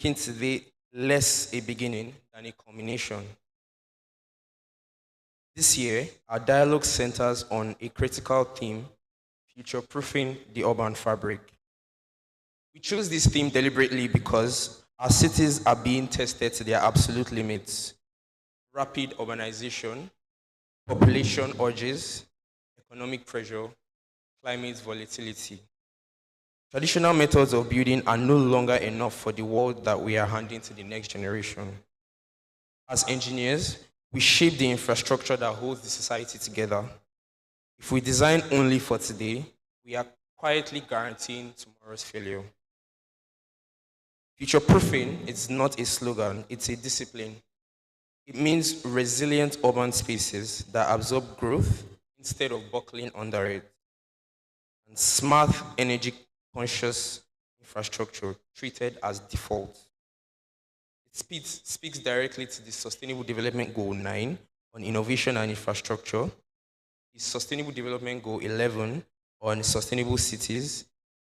making today less a beginning than a culmination. This year, our dialogue centers on a critical theme, future-proofing the urban fabric. We chose this theme deliberately because our cities are being tested to their absolute limits. Rapid urbanization, population urges, economic pressure, climate volatility. Traditional methods of building are no longer enough for the world that we are handing to the next generation. As engineers, we shape the infrastructure that holds the society together. If we design only for today, we are quietly guaranteeing tomorrow's failure. Future proofing is not a slogan, it's a discipline. It means resilient urban spaces that absorb growth instead of buckling under it, and smart, energy conscious infrastructure treated as default. It speaks directly to the Sustainable Development Goal 9 on innovation and infrastructure, the Sustainable Development Goal 11 on sustainable cities,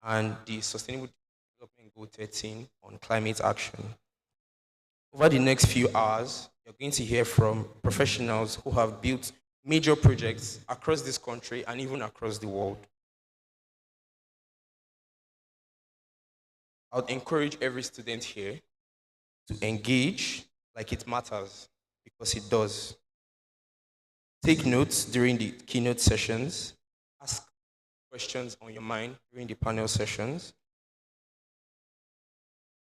and the Sustainable Development Goal 13 on climate action. Over the next few hours, you're going to hear from professionals who have built major projects across this country and even across the world. I would encourage every student here to engage like it matters, because it does. Take notes during the keynote sessions, ask questions on your mind during the panel sessions,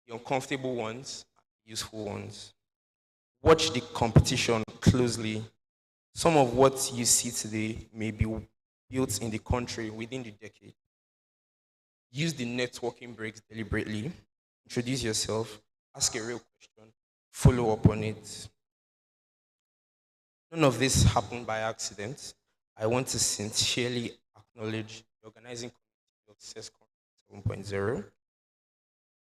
the uncomfortable ones, useful ones. Watch the competition closely. Some of what you see today may be built in the country within the decade. Use the networking breaks deliberately. Introduce yourself, ask a real question, follow up on it. None of this happened by accident. I want to sincerely acknowledge the organizing committee of Cess 7.0,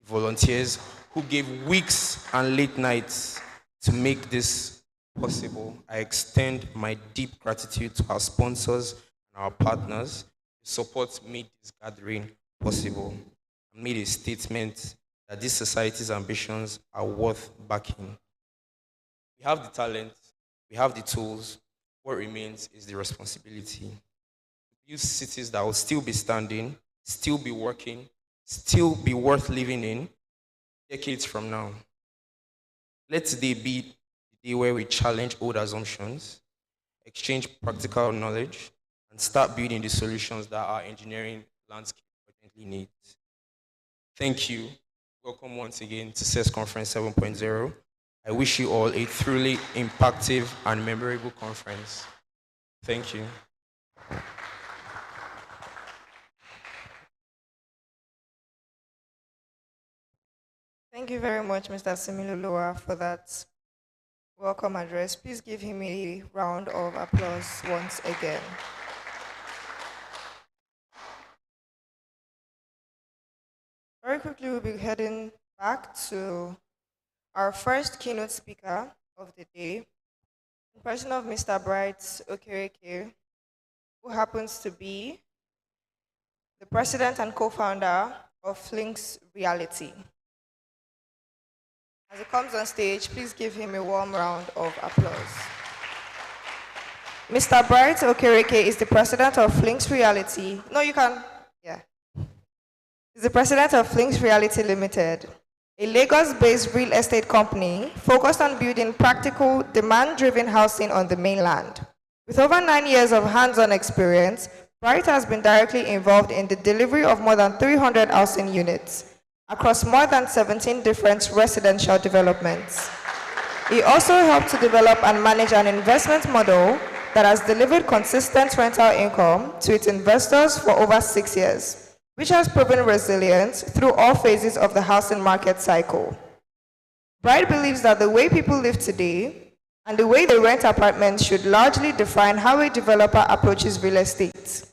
volunteers who gave weeks and late nights to make this possible. I extend my deep gratitude to our sponsors and our partners. The support made this gathering possible and made a statement that this society's ambitions are worth backing. We have the talent, we have the tools. What remains is the responsibility. Build cities that will still be standing, still be working, still be worth living in decades from now. Let today be the day where we challenge old assumptions, exchange practical knowledge, and start building the solutions that our engineering landscape urgently needs. Thank you. Welcome once again to Cess Conference 7.0. I wish you all a truly impactful and memorable conference. Thank you. Thank you very much, Mr. Similoloa, for that welcome address. Please give him a round of applause once again. Very quickly, we'll be heading back to our first keynote speaker of the day, the person of Mr. Bright Okereke, who happens to be the president and co-founder of Flinks Reality. As he comes on stage, please give him a warm round of applause. Mr. Bright Okereke is the president of Flinks Reality. No, you can, yeah. He's the president of Flinks Reality Limited, a Lagos-based real estate company focused on building practical, demand-driven housing on the mainland. With over 9 years of hands-on experience, Bright has been directly involved in the delivery of more than 300 housing units across more than 17 different residential developments. He also helped to develop and manage an investment model that has delivered consistent rental income to its investors for over 6 years, which has proven resilient through all phases of the housing market cycle. Bright believes that the way people live today and the way they rent apartments should largely define how a developer approaches real estate.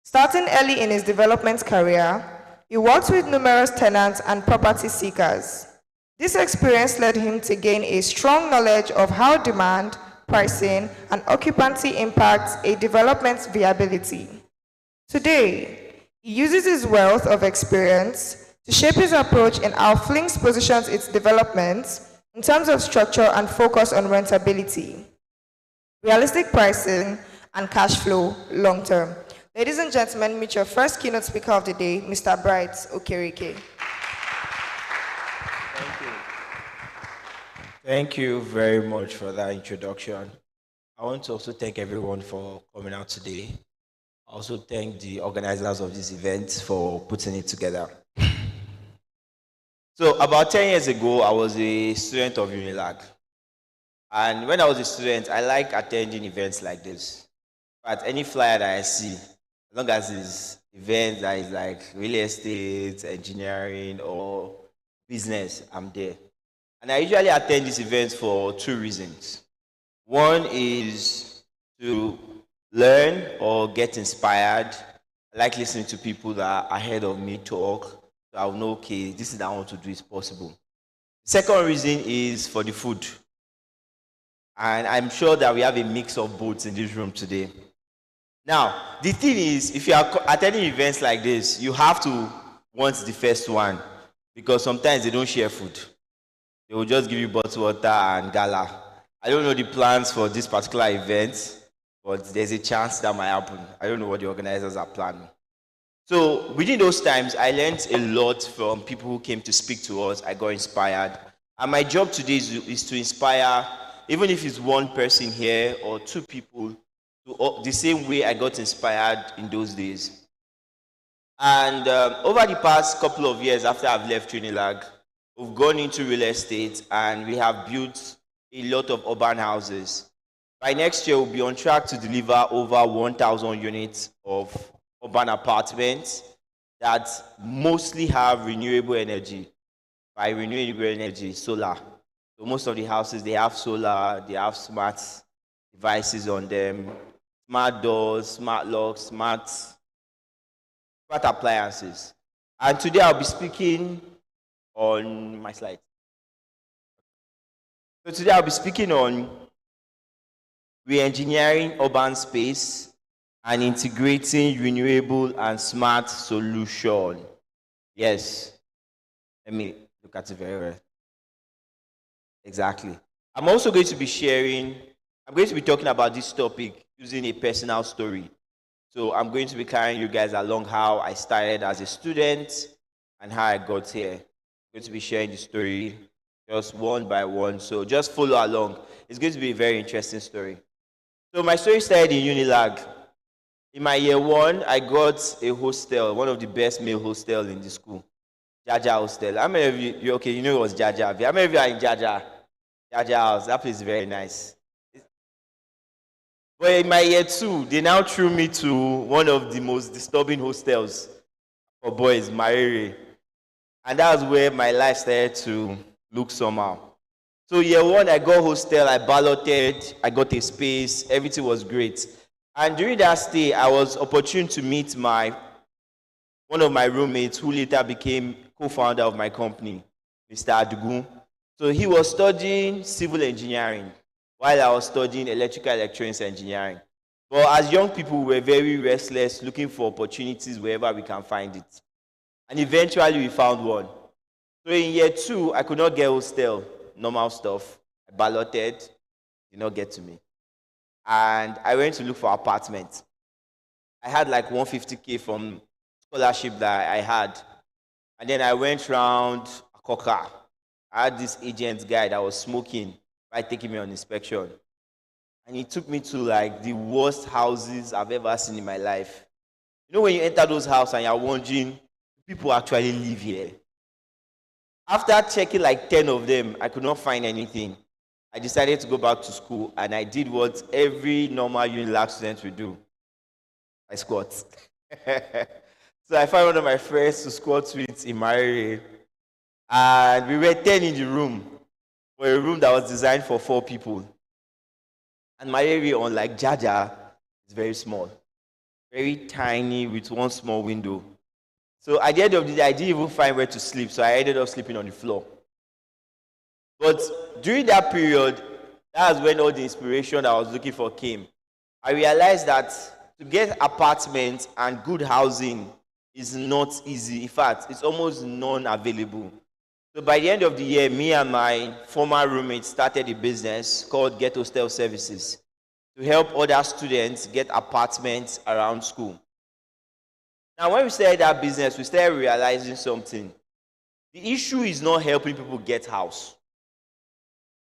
Starting early in his development career, he worked with numerous tenants and property seekers. This experience led him to gain a strong knowledge of how demand, pricing, and occupancy impacts a development's viability. Today, he uses his wealth of experience to to shape his approach in how Flings positions its development in terms of structure and focus on rentability, realistic pricing, and cash flow long term. Ladies and gentlemen, meet your first keynote speaker of the day, Mr. Bright Okereke. Thank you very much for that introduction. I want to also thank everyone for coming out today. I also thank the organizers of this event for putting it together. So about 10 years ago, I was a student of Unilag. And when I was a student, I like attending events like this. But any flyer that I see, as long as it's events that is like real estate, engineering, or business, I'm there. And I usually attend these events for two reasons. One is to learn or get inspired. I like listening to people that are ahead of me talk. So I'll know, okay, this is what I want to do is possible. The second reason is for the food. And I'm sure that we have a mix of both in this room today. Now, the thing is, if you are attending events like this, you have to want the first one because sometimes they don't share food. They will just give you bottled water and gala. I don't know the plans for this particular event, but there's a chance that might happen. I don't know what the organizers are planning. So within those times, I learned a lot from people who came to speak to us. I got inspired. And my job today is to inspire, even if it's one person here or two people, the same way I got inspired in those days. And over the past couple of years after I've left Unilag, we've gone into real estate and we have built a lot of urban houses. By next year, we'll be on track to deliver over 1,000 units of urban apartments that mostly have renewable energy. By renewable energy, solar. So most of the houses, they have solar, they have smart devices on them, smart doors, smart locks, smart appliances. And today I'll be speaking on my slide. So today I'll be speaking on re-engineering urban space and integrating renewable and smart solution. Yes. Let me look at it very well. Exactly. I'm also going to be talking about this topic using a personal story. So I'm going to be carrying you guys along how I started as a student and how I got here. I'm going to be sharing the story just one by one. So just follow along. It's going to be a very interesting story. So my story started in Unilag. In my year one, I got a hostel, one of the best male hostels in the school. Jaja Hostel. How many of you okay, you know it was Jaja. How many of you are in Jaja? Jaja House. That place is very nice. But in my year two, they now threw me to one of the most disturbing hostels for boys, Marere. And that was where my life started to look somehow. So year one, I got hostel, I balloted, I got a space, everything was great. And during that stay, I was opportune to meet one of my roommates who later became co-founder of my company, Mr. Adugun. So he was studying civil engineering while I was studying electrical electronics engineering. But as young people, we were very restless, looking for opportunities wherever we can find it. And eventually we found one. So in year two, I could not get hostel, normal stuff. I balloted, did not get to me. And I went to look for apartments. I had like 150K from scholarship that I had. And then I went around Akoka. I had this agent guy that was smoking by taking me on inspection. And he took me to like the worst houses I've ever seen in my life. You know when you enter those houses and you're wondering, people actually live here. After checking like 10 of them, I could not find anything. I decided to go back to school and I did what every normal Unilag student would do. I squat. So I found one of my friends to squat with in Marere. And we were 10 in the room. For a room that was designed for 4 people. And my area, unlike Jaja, is very small. Very tiny with one small window. So at the end of the day, I didn't even find where to sleep, so I ended up sleeping on the floor. But during that period, that was when all the inspiration I was looking for came. I realized that to get apartments and good housing is not easy. In fact, it's almost non-available. So by the end of the year, me and my former roommate started a business called Get Hostel Services to help other students get apartments around school. Now, when we started that business, we started realizing something. The issue is not helping people get house.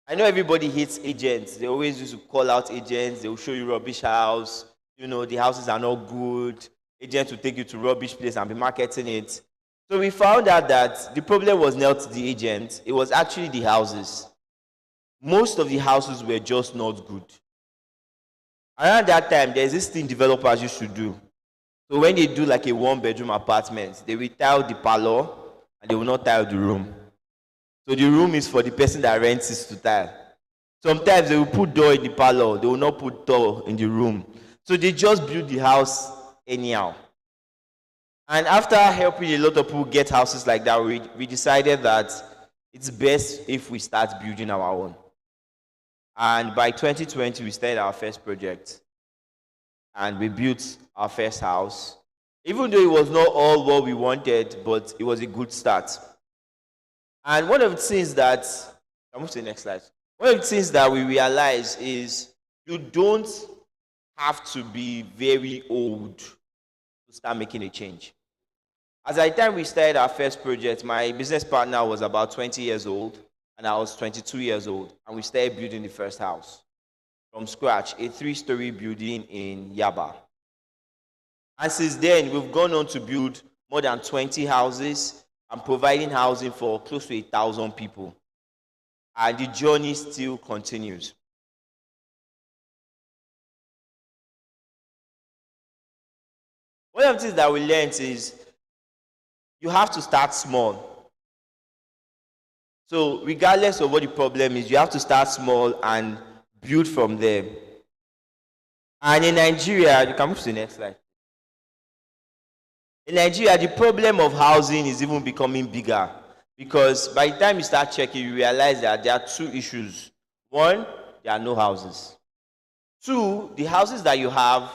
I know everybody hates agents. They always used to call out agents. They will show you rubbish house. The houses are not good. Agents will take you to rubbish place and be marketing it. So we found out that the problem was not the agent. It was actually the houses. Most of the houses were just not good. Around that time, there's this thing developers used to do. So when they do like a one-bedroom apartment, they will tile the parlor and they will not tile the room. So the room is for the person that rents it to tile. Sometimes they will put door in the parlor. They will not put door in the room. So they just build the house anyhow. And after helping a lot of people get houses like that, we decided that it's best if we start building our own. And by 2020, we started our first project. And we built our first house. Even though it was not all what we wanted, but it was a good start. And one of the things that, I'll move to the next slide. One of the things that we realize is you don't have to be very old to start making a change. As at the time we started our first project, my business partner was about 20 years old, and I was 22 years old, and we started building the first house from scratch, a 3-story building in Yaba. And since then, we've gone on to build more than 20 houses and providing housing for close to 1,000 people. And the journey still continues. One of the things that we learned is you have to start small. So regardless of what the problem is, you have to start small and build from there. And in Nigeria, you can move to the next slide. In Nigeria, the problem of housing is even becoming bigger because by the time you start checking, you realize that there are two issues. One, there are no houses. Two, the houses that you have,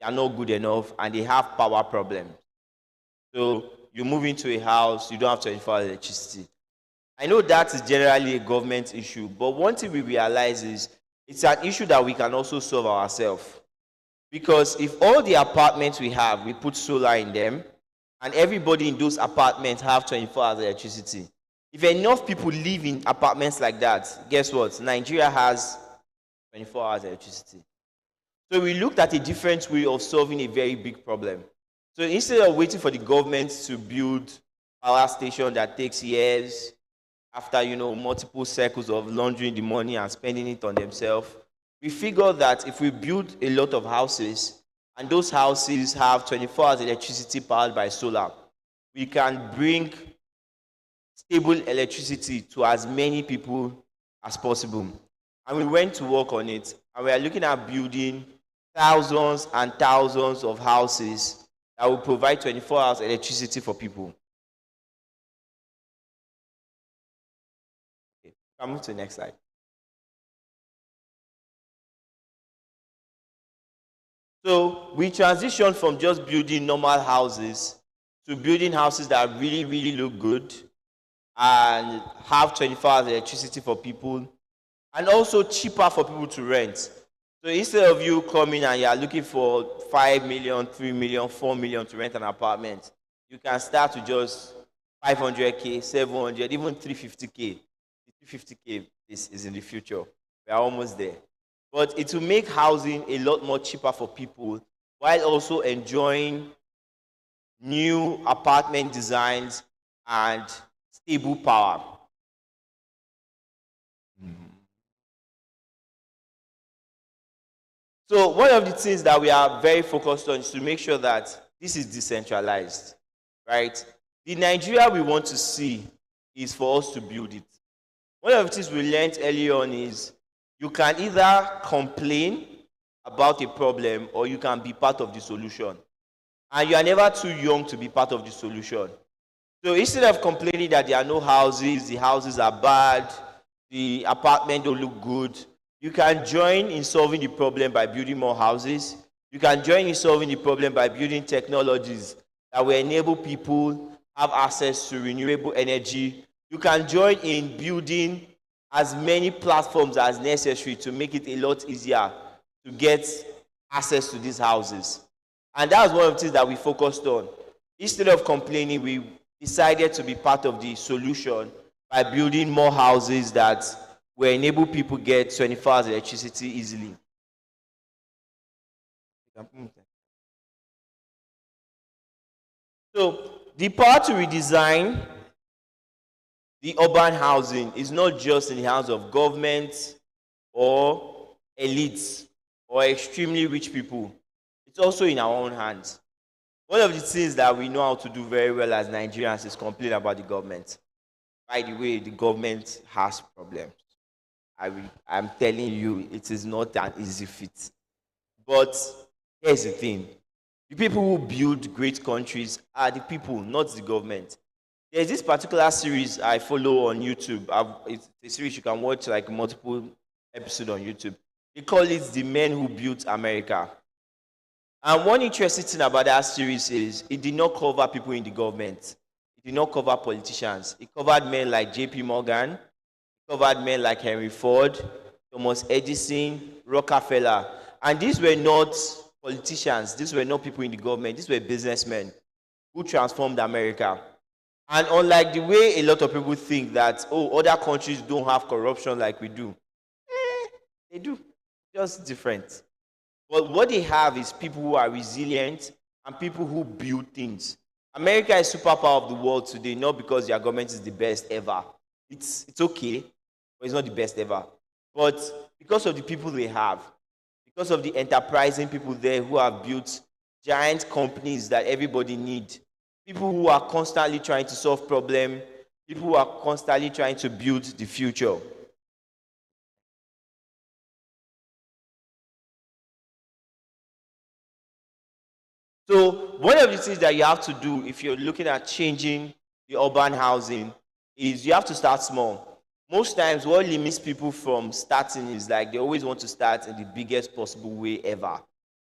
they are not good enough and they have power problems. So you move into a house, you don't have 24-hour electricity. I know that is generally a government issue, but one thing we realize is it's an issue that we can also solve ourselves. Because if all the apartments we have, we put solar in them, and everybody in those apartments have 24 hours electricity. If enough people live in apartments like that, guess what? Nigeria has 24 hours electricity. So we looked at a different way of solving a very big problem. So instead of waiting for the government to build power station that takes years, after multiple cycles of laundering the money and spending it on themselves, we figured that if we build a lot of houses and those houses have 24 hours electricity powered by solar, we can bring stable electricity to as many people as possible. And we went to work on it, and we are looking at building thousands and thousands of houses that will provide 24 hours electricity for people. Okay, I'll move to the next slide. So we transitioned from just building normal houses to building houses that really, really look good and have 24 hours electricity for people and also cheaper for people to rent. So instead of you coming and you're looking for 5 million, 3 million, 4 million to rent an apartment, you can start with just 500K, 700, even 350K. 350K is in the future. We are almost there. But it will make housing a lot more cheaper for people while also enjoying new apartment designs and stable power. So one of the things that we are very focused on is to make sure that this is decentralized, right? The Nigeria we want to see is for us to build it. One of the things we learned early on is you can either complain about a problem or you can be part of the solution. And you are never too young to be part of the solution. So instead of complaining that there are no houses, the houses are bad, the apartment don't look good, you can join in solving the problem by building more houses. You can join in solving the problem by building technologies that will enable people have access to renewable energy. You can join in building as many platforms as necessary to make it a lot easier to get access to these houses. And that was one of the things that we focused on. Instead of complaining, we decided to be part of the solution by building more houses that will enable people get 24 hours electricity easily. So the power to redesign the urban housing is not just in the hands of government or elites or extremely rich people. It's also in our own hands. One of the things that we know how to do very well as Nigerians is complain about the government. By the way, the government has problems. I'm telling you, it is not an easy feat. But here's the thing. The people who build great countries are the people, not the government. There's this particular series I follow on YouTube. It's a series you can watch like multiple episodes on YouTube. They call it The Men Who Built America. And one interesting thing about that series is it did not cover people in the government. It did not cover politicians. It covered men like J.P. Morgan. It covered men like Henry Ford, Thomas Edison, Rockefeller. And these were not politicians. These were not people in the government. These were businessmen who transformed America. And unlike the way a lot of people think that, oh, other countries don't have corruption like we do, they do, just different. But what they have is people who are resilient and people who build things. America is superpower of the world today, not because their government is the best ever. It's okay, but it's not the best ever. But because of the people they have, because of the enterprising people there who have built giant companies that everybody needs, people who are constantly trying to solve problems, people who are constantly trying to build the future. So one of the things that you have to do if you're looking at changing the urban housing is you have to start small. Most times what limits people from starting is like they always want to start in the biggest possible way ever.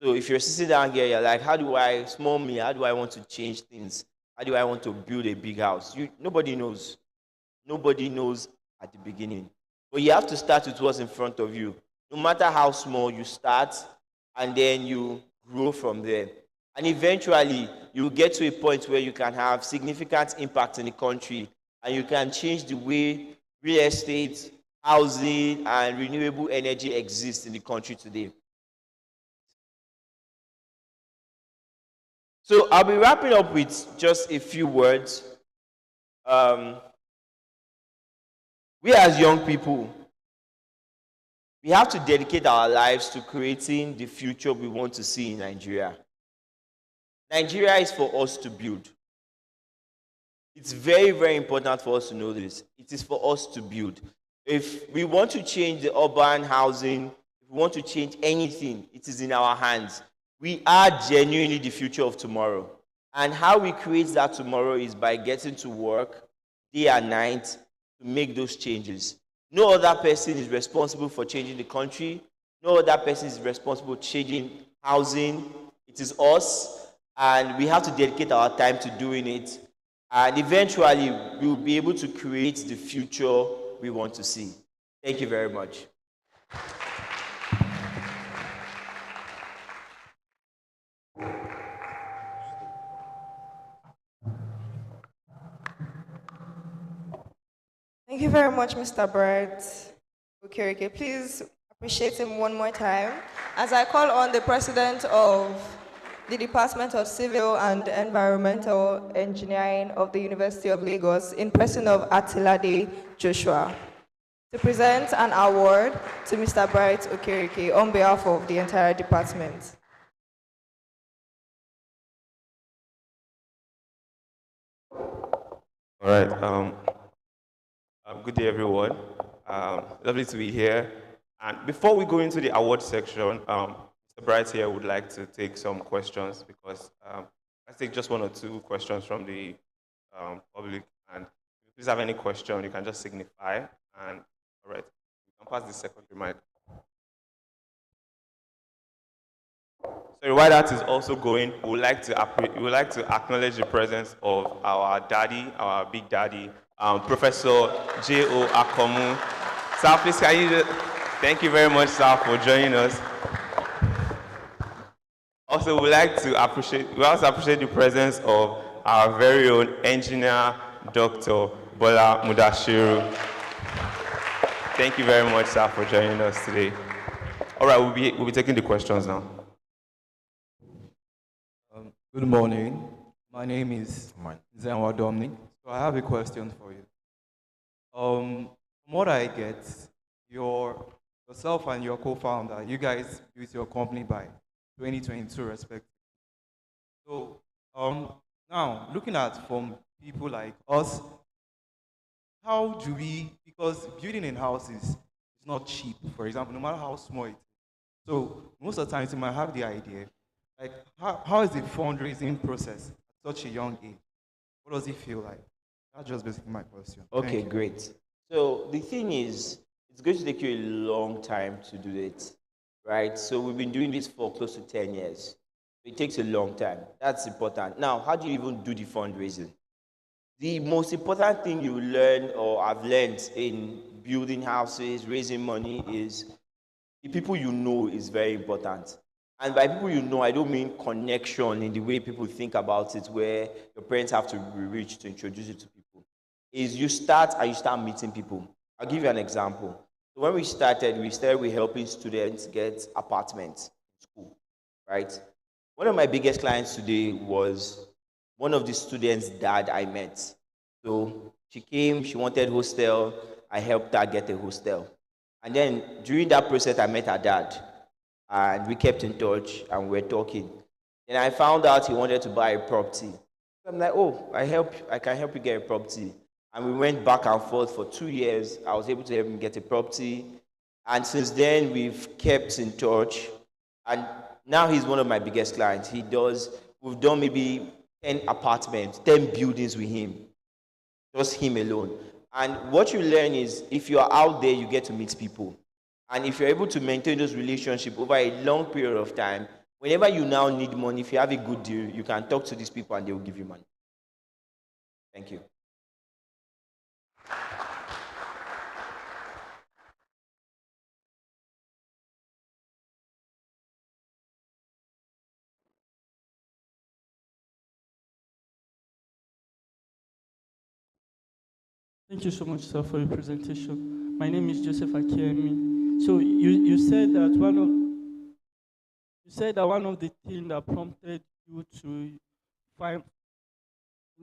So if you're sitting down here, you're like, how do I want to change things? How do I want to build a big house? Nobody knows. Nobody knows at the beginning. But you have to start with what's in front of you. No matter how small you start, and then you grow from there. And eventually, you get to a point where you can have significant impact in the country, and you can change the way real estate, housing, and renewable energy exist in the country today. So I'll be wrapping up with just a few words. We as young people, we have to dedicate our lives to creating the future we want to see in Nigeria. Nigeria is for us to build. It's very, very important for us to know this. It is for us to build. If we want to change the urban housing, if we want to change anything, it is in our hands. We are genuinely the future of tomorrow. And how we create that tomorrow is by getting to work day and night to make those changes. No other person is responsible for changing the country. No other person is responsible for changing housing. It is us, and we have to dedicate our time to doing it. And eventually, we will be able to create the future we want to see. Thank you very much. Thank you very much, Mr. Bright. Okay, please appreciate him one more time as I call on the president of the Department of Civil and Environmental Engineering of the University of Lagos in person of Atilade Joshua to present an award to Mr. Bright Okereke on behalf of the entire department. All right. Good day, everyone. Lovely to be here. And before we go into the award section, Mr. Bright here would like to take some questions because I take just one or two questions from the public. And if you please have any question, you can just signify. And all right, you can pass the secondary mic. So while that is also going, we would like to acknowledge the presence of our daddy, our big daddy, Professor J.O. Akomu. Sir, please can you thank you very much, sir, for joining us. Also, we also appreciate the presence of our very own engineer, Dr. Bola Mudashiru. Thank you very much, sir, for joining us today. All right, we'll be taking the questions now. Good morning. My name is Zenwa Dominic. So I have a question for you. From what I get, yourself and your co-founder, you guys built your company by 2022, respectively. So now looking at from people like us, how do we? Because building in houses is not cheap. For example, no matter how small it is. So most of the times you might have the idea, like how is the fundraising process at such a young age? What does it feel like? That's just basically my question. Okay, Thank you. great. So the thing is, it's going to take you a long time to do it, right? So we've been doing this for close to 10 years. It takes a long time. That's important. Now, how do you even do the fundraising? The most important thing you learn or have learned in building houses, raising money is the people you know is very important. And by people you know, I don't mean connection in the way people think about it, where your parents have to be rich to introduce you to people. Is you start and you start meeting people. I'll give you an example. So when we started with helping students get apartments in school, right? One of my biggest clients today was one of the students' dad I met. So she came, she wanted hostel, I helped her get a hostel. And then during that process, I met her dad, and we kept in touch and we were talking. Then I found out he wanted to buy a property. So I'm like, oh, I can help you get a property. And we went back and forth for 2 years. I was able to help him get a property. And since then, we've kept in touch. And now he's one of my biggest clients. We've done maybe 10 apartments, 10 buildings with him, just him alone. And what you learn is if you are out there, you get to meet people. And if you're able to maintain those relationships over a long period of time, whenever you now need money, if you have a good deal, you can talk to these people and they will give you money. Thank you. Thank you so much, sir, for your presentation. My name is Joseph Akiemi. So you said that one of the things that prompted you to find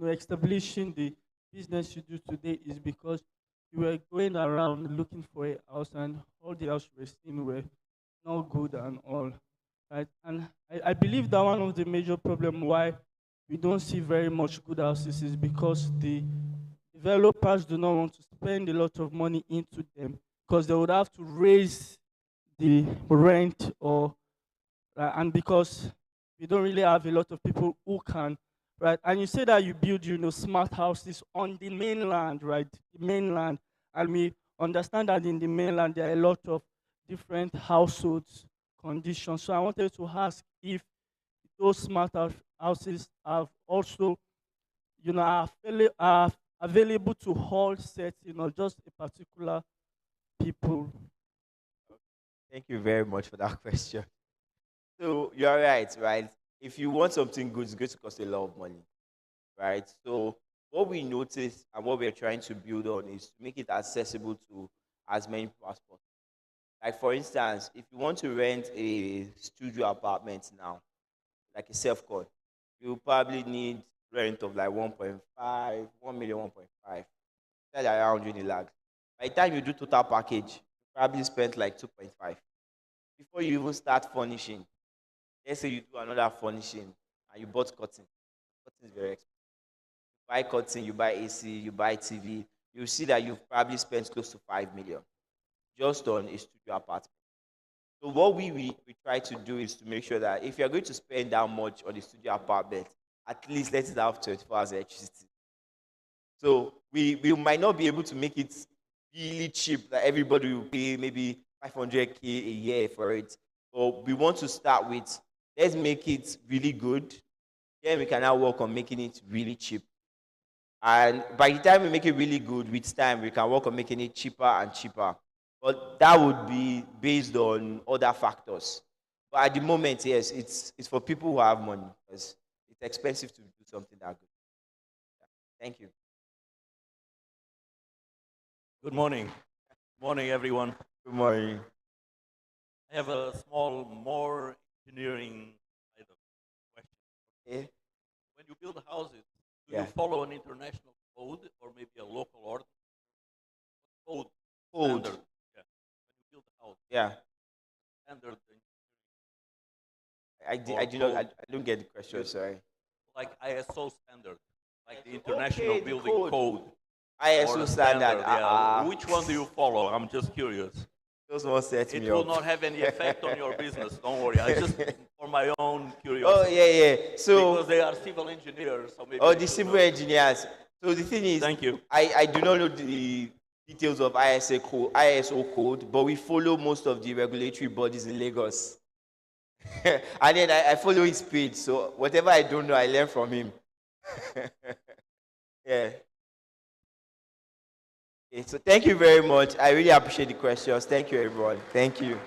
establishing the business you do today is because you were going around looking for a house and all the houses you were seeing were not good and all. Right? And I believe that one of the major problems why we don't see very much good houses is because the developers do not want to spend a lot of money into them because they would have to raise the rent or and because we don't really have a lot of people who can, right? And you say that you build, smart houses on the mainland, right? The mainland, and we understand that in the mainland there are a lot of different households conditions. So I wanted to ask if those houses have also, are available to all sets, just a particular people. Thank you very much for that question. So you're right? If you want something good, it's going to cost a lot of money, right? So what we notice and what we're trying to build on is to make it accessible to as many people as possible. Like for instance, if you want to rent a studio apartment now, like a self-con, you probably need rent of like 1.5, 1 million, 1.5. That's around Unilag. By the time you do total package, you probably spent like 2.5. Before you even start furnishing, let's say you do another furnishing and you bought curtain. Curtain is very expensive. You buy curtain, you buy AC, you buy TV. You see that you've probably spent close to 5 million just on a studio apartment. So what we try to do is to make sure that if you're going to spend that much on the studio apartment, at least let it have 24 hours electricity. So we might not be able to make it really cheap that everybody will pay maybe 500K a year for it. But we want to start with let's make it really good. Then we can now work on making it really cheap. And by the time we make it really good, with time, we can work on making it cheaper and cheaper. But that would be based on other factors. But at the moment, yes, it's for people who have money because it's expensive to do something that good. Thank you. Good morning. Morning, everyone. Good morning. I have a small, more engineering kind of question. Okay. When you build houses, do Yeah. you follow an international code or maybe a local order? Code. Code. Standard. Yeah. When you build a house, Yeah. standard, I do not. I don't get the question. Sorry. like ISO standard, like the international Okay, the building code. code. Or ISO the standard. Yeah. Which one do you follow? I'm just curious. Those ones set It me will up. not have any effect on your business. Don't worry. I just for my own Oh curiosity. yeah. So Because they are civil engineers, so maybe. oh, they the should civil know. engineers. So the thing is, Thank you. I do not know the details of ISO code, but we follow most of the regulatory bodies in Lagos. And then I follow his page. So whatever I don't know, I learn from him. Yeah. Okay, so thank you very much. I really appreciate the questions. Thank you, everyone. Thank you.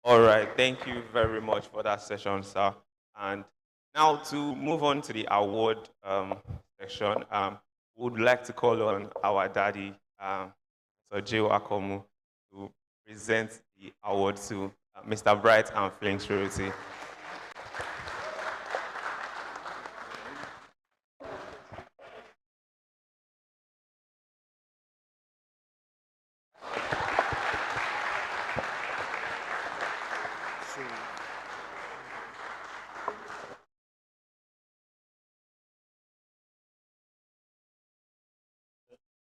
All right, thank you very much for that session, sir. And now to move on to the award section, would like to call on our daddy, Sir Joe Akomu, to present the award to Mr. Bright and Flings Purity.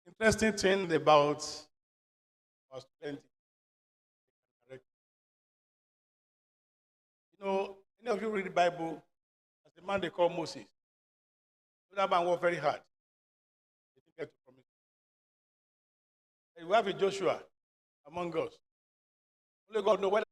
Interesting thing about verse 20. You know, any of you read the Bible, as the man they call Moses. That man worked very hard. He didn't get to promise. And we have a Joshua among us. Only God knows whether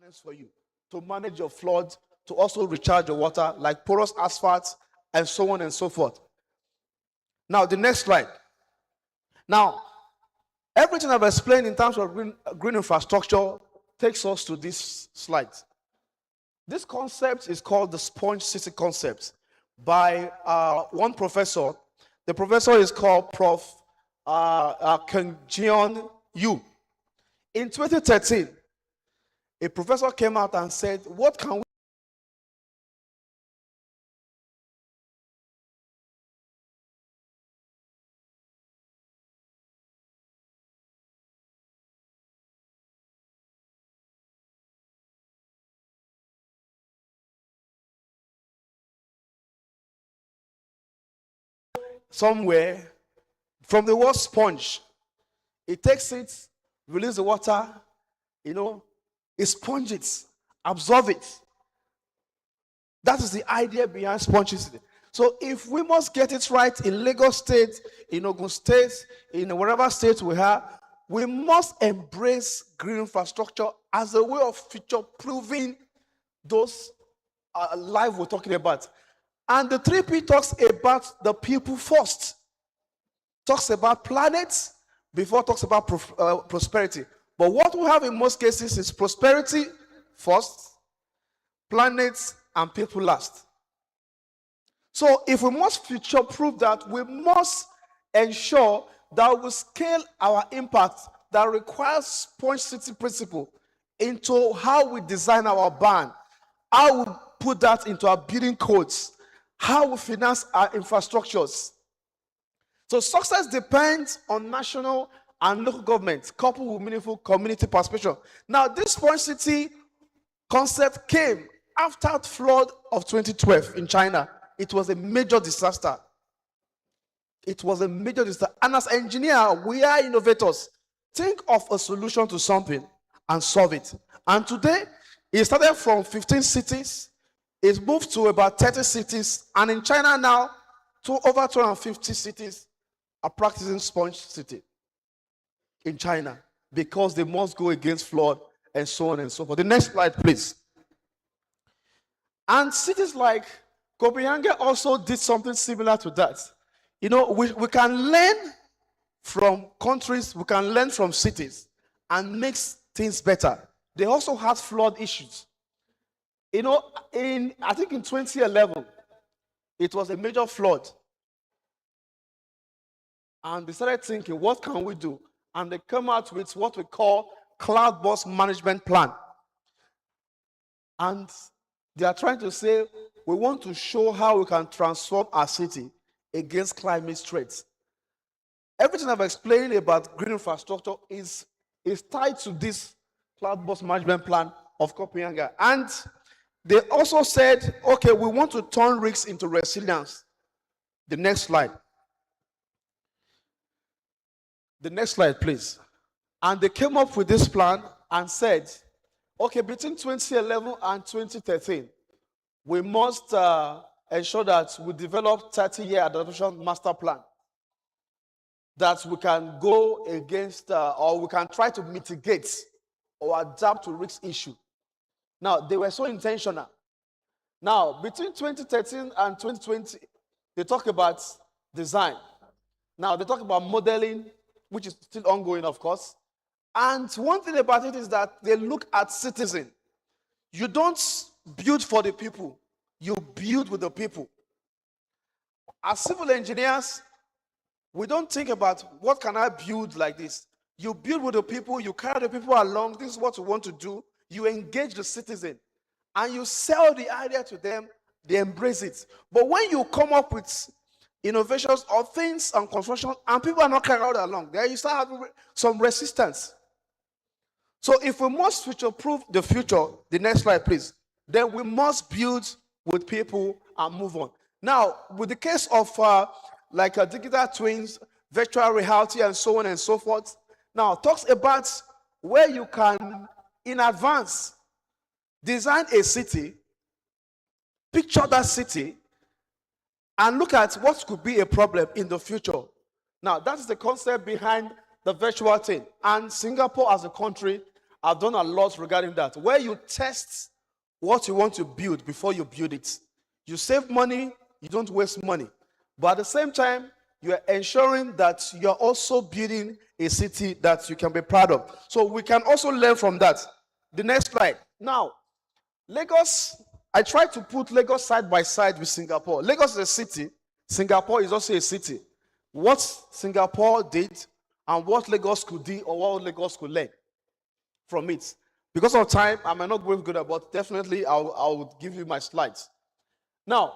plannings for you to manage your flood, to also recharge your water, like porous asphalt, and so on and so forth. Now, the next slide. Now, everything I've explained in terms of green infrastructure takes us to this slide. This concept is called the sponge city concept by one professor. The professor is called Prof. Keng Jion Yu. In 2013, a professor came out and said, what can we somewhere from the word sponge? It takes it, release the water, it sponges it, absorb it. That is the idea behind sponge city. So if we must get it right in Lagos State, in Ogun State, in whatever state we have, we must embrace green infrastructure as a way of future-proofing those life we're talking about. And the 3P talks about the people first. Talks about planet before talks about prosperity. But what we have in most cases is prosperity first, planets and people last. So if we must future-proof that, we must ensure that we scale our impact that requires sponge city principle into how we design our band, how we put that into our building codes, how we finance our infrastructures. So success depends on national and local governments, coupled with meaningful community participation. Now, this sponge city concept came after the flood of 2012 in China. It was a major disaster. It was a major disaster. And as engineers, we are innovators. Think of a solution to something and solve it. And today, it started from 15 cities. It's moved to about 30 cities. And in China now, to over 250 cities are practicing sponge city in China because they must go against flood and so on and so forth. The next slide, please. And cities like Copenhagen also did something similar to that. We can learn from countries, we can learn from cities and make things better. They also had flood issues. I think in 2011, it was a major flood. And they started thinking, what can we do? And they came out with what we call cloud-based management plan. And they are trying to say, we want to show how we can transform our city against climate threats. Everything I've explained about green infrastructure is tied to this cloud-based management plan of Copenhagen. And they also said, okay, we want to turn risks into resilience. The next slide. The next slide, please. And they came up with this plan and said, okay, between 2011 and 2013, we must ensure that we develop 30-year adaptation master plan that we can go against or we can try to mitigate or adapt to risk issue. Now, they were so intentional. Now, between 2013 and 2020, they talk about design. Now, they talk about modeling, which is still ongoing, of course. And one thing about it is that they look at citizen. You don't build for the people. You build with the people. As civil engineers, we don't think about what can I build like this. You build with the people, you carry the people along. This is what you want to do. You engage the citizen and you sell the idea to them. They embrace it. But when you come up with innovations or things on construction and people are not carried along, there you start having some resistance. So if we must future-proof the future, the next slide, please, then we must build with people and move on. Now, with the case of digital twins, virtual reality, and so on and so forth, now talks about where you can, in advance, design a city, picture that city, and look at what could be a problem in the future. Now, that is the concept behind the virtual thing. And Singapore as a country I've done a lot regarding that, where you test what you want to build before you build it. You save money, you don't waste money. But at the same time, you are ensuring that you're also building a city that you can be proud of. So we can also learn from that. The next slide. Now, Lagos, I try to put Lagos side by side with Singapore. Lagos is a city. Singapore is also a city. What Singapore did and what Lagos could do, or what Lagos could learn from it. Because of time, I might not go good, but definitely I'll give you my slides. Now,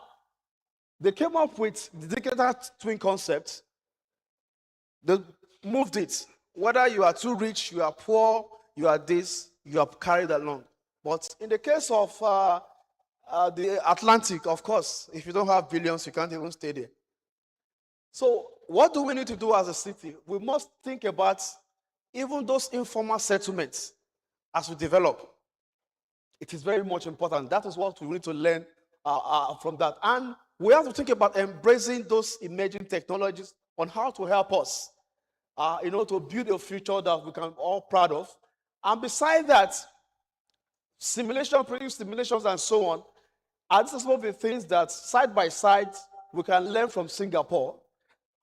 they came up with the digital twin concept. They moved it. Whether you are too rich, you are poor, you are this, you are carried along. But in the case of the Atlantic, of course, if you don't have billions, you can't even stay there. So what do we need to do as a city? We must think about even those informal settlements as we develop. It is very much important. That is what we need to learn from that. And we have to think about embracing those emerging technologies on how to help us, to build a future that we can all proud of. And beside that, previous simulations and so on, are some of the things that side by side we can learn from Singapore.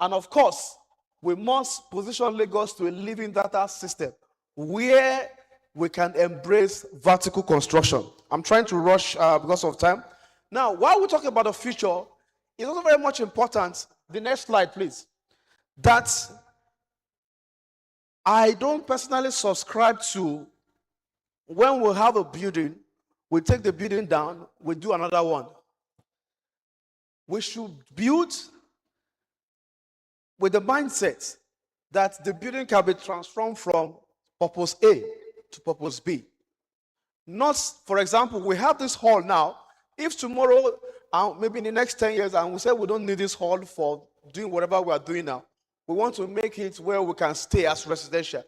And of course, we must position Lagos to a living data system where we can embrace vertical construction. I'm trying to rush because of time. Now, while we talk about the future, it's also very much important, the next slide, please, that I don't personally subscribe to when we have a building, we take the building down, we do another one. We should build with the mindset that the building can be transformed from purpose A to purpose B. Not, for example, we have this hall now. If tomorrow, maybe in the next 10 years, and we say we don't need this hall for doing whatever we are doing now, we want to make it where we can stay as residential.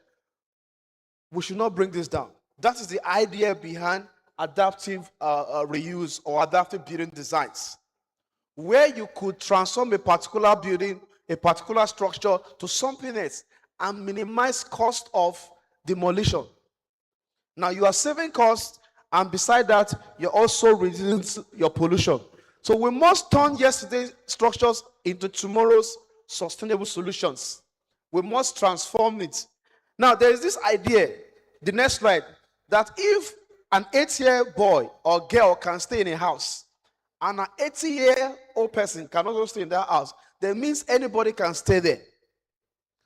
We should not bring this down. That is the idea behind adaptive reuse or adaptive building designs, where you could transform a particular building, a particular structure to something else and minimize cost of demolition. Now you are saving costs, and beside that, you're also reducing your pollution. So we must turn yesterday's structures into tomorrow's sustainable solutions. We must transform it. Now there is this idea, the next slide, that if an 8-year boy or girl can stay in a house and an 80-year-old person can also stay in that house, that means anybody can stay there.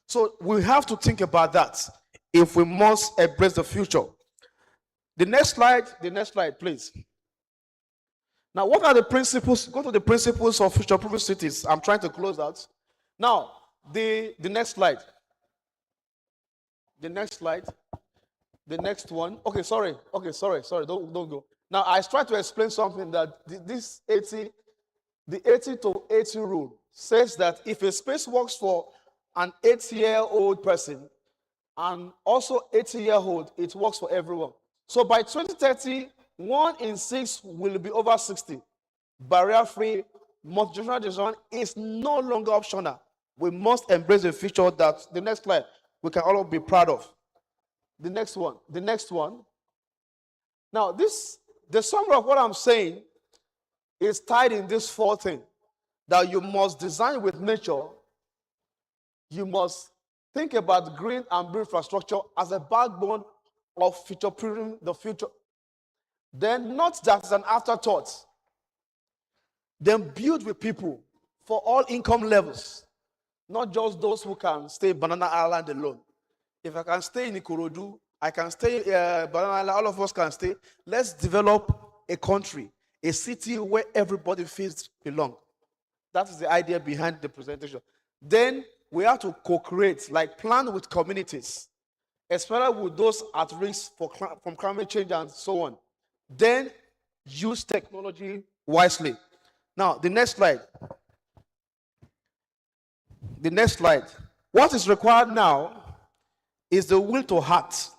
So we have to think about that if we must embrace the future. The next slide, please. Now, what are the principles? Go to the principles of future-proof cities. I'm trying to close out. Now, the next slide. The next slide. The next one. Okay, sorry. Don't go. Now, I tried to explain something that the 80 to 80 rule says that if a space works for an 80-year-old person and also 80-year-old, it works for everyone. So by 2030, 1 in 6 will be over 60. Barrier-free, multi-generational design is no longer optional. We must embrace a future that, the next slide, we can all be proud of. The next one. Now, the summary of what I'm saying is tied in this 4 thing, that you must design with nature, you must think about green and blue infrastructure as a backbone of future-proofing the future. Then, not that as an afterthought. Then build with people for all income levels, not just those who can stay in Banana Island alone. If I can stay in Ikorodu, I can stay in Banana Island, all of us can stay. Let's develop a country, a city where everybody feels belong. That is the idea behind the presentation. Then we have to co-create, like plan with communities, especially with those at risk from climate change and so on. Then use technology wisely. Now, the next slide. What is required now is the will to act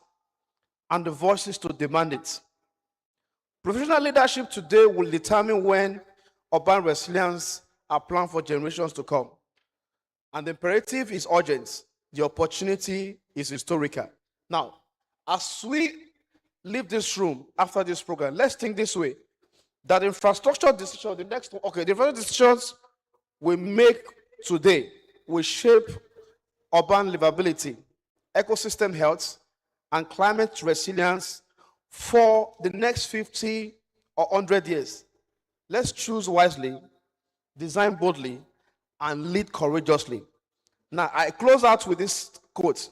and the voices to demand it. Professional leadership today will determine when urban resilience are planned for generations to come. And the imperative is urgent. The opportunity is historical. Now, as we leave this room after this program, let's think this way: that infrastructure decision, the next one, okay, the infrastructure decisions we make today will shape urban livability, ecosystem health, and climate resilience for the next 50 or 100 years. Let's choose wisely, design boldly, and lead courageously. Now, I close out with this quote: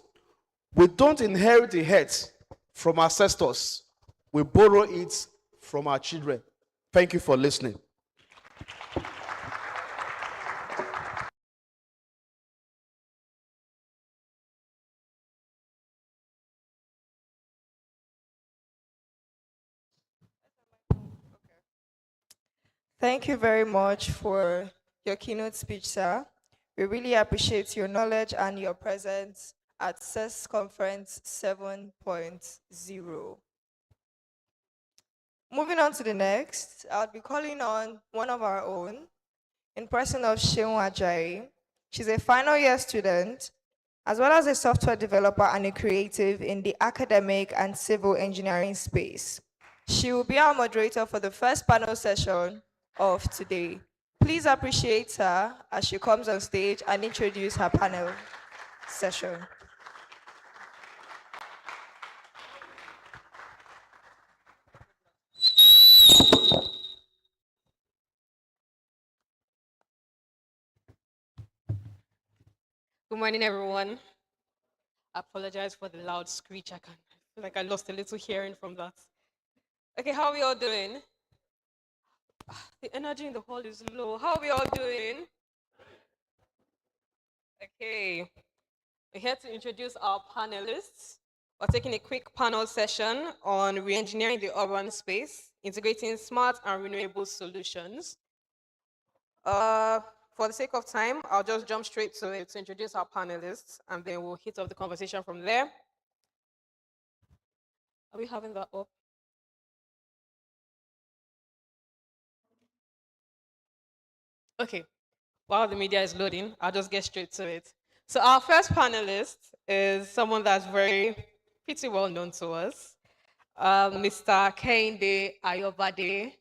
we don't inherit the heads from ancestors, we borrow it from our children. Thank you for listening. Thank you very much for your keynote speech, sir. We really appreciate your knowledge and your presence at Cess Conference 7.0. Moving on to the next, I'll be calling on one of our own, in person of Sheun Ajayi. She's a final year student, as well as a software developer and a creative in the academic and civil engineering space. She will be our moderator for the first panel session of today. Please appreciate her as she comes on stage and introduce her panel session. Good morning, everyone. I apologize for the loud screech. I feel like I lost a little hearing from that. Okay, how are we all doing? The energy in the hall is low. How are we all doing? Okay, we're here to introduce our panelists. We're taking a quick panel session on re-engineering the urban space, integrating smart and renewable solutions. For the sake of time, I'll just jump straight to it to introduce our panelists, and then we'll hit off the conversation from there. Are we having that up? Okay, while the media is loading, I'll just get straight to it. So our first panelist is someone that's pretty well known to us, Mr. Kehinde Ayobade.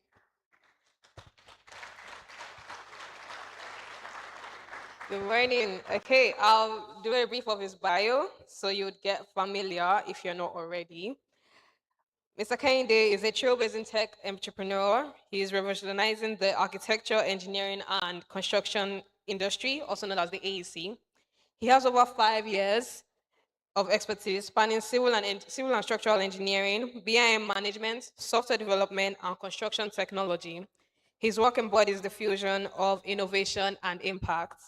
Good morning. Okay, I'll do a brief of his bio so you'd get familiar if you're not already. Mr. Kehinde is a trailblazing tech entrepreneur. He is revolutionizing the architecture, engineering, and construction industry, also known as the AEC. He has over 5 years of expertise spanning civil and structural engineering, BIM management, software development, and construction technology. His work embodies the fusion of innovation and impact.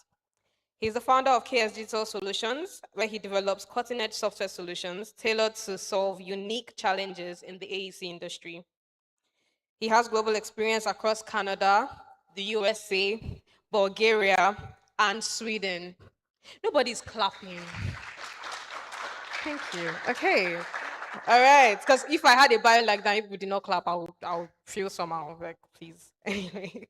He's the founder of KS Digital Solutions, where he develops cutting-edge software solutions tailored to solve unique challenges in the AEC industry. He has global experience across Canada, the USA, Bulgaria, and Sweden. Nobody's clapping. Thank you. Okay. All right. Because if I had a bio like that, if we did not clap, I would feel somehow. Like, please. Anyway.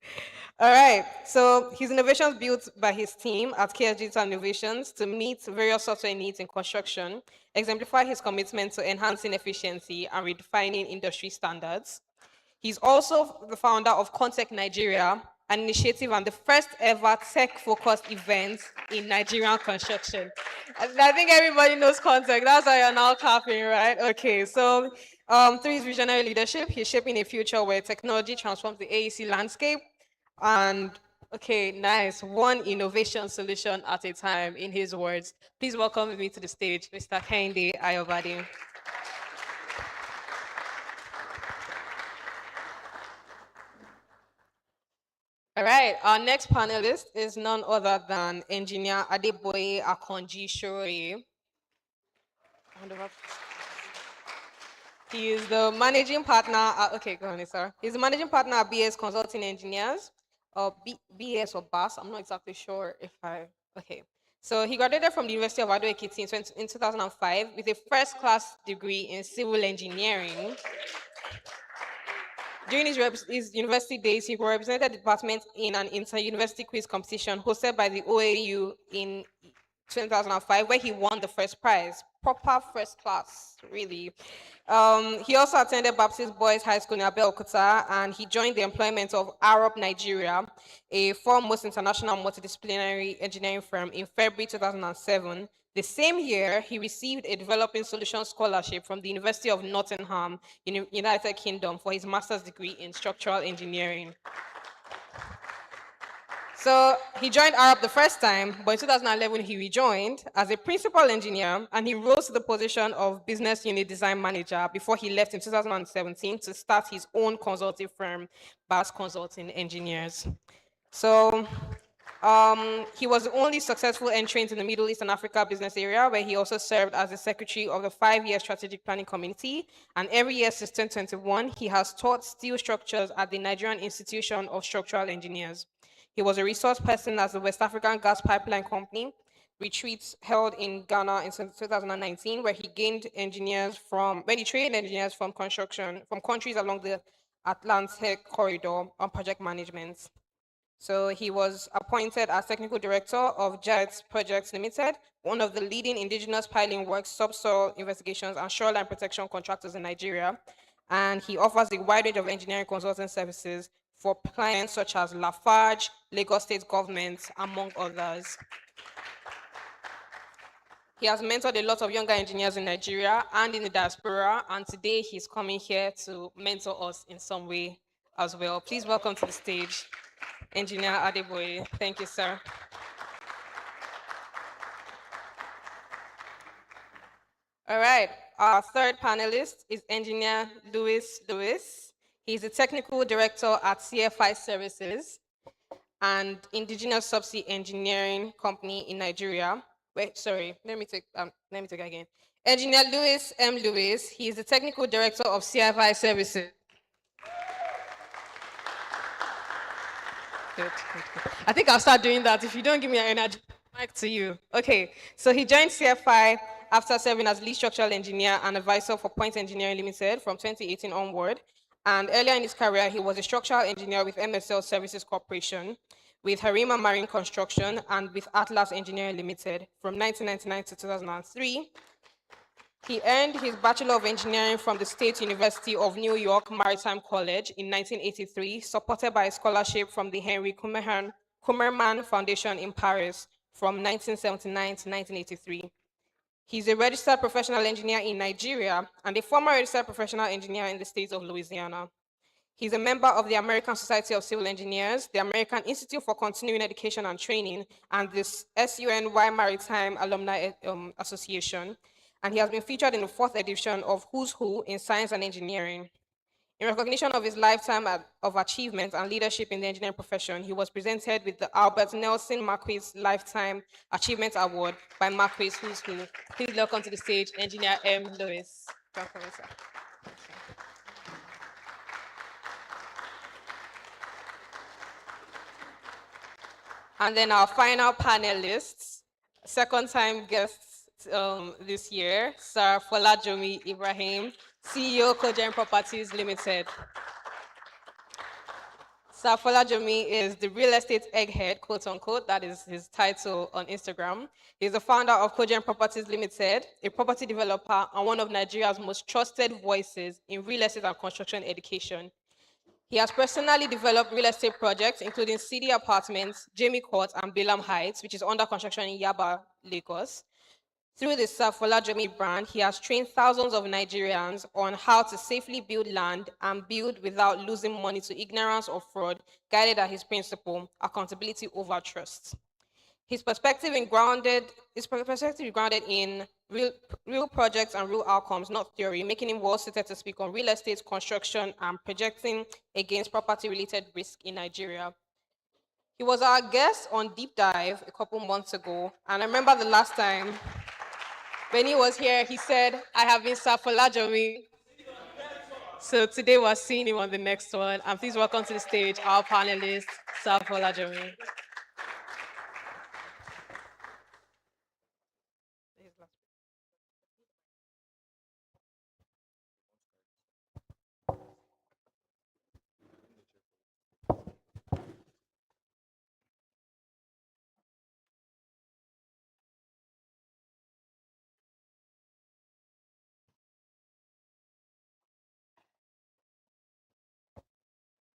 All right. So his innovations built by his team at KS Digital Innovations to meet various software needs in construction exemplify his commitment to enhancing efficiency and redefining industry standards. He's also the founder of Contact Nigeria, an initiative and the first ever tech-focused event in Nigerian construction. I think everybody knows Contact. That's why you're now clapping, right? Okay, so through his visionary leadership, he's shaping a future where technology transforms the AEC landscape. And okay, nice. One innovation solution at a time, in his words. Please welcome with me to the stage, Mr. Kehinde Ayobade. All right, our next panelist is none other than engineer Adeboye Akonji Shoye. He is the managing partner okay, go on, sir. He's the managing partner at BS Consulting Engineers, or BS or BAS, I'm not exactly sure if okay. So he graduated from the University of Ado Ekiti in 2005 with a first-class degree in civil engineering. During his university days, he represented the department in an inter-university quiz competition hosted by the OAU in 2005, where he won the first prize. proper first class, really. He also attended Baptist Boys High School in Abeokuta, and he joined the employment of Arab Nigeria, a foremost international multidisciplinary engineering firm, in February 2007. The same year, he received a Developing Solutions Scholarship from the University of Nottingham, United Kingdom, for his master's degree in structural engineering. So he joined Arab the first time, but in 2011 he rejoined as a principal engineer, and he rose to the position of business unit design manager before he left in 2017 to start his own consulting firm, Bass Consulting Engineers. So he was the only successful entrant in the Middle East and Africa business area, where he also served as the secretary of the 5-year strategic planning committee. And every year since 2021, he has taught steel structures at the Nigerian Institution of Structural Engineers. He was a resource person at the West African Gas Pipeline Company retreats held in Ghana in 2019, where he gained engineers when he trained engineers from construction from countries along the Atlantic corridor on project management. So he was appointed as technical director of JETS Projects Limited, one of the leading indigenous piling works, subsoil investigations, and shoreline protection contractors in Nigeria. And he offers a wide range of engineering consulting services for clients such as Lafarge, Lagos State Government, among others. He has mentored a lot of younger engineers in Nigeria and in the diaspora, and today he's coming here to mentor us in some way as well. Please welcome to the stage, Engineer Adeboye. Thank you, sir. All right, our third panelist is Engineer Louis Lewis. He's the Technical Director at CFI Services, and Indigenous Subsea Engineering Company in Nigeria. Wait, sorry, let me take again. Engineer Louis M. Lewis, he is the Technical Director of CFI Services. Good. I think I'll start doing that if you don't give me an energy. Mic to you. Okay, so he joined CFI after serving as lead structural engineer and advisor for Point Engineering Limited from 2018 onward. And earlier in his career, he was a structural engineer with MSL Services Corporation, with Harima Marine Construction, and with Atlas Engineering Limited from 1999 to 2003. He earned his Bachelor of Engineering from the State University of New York Maritime College in 1983, supported by a scholarship from the Henry Kummerman Foundation in Paris from 1979 to 1983. He's a registered professional engineer in Nigeria and a former registered professional engineer in the state of Louisiana. He's a member of the American Society of Civil Engineers, the American Institute for Continuing Education and Training, and the SUNY Maritime Alumni Association. And he has been featured in the 4th edition of Who's Who in Science and Engineering. In recognition of his lifetime of achievement and leadership in the engineering profession, he was presented with the Albert Nelson Marquis Lifetime Achievement Award by Marquis Who's Who. Please welcome to the stage, Engineer M. Lewis. Welcome, sir. And then our final panelists, second-time guests this year, Sir Folajomi Ibrahim, CEO, Kogen Properties Limited. Sir Folajomi is the real estate egghead, quote unquote, that is his title on Instagram. He's the founder of Kogen Properties Limited, a property developer and one of Nigeria's most trusted voices in real estate and construction education. He has personally developed real estate projects, including City Apartments, Jamie Court, and Bilam Heights, which is under construction in Yaba, Lagos. Through the Sir Folajomi brand, he has trained thousands of Nigerians on how to safely build land and build without losing money to ignorance or fraud, guided by his principle, accountability over trust. His perspective is grounded in real projects and real outcomes, not theory, making him well suited to speak on real estate, construction, and projecting against property-related risk in Nigeria. He was our guest on Deep Dive a couple months ago, and I remember the last time when he was here, he said, I have been Sir Folajomi. So today we're seeing him on the next one. And please welcome to the stage our panelist, Sir Folajomi.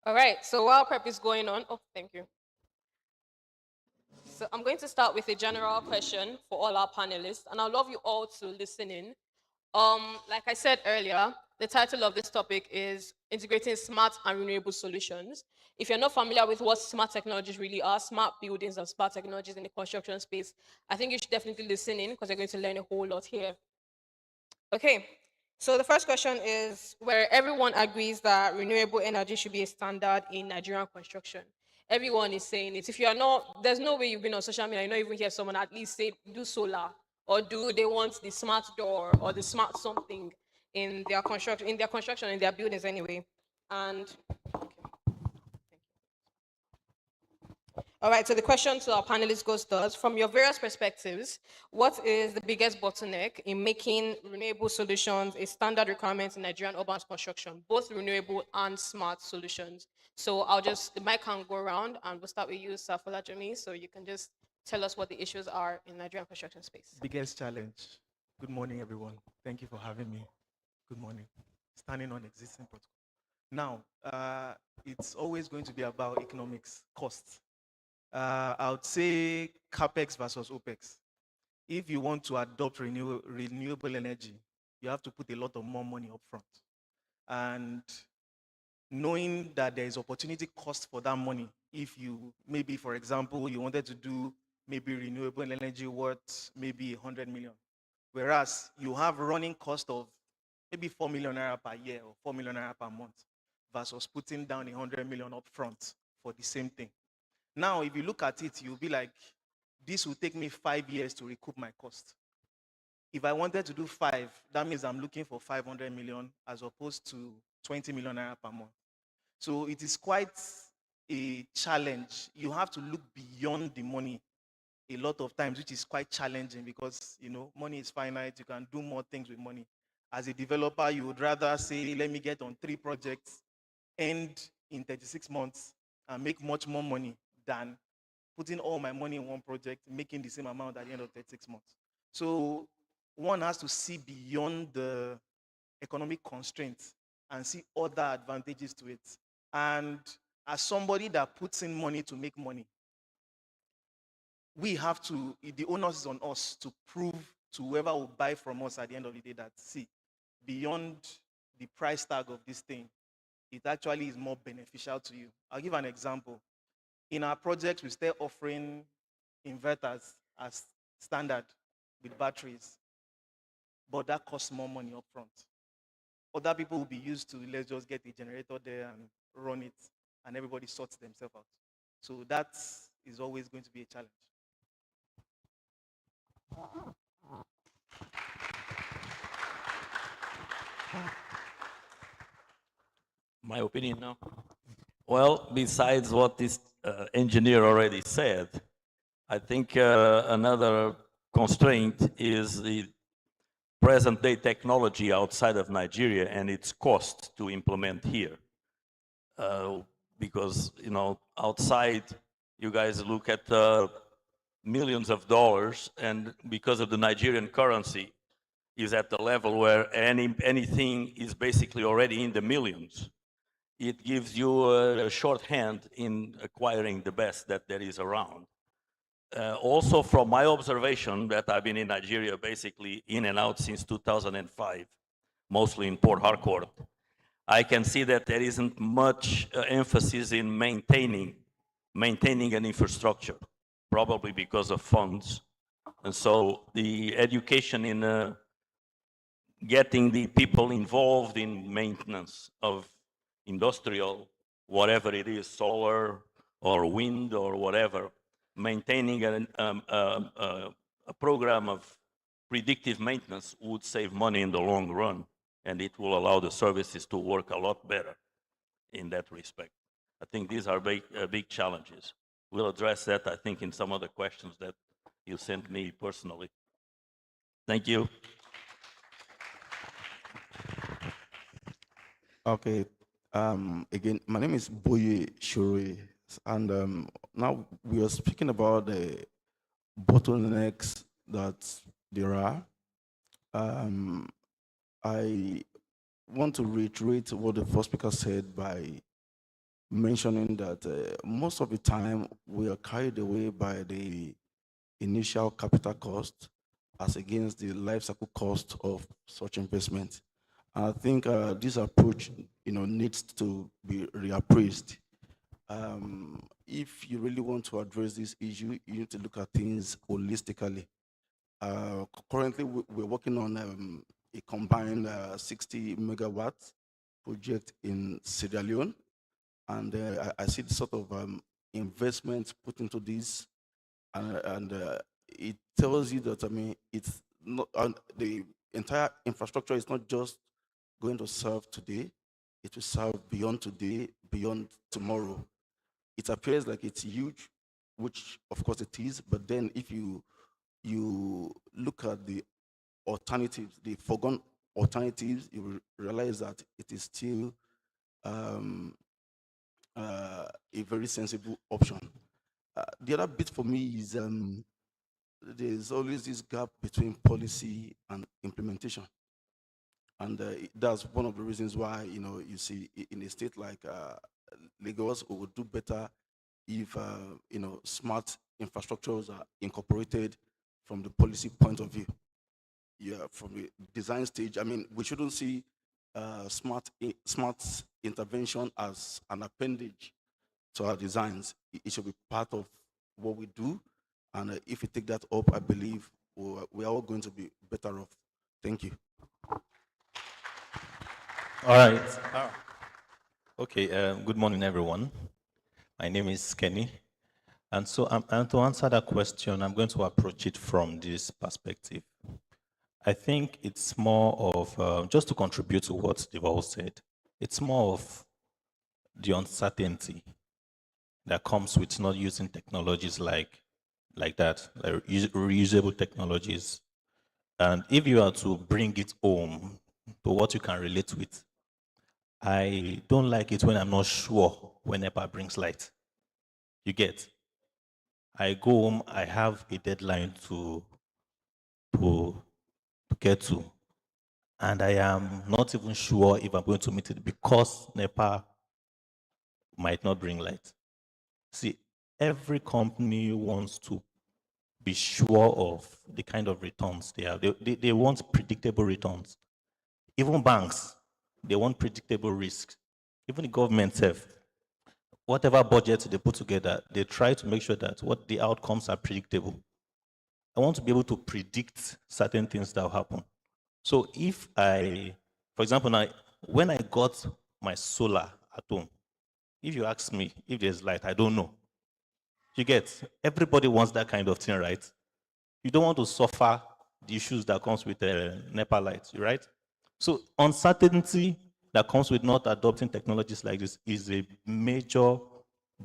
All right, so while prep is going on, oh, thank you. So I'm going to start with a general question for all our panelists, and I'd love you all to listen in. Like I said earlier, the title of this topic is Integrating Smart and Renewable Solutions. If you're not familiar with what smart technologies really are, smart buildings and smart technologies in the construction space, I think you should definitely listen in because you're going to learn a whole lot here. Okay, so the first question is where everyone agrees that renewable energy should be a standard in Nigerian construction. Everyone is saying it. If you are not, there's no way you've been on social media, you not even hear someone at least say do solar or do they want the smart door or the smart something in their buildings anyway. And all right, so the question to our panelists goes thus. From your various perspectives, what is the biggest bottleneck in making renewable solutions a standard requirement in Nigerian urban construction, both renewable and smart solutions? So the mic can go around and we'll start with you, Safola Jami, so you can just tell us what the issues are in Nigerian construction space. Biggest challenge. Good morning, everyone. Thank you for having me. Good morning. Standing on existing protocol. Now, it's always going to be about economics, costs. I would say capex versus opex. If you want to adopt renewable energy, you have to put a lot of more money up front. And knowing that there is opportunity cost for that money, if you, maybe for example, you wanted to do maybe renewable energy worth maybe 100 million, whereas you have running cost of maybe 4 million naira per year or 4 million naira per month versus putting down 100 million up front for the same thing. Now, if you look at it, you'll be like, this will take me 5 years to recoup my cost. If I wanted to do 5, that means I'm looking for 500 million as opposed to 20 million naira per month. So it is quite a challenge. You have to look beyond the money a lot of times, which is quite challenging because, you know, money is finite. You can do more things with money. As a developer, you would rather say, let me get on 3 projects, end in 36 months, and make much more money than putting all my money in one project, making the same amount at the end of 36 months. So one has to see beyond the economic constraints and see other advantages to it. And as somebody that puts in money to make money, we have to, the onus is on us to prove to whoever will buy from us at the end of the day that, see, beyond the price tag of this thing, it actually is more beneficial to you. I'll give an example. In our project, we stay offering inverters as standard with batteries, but that costs more money up front. Other people will be used to, let's just get a generator there and run it, and everybody sorts themselves out. So that is always going to be a challenge. My opinion now. Well, besides what this engineer already said, I think another constraint is the present day technology outside of Nigeria and its cost to implement here. Because, you know, outside, you guys look at millions of dollars, and because of the Nigerian currency, is at the level where anything is basically already in the millions. It gives you a shorthand in acquiring the best that there is around. Also, from my observation that I've been in Nigeria basically in and out since 2005, mostly in Port Harcourt, I can see that there isn't much emphasis in maintaining an infrastructure, probably because of funds. And so the education in getting the people involved in maintenance of industrial, whatever it is, solar or wind or whatever, maintaining a program of predictive maintenance would save money in the long run, and it will allow the services to work a lot better in that respect. I think these are big challenges. We'll address that, I think, in some of the questions that you sent me personally. Thank you. Okay. Again, my name is Boye Shuri, and now we are speaking about the bottlenecks that there are. I want to reiterate what the first speaker said by mentioning that most of the time we are carried away by the initial capital cost as against the life cycle cost of such investment. I think this approach, needs to be reappraised. If you really want to address this issue, you need to look at things holistically. Currently, we're working on a combined 60 megawatt project in Sierra Leone, and I see the sort of investment put into this, and it tells you that it's not the entire infrastructure is not just going to serve today; it will serve beyond today, beyond tomorrow. It appears like it's huge, which of course it is, but then if you look at the alternatives, the foregone alternatives, you will realize that it is still um, a very sensible option. The other bit for me is there's always this gap between policy and implementation. And that's one of the reasons why, you see in a state like Lagos, we would do better if, smart infrastructures are incorporated from the policy point of view. Yeah, from the design stage. I mean, we shouldn't see smart intervention as an appendage to our designs. It should be part of what we do. And if we take that up, I believe we are all going to be better off. Thank you. All right. Okay, good morning, everyone. My name is Kenny. And so and to answer that question, I'm going to approach it from this perspective. I think it's more of, just to contribute to what they've all said, it's more of the uncertainty that comes with not using technologies like that, like reusable technologies. And if you are to bring it home to what you can relate with, I don't like it when I'm not sure when NEPA brings light. You get? I go home, I have a deadline to get to, and I am not even sure if I'm going to meet it because NEPA might not bring light. See, every company wants to be sure of the kind of returns they have. They want predictable returns. Even banks, they want predictable risks. Even the government itself, whatever budget they put together, they try to make sure that what the outcomes are predictable. I want to be able to predict certain things that will happen. So if for example, now, when I got my solar at home, if you ask me if there's light, I don't know. You get, everybody wants that kind of thing, right? You don't want to suffer the issues that comes with NEPA lights, right? So uncertainty that comes with not adopting technologies like this is a major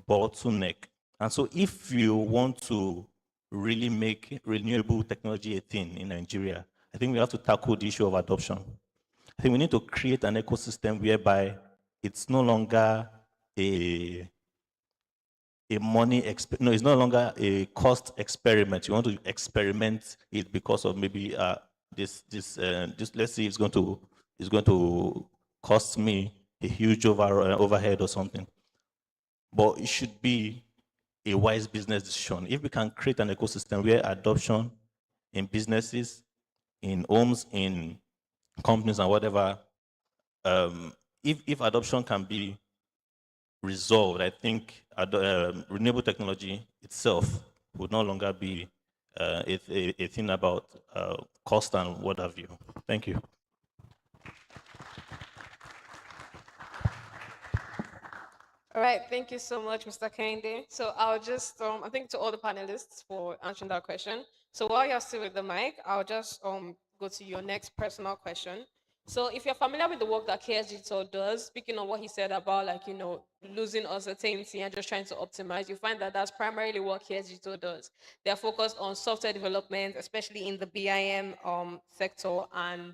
bottleneck. And so if you want to really make renewable technology a thing in Nigeria, I think we have to tackle the issue of adoption. I think we need to create an ecosystem whereby it's no longer it's no longer a cost experiment. You want to experiment it because of maybe this let's say it's going to cost me a huge overhead or something. But it should be a wise business decision. If we can create an ecosystem where adoption in businesses, in homes, in companies and whatever, if adoption can be resolved, I think renewable technology itself would no longer be a thing about cost and what have you. Thank you. All right, thank you so much, Mr. Kende. So I'll just, I think to all the panelists for answering that question. So while you're still with the mic, I'll just go to your next personal question. So if you're familiar with the work that KS Digital does, speaking on what he said about like, losing uncertainty and just trying to optimize, you find that that's primarily what KS Digital does. They're focused on software development, especially in the BIM sector and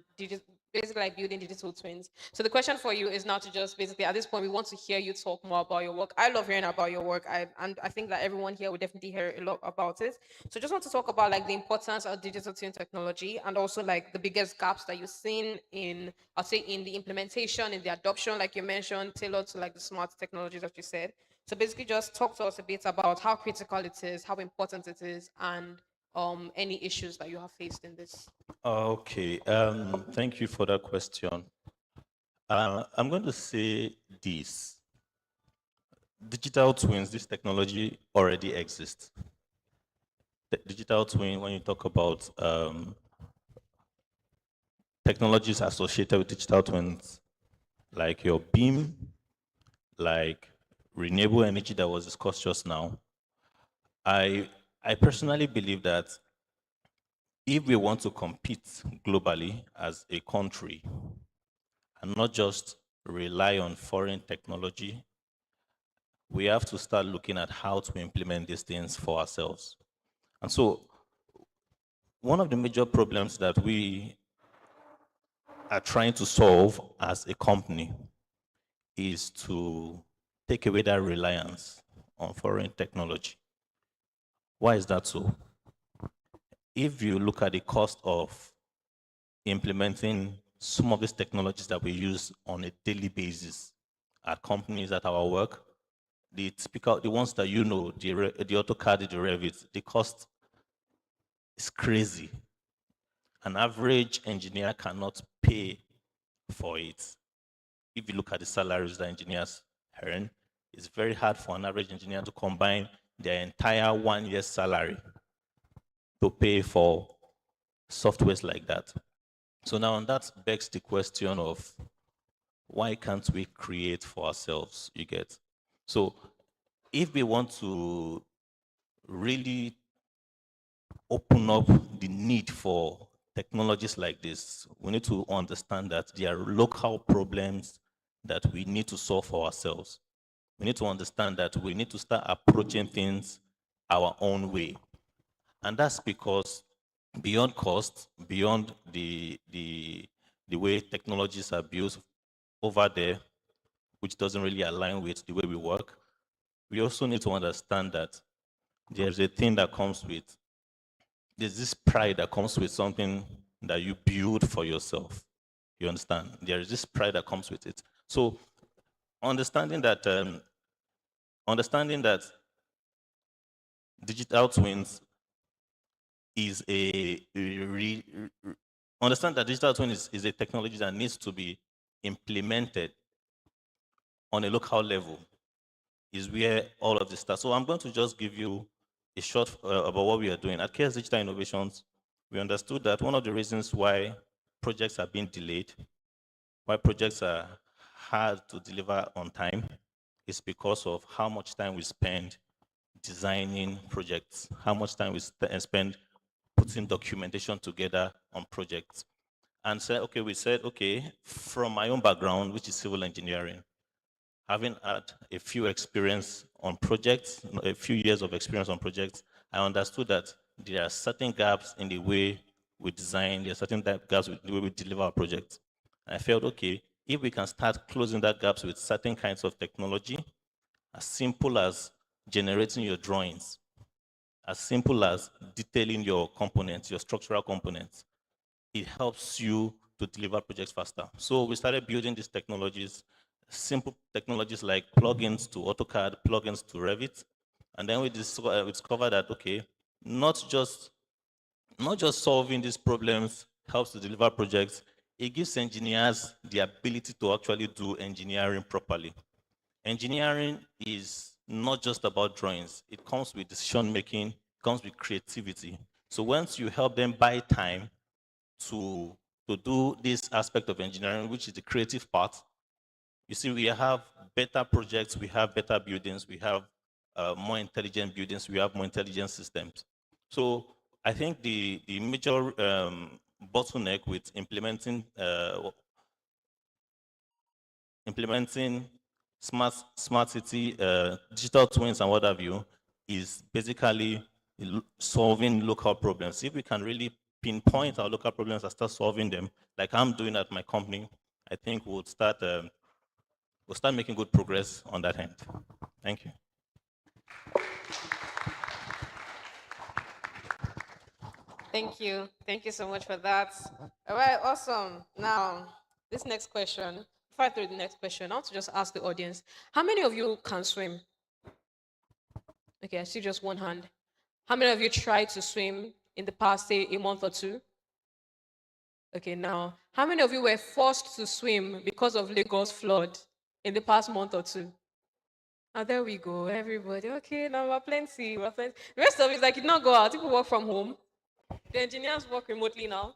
basically like building digital twins. So the question for you is not to just basically at this point we want to hear you talk more about your work. I love hearing about your work. And I think that everyone here will definitely hear a lot about it. So just want to talk about like the importance of digital twin technology and also like the biggest gaps that you've seen in I'll say in the implementation, in the adoption, like you mentioned, tailored to like the smart technologies that you said. So basically just talk to us a bit about how critical it is, how important it is, and any issues that you have faced in this. Okay, thank you for that question. I'm going to say this. Digital twins, this technology already exists. The digital twin, when you talk about technologies associated with digital twins, like your beam, like renewable energy that was discussed just now, I personally believe that if we want to compete globally as a country and not just rely on foreign technology, we have to start looking at how to implement these things for ourselves. And so one of the major problems that we are trying to solve as a company is to take away that reliance on foreign technology. Why is that so? If you look at the cost of implementing some of these technologies that we use on a daily basis at companies, at our work, the typical, the ones that you know, the AutoCAD, the Revit, the cost is crazy. An average engineer cannot pay for it. If you look at the salaries that engineers earn, it's very hard for an average engineer to combine their entire 1 year's salary to pay for softwares like that. So now that begs the question of why can't we create for ourselves, you get? So if we want to really open up the need for technologies like this, we need to understand that there are local problems that we need to solve for ourselves. We need to understand that we need to start approaching things our own way. And that's because beyond cost, beyond the way technologies are built over there, which doesn't really align with the way we work, we also need to understand that there's a thing that comes with, there's this pride that comes with something that you build for yourself. You understand? There is this pride that comes with it. So understanding that digital twins is understand that digital twin is a technology that needs to be implemented on a local level is where all of this starts. So I'm going to just give you a short about what we are doing. At Cess Digital Innovations, we understood that one of the reasons why projects are being delayed, why projects are hard to deliver on time, is because of how much time we spend designing projects, how much time we spend putting documentation together on projects. And we said, okay, from my own background, which is civil engineering, having had a few experience on projects, a few years of experience on projects, I understood that there are certain gaps in the way we design, there are certain gaps in the way we deliver our projects. And I felt, okay, if we can start closing that gaps with certain kinds of technology, as simple as generating your drawings, as simple as detailing your components, your structural components, it helps you to deliver projects faster. So we started building these technologies, simple technologies like plugins to AutoCAD, plugins to Revit. And then we discovered that, okay, not just solving these problems helps to deliver projects, it gives engineers the ability to actually do engineering properly. Engineering is not just about drawings. It comes with decision making, it comes with creativity. So once you help them buy time to do this aspect of engineering, which is the creative part, you see, we have better projects, we have better buildings, we have more intelligent buildings, we have more intelligent systems. So I think the major bottleneck with implementing smart city, digital twins and what have you, is basically solving local problems. If we can really pinpoint our local problems and start solving them, like I'm doing at my company, I think we'll start making good progress on that end. Thank you. Thank you. Thank you so much for that. All right, awesome. Now, this next question, before I throw the next question, I want to just ask the audience, how many of you can swim? Okay, I see just one hand. How many of you tried to swim in the past, say, a month or two? Okay, now, how many of you were forced to swim because of Lagos flood in the past month or two? Oh, there we go, everybody. Okay, now we're plenty. We're plenty. The rest of it is like you not go out. People work from home. The engineers work remotely now.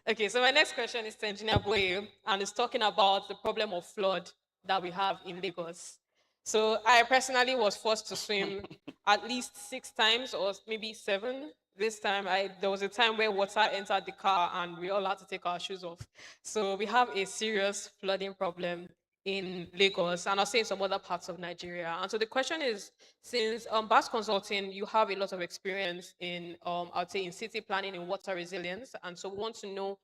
Okay, so my next question is to Engineer Boye, and it's talking about the problem of flood that we have in Lagos. So I personally was forced to swim at least 6 times or maybe 7. This time, there was a time where water entered the car and we all had to take our shoes off. So we have a serious flooding problem in Lagos and I'll say in some other parts of Nigeria. And so the question is, since BAS Consulting, you have a lot of experience in, I'd say in city planning and water resilience. And so we want to know,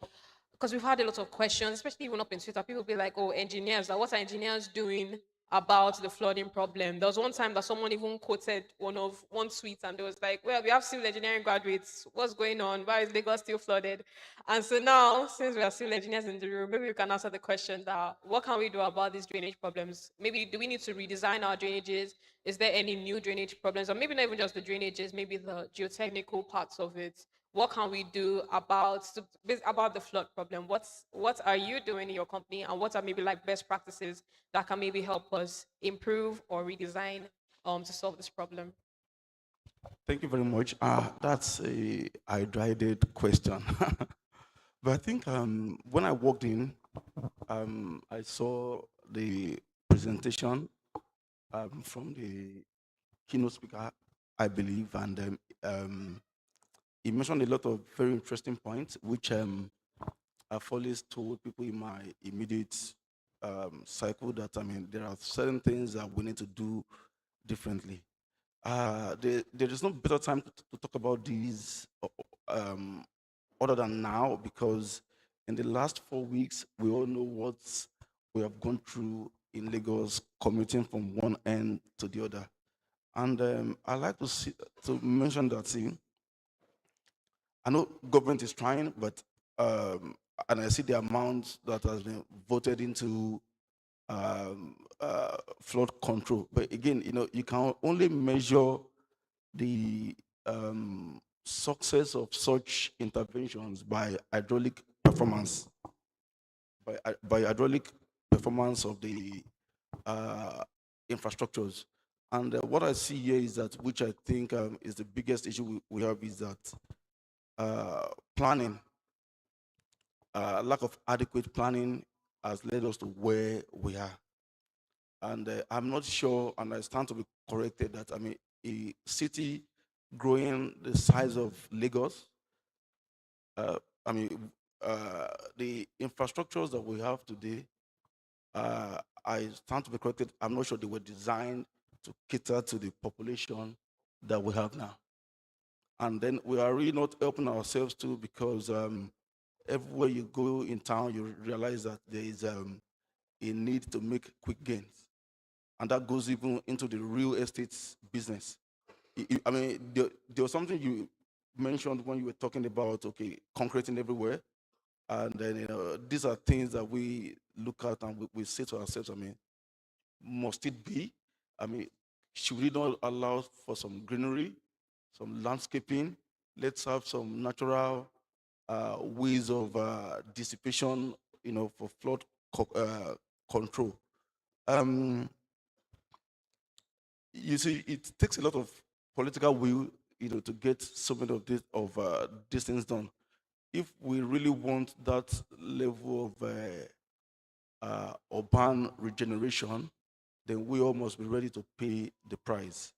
because we've had a lot of questions, especially even up in Twitter, people be like, oh, engineers, what are engineers doing about the flooding problem? There was one time that someone even quoted one tweet and it was like, well, we have civil engineering graduates. What's going on? Why is Lagos still flooded? And so now, since we are civil engineers in the room, maybe we can answer the question that what can we do about these drainage problems? Maybe do we need to redesign our drainages? Is there any new drainage problems? Or maybe not even just the drainages, maybe the geotechnical parts of it. What can we do about the flood problem? What are you doing in your company, and what are maybe like best practices that can maybe help us improve or redesign to solve this problem? Thank you very much. That's a hydrated question. But I think when I walked in, I saw the presentation from the keynote speaker, I believe, and he mentioned a lot of very interesting points, which I've always told people in my immediate cycle that, I mean, there are certain things that we need to do differently. There is no better time to talk about these other than now, because in the last 4 weeks, we all know what we have gone through in Lagos, commuting from one end to the other. And I like to mention that, see, I know government is trying, but and I see the amount that has been voted into flood control. But again, you can only measure the success of such interventions by hydraulic performance, by hydraulic performance of the infrastructures. And what I see here is that, which I think is the biggest issue we have, is that planning, lack of adequate planning has led us to where we are. And I'm not sure, and I stand to be corrected, that, I mean, a city growing the size of Lagos, I mean, the infrastructures that we have today, I stand to be corrected, I'm not sure they were designed to cater to the population that we have now. And then we are really not helping ourselves too, because everywhere you go in town, you realize that there is a need to make quick gains. And that goes even into the real estate business. I mean, there was something you mentioned when you were talking about, okay, concreting everywhere. And then, these are things that we look at and we say to ourselves, I mean, must it be? I mean, should we not allow for some greenery, some landscaping? Let's have some natural ways of dissipation, for flood control. Um, you see, it takes a lot of political will, to get so many of these things done. If we really want that level of urban regeneration, then we all must be ready to pay the price.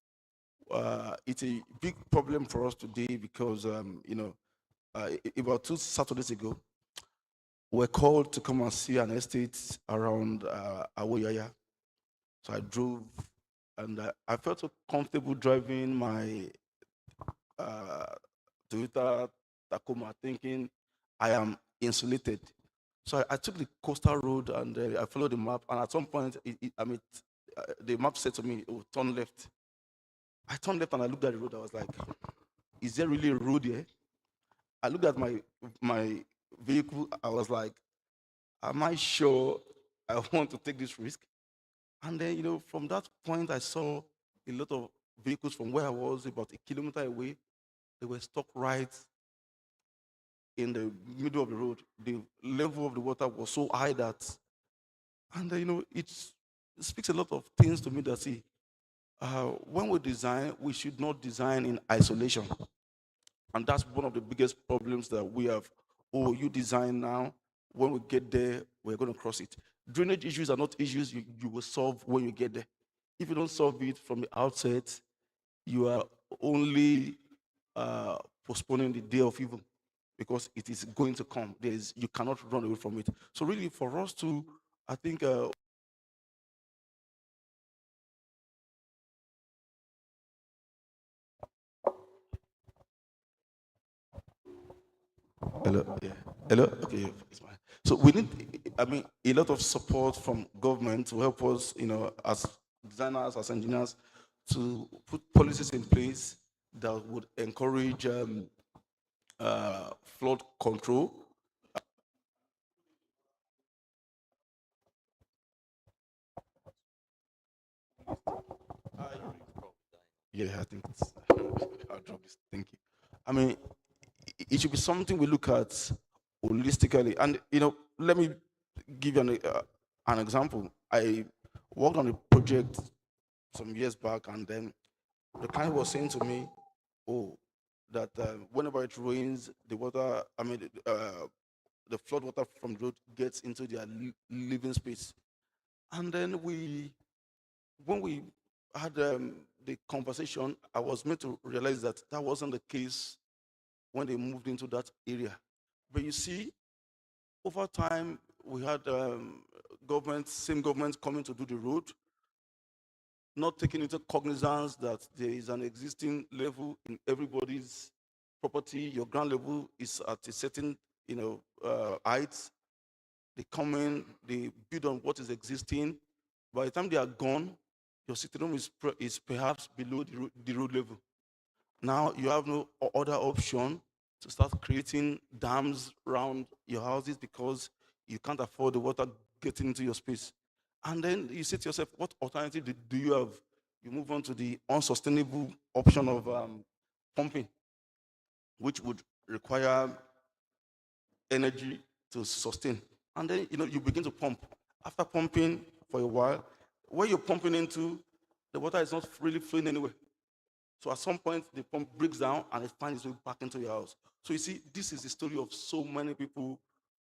It's a big problem for us today because, about 2 Saturdays ago, we're called to come and see an estate around Awoyaya. So I drove, and I felt so comfortable driving my Toyota Tacoma, thinking I am insulated. So I took the coastal road and I followed the map. And at some point, the map said to me, "Oh, turn left." I turned left and I looked at the road. I was like, "Is there really a road here?" I looked at my vehicle. I was like, "Am I sure I want to take this risk?" And then, from that point, I saw a lot of vehicles from where I was, about a kilometer away. They were stuck right in the middle of the road. The level of the water was so high that, and it speaks a lot of things to me that, see, when we design, we should not design in isolation. And that's one of the biggest problems that we have. Oh, you design now, when we get there, we're going to cross it. Drainage issues are not issues you will solve when you get there. If you don't solve it from the outset, you are only postponing the day of evil because it is going to come. You cannot run away from it. So really, for us to, I think, hello, yeah, hello, okay, it's fine. So we need, a lot of support from government to help us, as designers, as engineers, to put policies in place that would encourage flood control. Yeah, I think it's. I'll drop this. Thank you. I mean, it should be something we look at holistically. And let me give you an example. I worked on a project some years back, and then the client was saying to me, "Oh, that whenever it rains, the water, the flood water from the road gets into their living space." And then when we had the conversation, I was made to realize that that wasn't the case when they moved into that area. But you see, over time, we had same government coming to do the road, not taking into cognizance that there is an existing level in everybody's property. Your ground level is at a certain, height. They come in, they build on what is existing. By the time they are gone, your sitting room is perhaps below the road level. Now you have no other option to start creating dams around your houses because you can't afford the water getting into your space. And then you say to yourself, what alternative do you have? You move on to the unsustainable option of pumping, which would require energy to sustain. And then you begin to pump. After pumping for a while, where you're pumping into, the water is not really flowing anywhere. So at some point, the pump breaks down and it finds its way back into your house. So you see, this is the story of so many people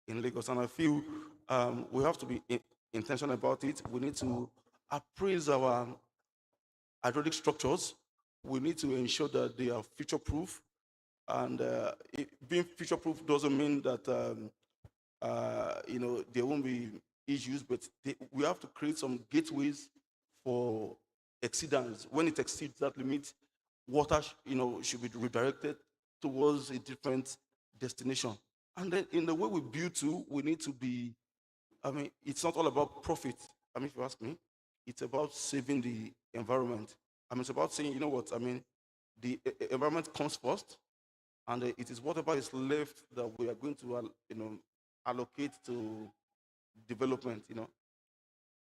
in Lagos, and I feel we have to be intentional about it. We need to appraise our hydraulic structures. We need to ensure that they are future-proof. And being future-proof doesn't mean that there won't be issues, but we have to create some gateways for exceedance. When it exceeds that limit, water, should be redirected towards a different destination. And then in the way we build too, we need to be, it's not all about profit. If you ask me, it's about saving the environment. It's about saying, you know what, the environment comes first, and it is whatever is left that we are going to, allocate to development.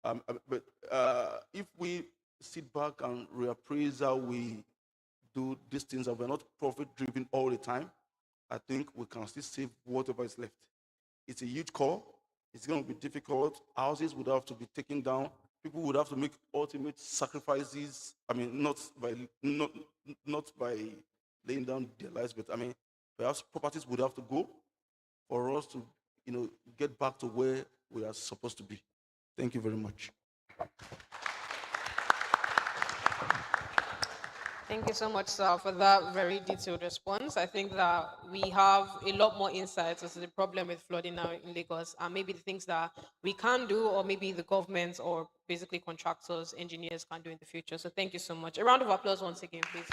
But if we sit back and reappraise how we do these things and we're not profit driven all the time, I think we can still save whatever is left. It's a huge call. It's going to be difficult. Houses would have to be taken down. People would have to make ultimate sacrifices. Not by laying down their lives, but perhaps properties would have to go for us to, get back to where we are supposed to be. Thank you very much. Thank you so much, sir, for that very detailed response. I think that we have a lot more insights as to the problem with flooding now in Lagos, and maybe the things that we can do, or maybe the government or basically contractors, engineers can do in the future. So thank you so much. A round of applause once again, please.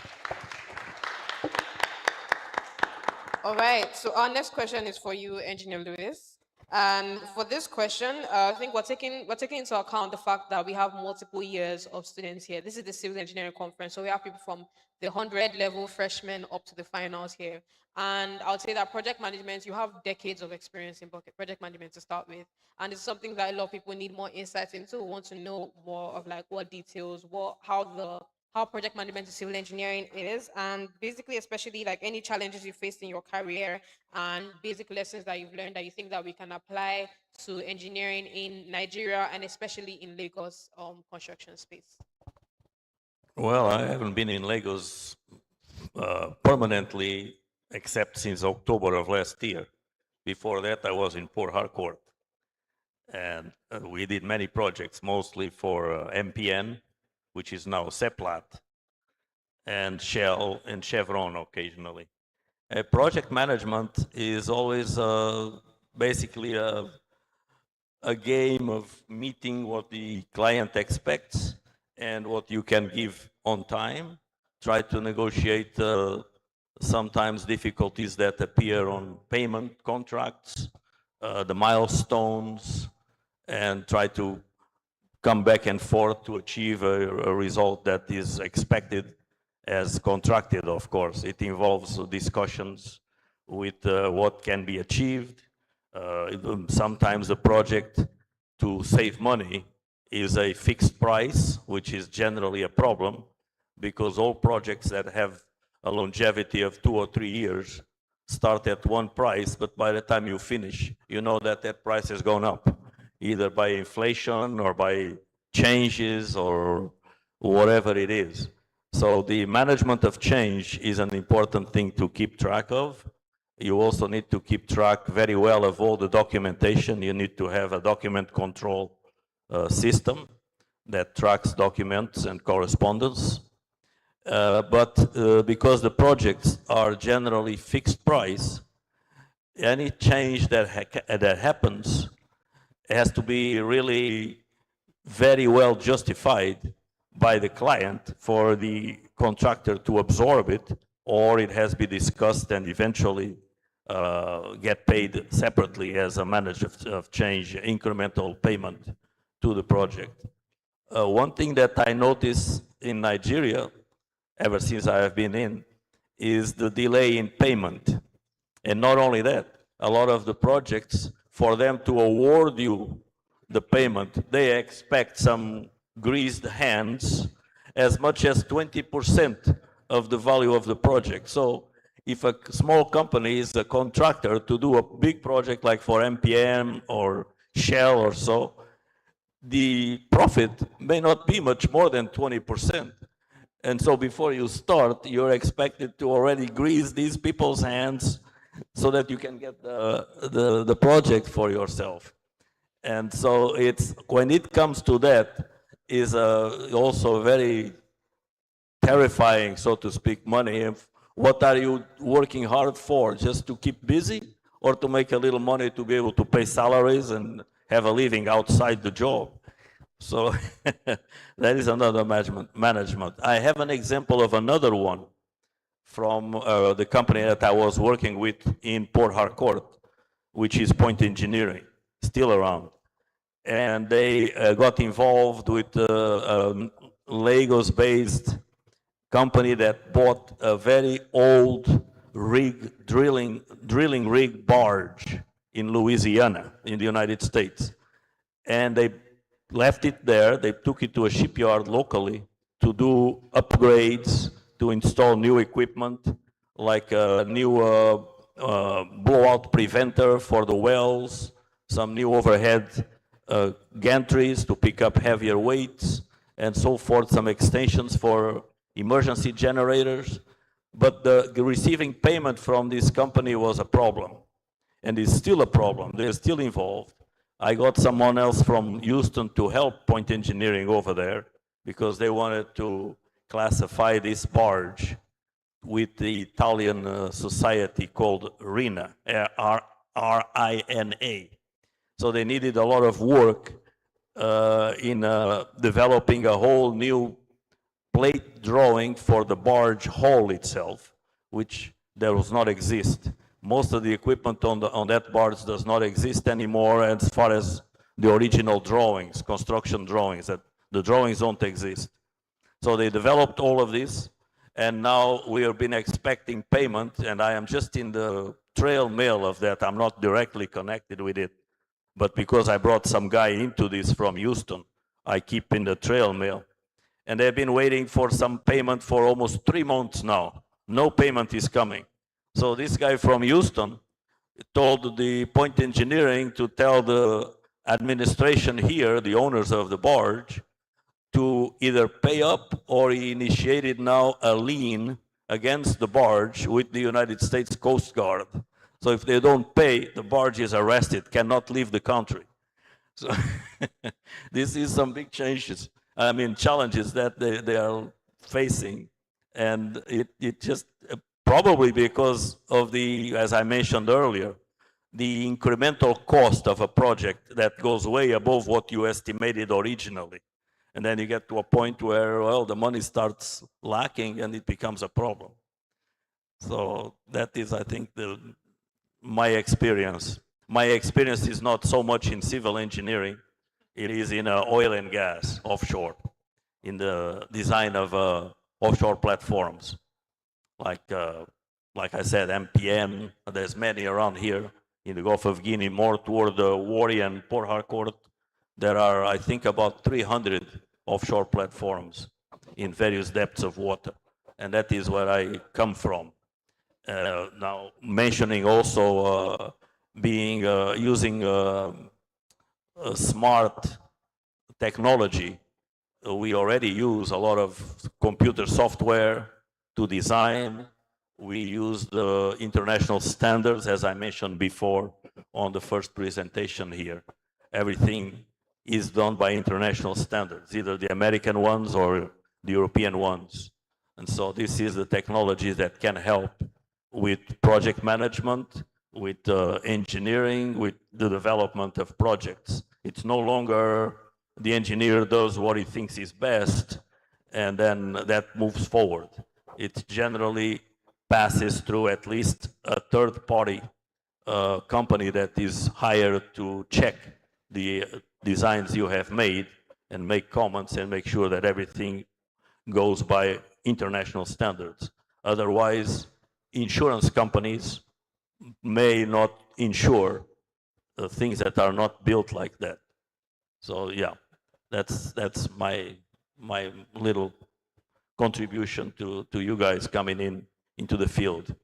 All right, so our next question is for you, Engineer Lewis. And for this question, I think we're taking into account the fact that we have multiple years of students here. This is the Civil Engineering Conference, so we have people from the 100 level freshmen up to the finals here. And I would say that project management, you have decades of experience in project management to start with. And it's something that a lot of people need more insights into, want to know more of like what details, how project management to civil engineering is, and basically, especially like any challenges you faced in your career and basic lessons that you've learned that you think that we can apply to engineering in Nigeria and especially in Lagos construction space. Well, I haven't been in Lagos permanently except since October of last year. Before that, I was in Port Harcourt. And we did many projects, mostly for MPN, which is now Seplat, and Shell and Chevron occasionally. Project management is always basically a game of meeting what the client expects and what you can give on time, try to negotiate sometimes difficulties that appear on payment contracts, the milestones, and try to come back and forth to achieve a result that is expected as contracted, of course. It involves discussions with what can be achieved. Sometimes the project to save money is a fixed price, which is generally a problem because all projects that have a longevity of 2 or 3 years start at one price, but by the time you finish, you know that that price has gone up, either by inflation or by changes or whatever it is. So the management of change is an important thing to keep track of. You also need to keep track very well of all the documentation. You need to have a document control system that tracks documents and correspondence. But because the projects are generally fixed price, any change that happens has to be really very well justified by the client for the contractor to absorb it, or it has to be discussed and eventually get paid separately as a manager of change, incremental payment to the project. One thing that I notice in Nigeria, ever since I have been in, is the delay in payment. And not only that, a lot of the projects, for them to award you the payment, they expect some greased hands, as much as 20% of the value of the project. So if a small company is a contractor to do a big project like for MPM or Shell or so, the profit may not be much more than 20%. And so before you start, you're expected to already grease these people's hands so that you can get the project for yourself. And so it's, when it comes to that, is also very terrifying, so to speak, money. What are you working hard for? Just to keep busy or to make a little money to be able to pay salaries and have a living outside the job? So that is another management. I have an example of another one from the company that I was working with in Port Harcourt, which is Point Engineering, still around. And they got involved with a Lagos-based company that bought a very old drilling rig barge in Louisiana, in the United States. And they left it there. They took it to a shipyard locally to do upgrades, to install new equipment, like a new blowout preventer for the wells, some new overhead gantries to pick up heavier weights, and so forth, some extensions for emergency generators. But the receiving payment from this company was a problem, and is still a problem. They're still involved. I got someone else from Houston to help Point Engineering over there because they wanted to classify this barge with the Italian society called RINA, R-I-N-A. So they needed a lot of work in developing a whole new plate drawing for the barge hull itself, which does not exist. Most of the equipment on that barge does not exist anymore as far as the original drawings, construction drawings, that the drawings don't exist. So they developed all of this, and now we have been expecting payment, and I am just in the trail mail of that. I'm not directly connected with it, but because I brought some guy into this from Houston, I keep in the trail mail. And they've been waiting for some payment for almost 3 months now. No payment is coming. So this guy from Houston told the Point Engineering to tell the administration here, the owners of the barge, to either pay up, or he initiated now a lien against the barge with the United States Coast Guard. So if they don't pay, the barge is arrested, cannot leave the country. So this is some big changes. I mean, challenges that they are facing. And it just, probably because of the, as I mentioned earlier, the incremental cost of a project that goes way above what you estimated originally. And then you get to a point where, well, the money starts lacking and it becomes a problem. So that is, I think, my experience. My experience is not so much in civil engineering. It is in oil and gas, offshore, in the design of offshore platforms. Like I said, MPN, there's many around here in the Gulf of Guinea, more toward the Wari and Port Harcourt. There are, I think, about 300 offshore platforms in various depths of water. And that is where I come from. Now, mentioning also using smart technology, we already use a lot of computer software to design. We use the international standards, as I mentioned before on the first presentation here. Everything is done by international standards, either the American ones or the European ones. And so this is the technology that can help with project management, with engineering, with the development of projects. It's no longer the engineer does what he thinks is best, and then that moves forward. It generally passes through at least a third-party company that is hired to check the designs you have made and make comments and make sure that everything goes by international standards. Otherwise, insurance companies may not insure things that are not built like that. So yeah, that's my little contribution to you guys coming into the field.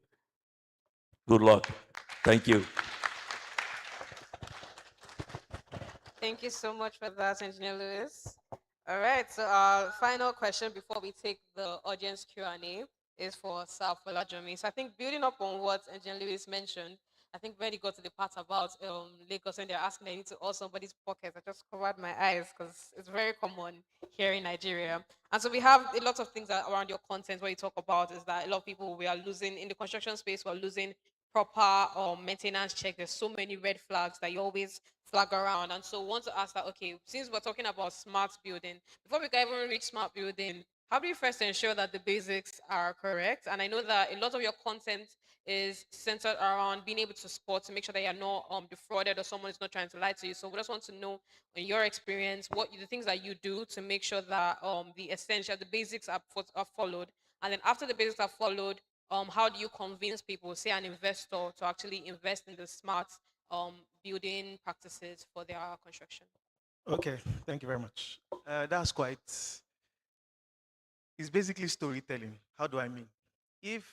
Good luck. Thank you. Thank you so much for that, Engineer Lewis. All right, so our final question before we take the audience Q&A is for Sir Folajomi. So I think building up on what Engineer Lewis mentioned, I think when he got to the part about Lagos and they're asking I need to oil somebody's pockets, I just covered my eyes because it's very common here in Nigeria. And so we have a lot of things around your content where you talk about is that a lot of people we are losing in the construction space, we're losing proper maintenance check. There's so many red flags that you always flag around. And so I want to ask that, okay, since we're talking about smart building, before we can even reach smart building, how do you first ensure that the basics are correct? And I know that a lot of your content is centered around being able to spot to make sure that you're not defrauded or someone is not trying to lie to you. So we just want to know, in your experience, what the things that you do to make sure that the basics are followed. And then after the basics are followed, how do you convince people, say an investor, to actually invest in the smart building practices for their construction? Okay, thank you very much. That's quite, it's basically storytelling. How do I mean? If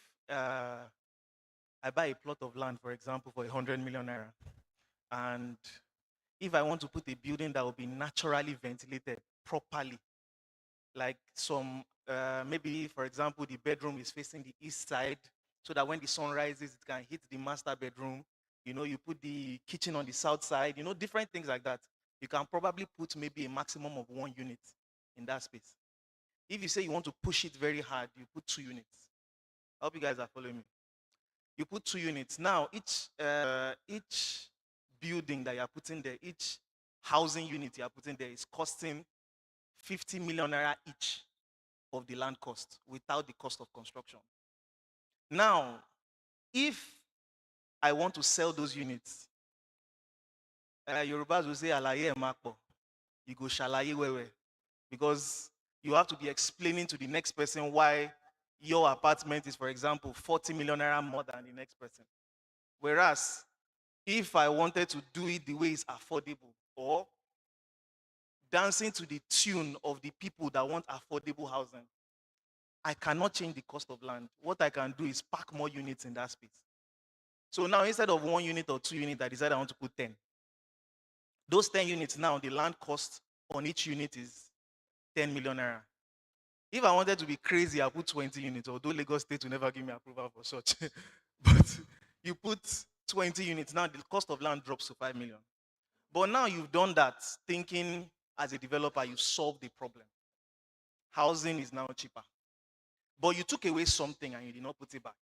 I buy a plot of land, for example, for 100 million naira, and if I want to put a building that will be naturally ventilated properly, like some, maybe, for example, the bedroom is facing the east side, so that when the sun rises, it can hit the master bedroom. You know, you put the kitchen on the south side, you know, different things like that. You can probably put maybe a maximum of 1 unit in that space. If you say you want to push it very hard, you put 2 units. I hope you guys are following me. You put 2 units. Now, each building that you are putting there, each housing unit you are putting there is costing 50 million naira each of the land cost without the cost of construction. Now, if I want to sell those units. Yorubas will say, Alaye Makpo. You go shalaye wewe. Because you have to be explaining to the next person why your apartment is, for example, 40 million naira more than the next person. Whereas, if I wanted to do it the way it's affordable, or dancing to the tune of the people that want affordable housing, I cannot change the cost of land. What I can do is pack more units in that space. So now, instead of 1 unit or 2 units, I decide I want to put 10. Those 10 units now, the land cost on each unit is 10 million naira. If I wanted to be crazy, I put 20 units, although Lagos State will never give me approval for such. But you put 20 units, now the cost of land drops to 5 million. But now you've done that, thinking as a developer, you solved the problem. Housing is now cheaper. But you took away something and you did not put it back.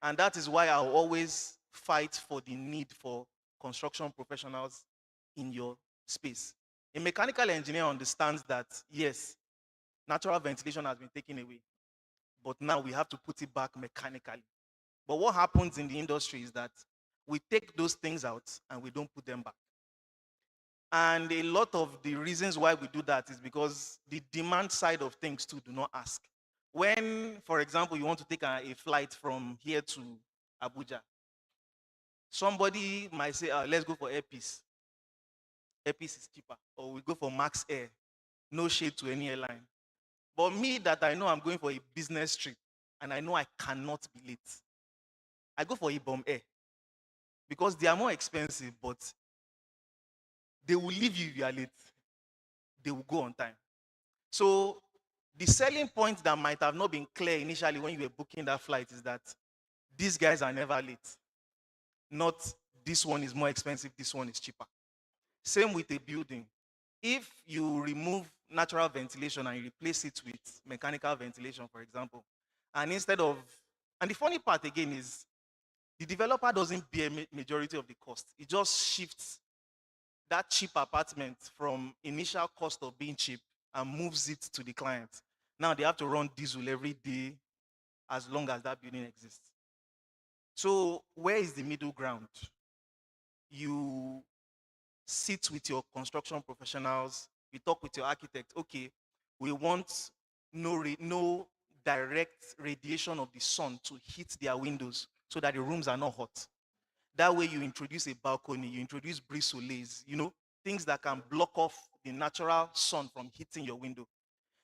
And that is why I'll always fight for the need for construction professionals in your space. A mechanical engineer understands that, yes, natural ventilation has been taken away, but now we have to put it back mechanically. But what happens in the industry is that we take those things out and we don't put them back. And a lot of the reasons why we do that is because the demand side of things too do not ask. When, for example, you want to take a flight from here to Abuja, somebody might say, let's go for Airpeace. Airpeace is cheaper. Or we go for Max Air. No shade to any airline. But me, that I know I'm going for a business trip and I know I cannot be late, I go for Ibom Air because they are more expensive, but they will leave you if you are late. They will go on time. So the selling point that might have not been clear initially when you were booking that flight is that these guys are never late. Not this one is more expensive, this one is cheaper. Same with a building. If you remove natural ventilation and you replace it with mechanical ventilation, for example, and the funny part again is the developer doesn't bear majority of the cost. It just shifts that cheap apartment from initial cost of being cheap and moves it to the client. Now they have to run diesel every day as long as that building exists. So where is the middle ground? You sit with your construction professionals, you talk with your architect. Okay, we want no direct radiation of the sun to hit their windows so that the rooms are not hot. That way you introduce a balcony, you introduce brise soleils, things that can block off the natural sun from hitting your window.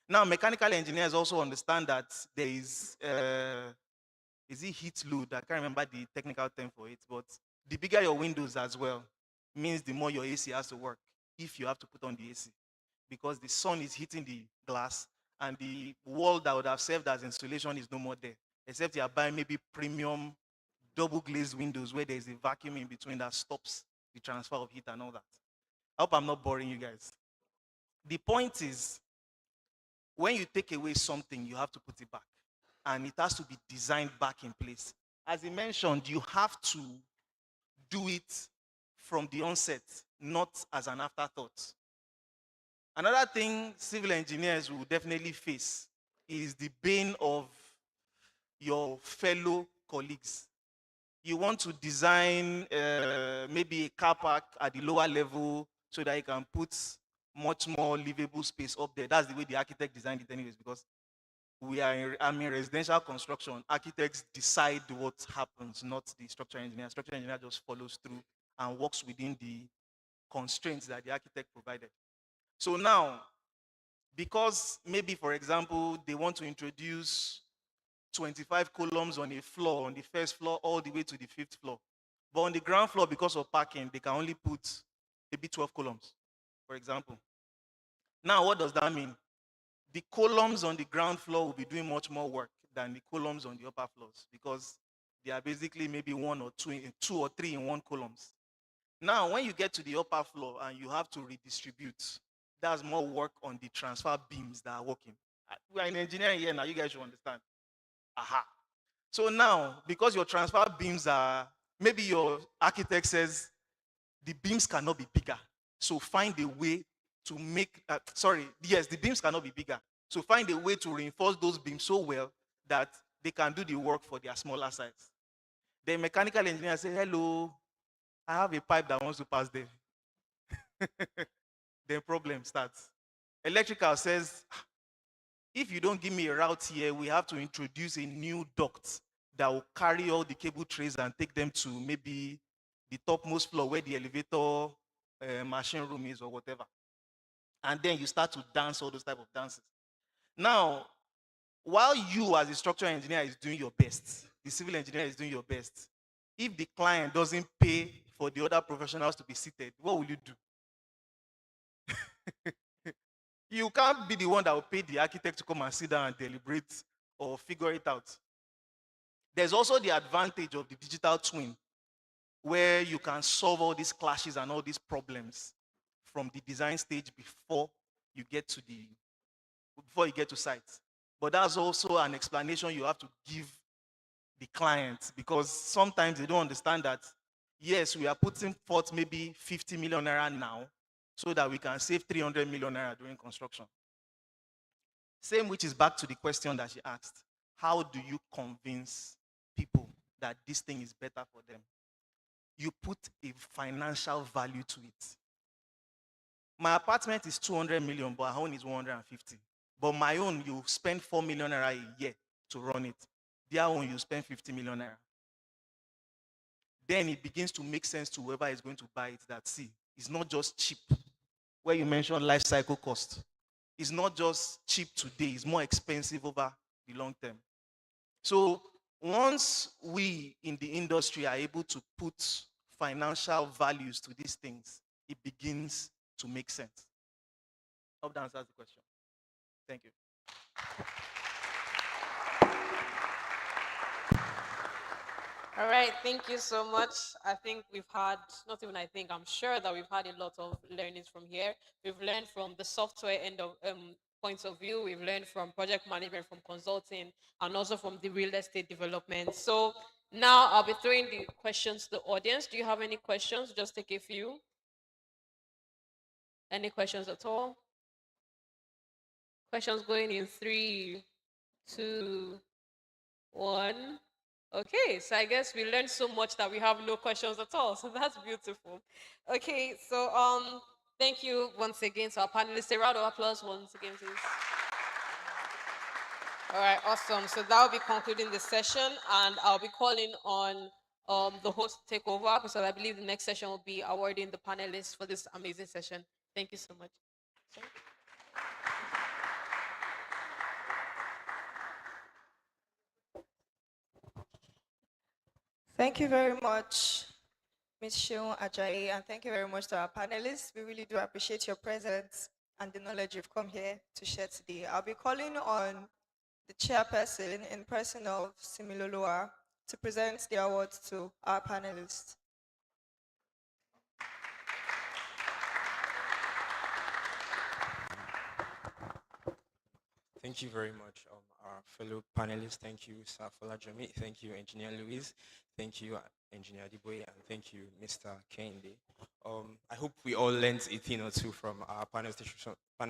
Now, mechanical engineers also understand that there is it heat load? I can't remember the technical term for it, but the bigger your windows as well means the more your AC has to work if you have to put on the AC, because the sun is hitting the glass and the wall that would have served as insulation is no more there, except you are buying maybe premium double glazed windows where there's a vacuum in between that stops the transfer of heat and all that. I hope I'm not boring you guys. The point is, when you take away something, you have to put it back. And it has to be designed back in place. As he mentioned, you have to do it from the onset, not as an afterthought. Another thing civil engineers will definitely face is the bane of your fellow colleagues. You want to design maybe a car park at the lower level so that you can put much more livable space up there. That's the way the architect designed it anyways, because I'm in residential construction. Architects decide what happens, not the structural engineer. Structural engineer just follows through and works within the constraints that the architect provided. So now, because maybe, for example, they want to introduce 25 columns on a floor, on the first floor, all the way to the 5th floor. But on the ground floor, because of parking, they can only put maybe 12 columns, for example. Now, what does that mean? The columns on the ground floor will be doing much more work than the columns on the upper floors, because they are basically maybe two or three in one columns. Now, when you get to the upper floor and you have to redistribute, that's more work on the transfer beams that are working. We are in engineering here now, you guys should understand. Aha. So now, because your transfer beams are, maybe your architect says the beams cannot be bigger. So find a way to make, the beams cannot be bigger. So find a way to reinforce those beams so well that they can do the work for their smaller size. The mechanical engineer say, hello, I have a pipe that wants to pass there. Then problem starts. Electrical says, if you don't give me a route here, we have to introduce a new duct that will carry all the cable trays and take them to maybe the topmost floor where the elevator machine room is or whatever. And then you start to dance all those type of dances. Now, while you as a structural engineer is doing your best, the civil engineer is doing your best, if the client doesn't pay for the other professionals to be seated, what will you do? You can't be the one that will pay the architect to come and sit down and deliberate or figure it out. There's also the advantage of the digital twin, where you can solve all these clashes and all these problems from the design stage before you get to site. But that's also an explanation you have to give the client, because sometimes they don't understand that, yes, we are putting forth maybe 50 million naira now so that we can save 300 million naira during construction. Same, which is back to the question that she asked. How do you convince people that this thing is better for them? You put a financial value to it. My apartment is 200 million, but our own is 150. But my own, you spend 4 million naira a year to run it. Their own, you spend 50 million naira. Then it begins to make sense to whoever is going to buy it that, see, it's not just cheap. Where you mentioned life cycle cost. It's not just cheap today, it's more expensive over the long term. So once we in the industry are able to put financial values to these things, it begins to make sense. I hope that answers the question. Thank you. All right, thank you so much. I think we've had, not even I think, I'm sure that we've had a lot of learnings from here. We've learned from the software end of points of view. We've learned from project management, from consulting, and also from the real estate development. So now I'll be throwing the questions to the audience. Do you have any questions? Just take a few. Any questions at all? Questions going in 3, 2, 1. Okay, so I guess we learned so much that we have no questions at all. So that's beautiful. Okay, so thank you once again to our panelists. A round of applause once again, please. All right, awesome. So that will be concluding the session, and I'll be calling on the host to take over, because I believe the next session will be awarding the panelists for this amazing session. Thank you so much. Sorry. Thank you very much, Ms. Shion Ajayi, and thank you very much to our panelists. We really do appreciate your presence and the knowledge you've come here to share today. I'll be calling on the chairperson in person of Similoloa to present the awards to our panelists. Thank you very much, our fellow panelists. Thank you, Sir Folajami. Thank you, Engineer Louise. Thank you, Engineer Adiboye, and thank you, Mr. Kende. I hope we all learned a thing or two from our panel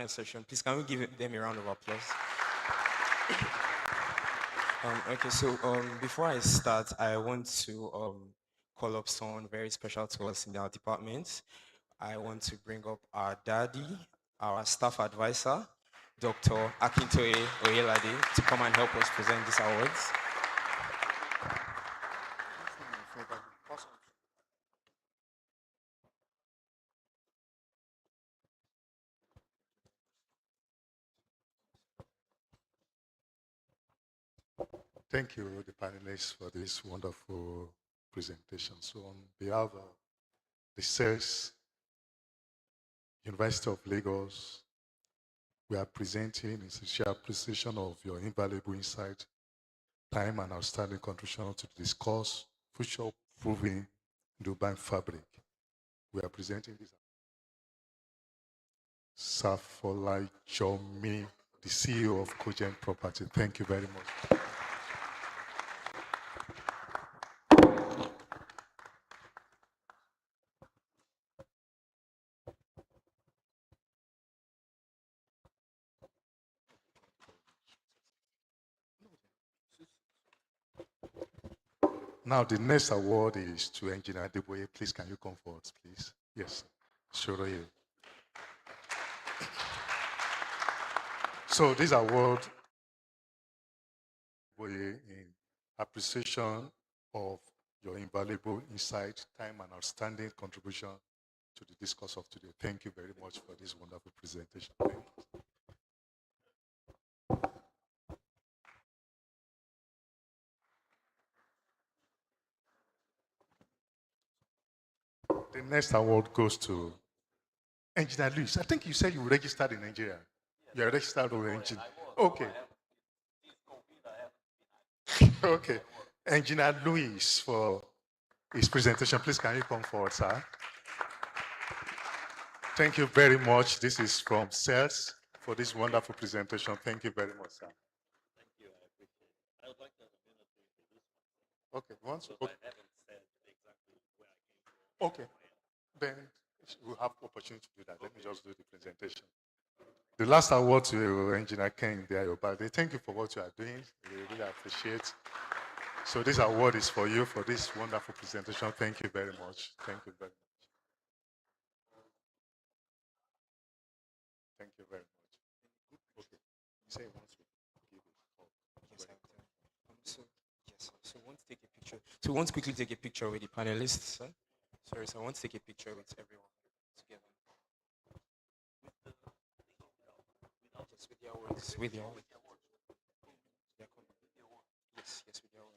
session. Please, can we give them a round of applause? Okay, so before I start, I want to call up someone very special to us in our department. I want to bring up our daddy, our staff advisor, Dr. Akintoye Oyelade, to come and help us present these awards. Thank you, the panelists, for this wonderful presentation. So on behalf of the Cess, University of Lagos, we are presenting a sincere appreciation of your invaluable insight, time, and outstanding contribution to discuss future-proofing the urban fabric. We are presenting this. Safolai Jomi, the CEO of Cogent Property. Thank you very much. Now, the next award is to Engineer Adeboye. Please, can you come forward, please? Yes, sure you. So this award in appreciation of your invaluable insight, time, and outstanding contribution to the discourse of today. Thank you very much for this wonderful presentation. Thank you. The next award goes to Engineer Luis. I think you said you registered in Nigeria. You are registered over engineer. Okay. Okay. Engineer Luis for his presentation. Please, can you come forward, sir? Thank you very much. This is from Cess for this wonderful presentation. Thank you very much, sir. Thank you. I appreciate it. I would like to have a minute to introduce myself. Okay. Once. Okay. I haven't said exactly where I came from. Okay. Then we'll have opportunity to do that. Let me just do the presentation. The last award to Engineer Ken Ayobade. Thank you for what you are doing. We really appreciate. So this award is for you for this wonderful presentation. Thank you very much. Thank you very much. Thank you very much. Okay. You say once we give it. Yes, so I want to take a picture. So we want to quickly take a picture with the panelists, sir. Sorry, so I want to take a picture with everyone together. Just with their words. With their words. Yes, yes, with their words.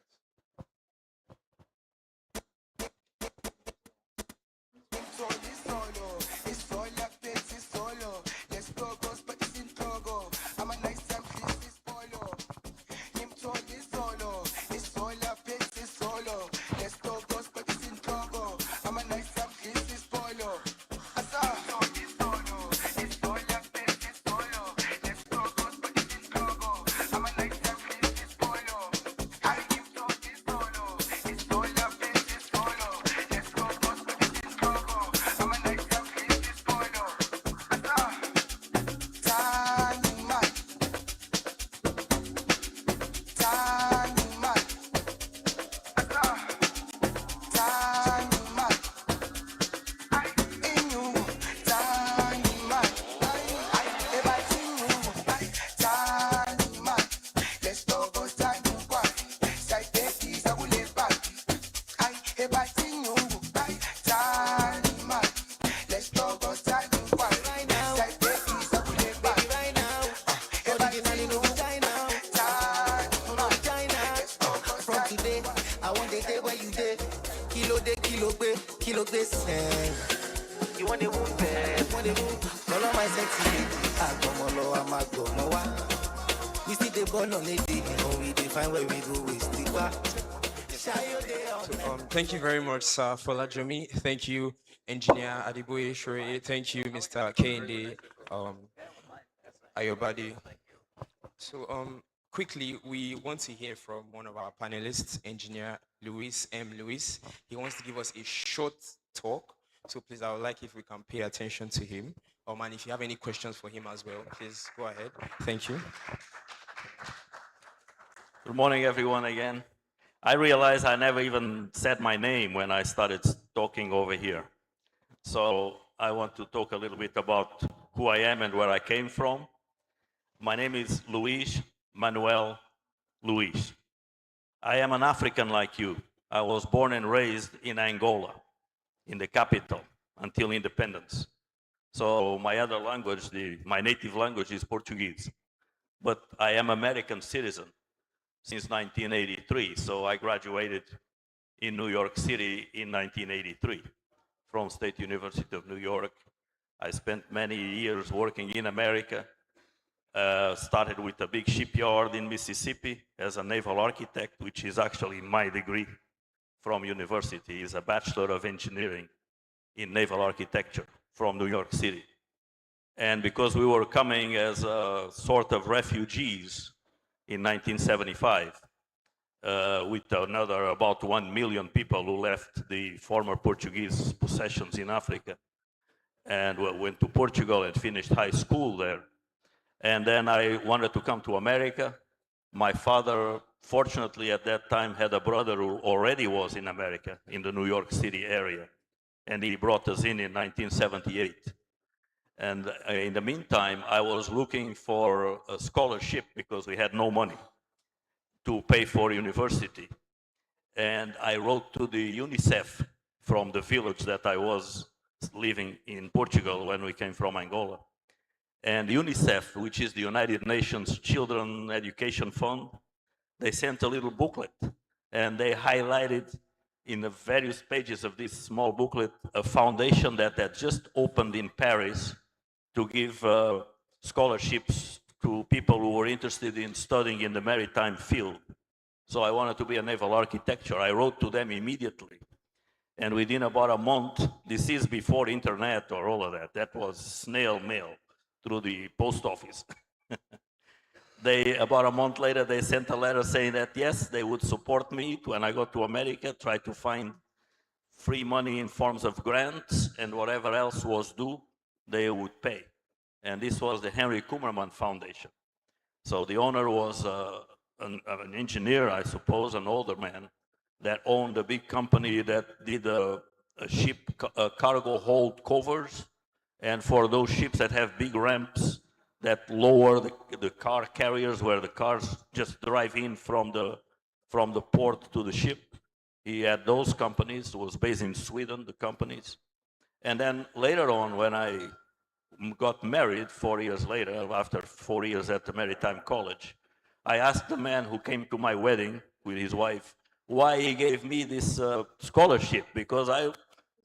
Thank you very much, sir, Folajomi. Thank you, Engineer Adeboye Shore. Thank you, Mr. Kende Ayobade. So, quickly, we want to hear from one of our panelists, Engineer Luis M. Luis. He wants to give us a short talk. So, please, I would like if we can pay attention to him. And if you have any questions for him as well, please go ahead. Thank you. Good morning, everyone, again. I realized I never even said my name when I started talking over here. So I want to talk a little bit about who I am and where I came from. My name is Luis Manuel Luis. I am an African like you. I was born and raised in Angola, in the capital, until independence. So my other language, my native language is Portuguese. But I am American citizen since 1983. So I graduated in New York City in 1983 from State University of New York. I spent many years working in America. Started with a big shipyard in Mississippi as a naval architect, which is actually my degree from university. Is a Bachelor of Engineering in Naval Architecture from New York City. And because we were coming as a sort of refugees in 1975, with another about 1 million people who left the former Portuguese possessions in Africa and went to Portugal and finished high school there. And then I wanted to come to America. My father fortunately at that time had a brother who already was in America, in the New York City area, and he brought us in 1978. And in the meantime, I was looking for a scholarship because we had no money to pay for university. And I wrote to the UNICEF from the village that I was living in Portugal when we came from Angola. And UNICEF, which is the United Nations Children Education Fund, they sent a little booklet and they highlighted in the various pages of this small booklet a foundation that had just opened in Paris to give scholarships to people who were interested in studying in the maritime field. So I wanted to be a naval architecture. I wrote to them immediately. And within about a month, this is before internet or all of that, that was snail mail through the post office. About a month later, they sent a letter saying that yes, they would support me when I go to America, try to find free money in forms of grants, and whatever else was due, they would pay. And this was the Henry Kummerman Foundation. So the owner was an engineer, I suppose, an older man, that owned a big company that did a ship cargo hold covers, and for those ships that have big ramps that lower the car carriers where the cars just drive in from the port to the ship. He had those companies. It was based in Sweden, the companies. And then later on, when I got married 4 years later, after 4 years at the Maritime College, I asked the man who came to my wedding with his wife why he gave me this scholarship, because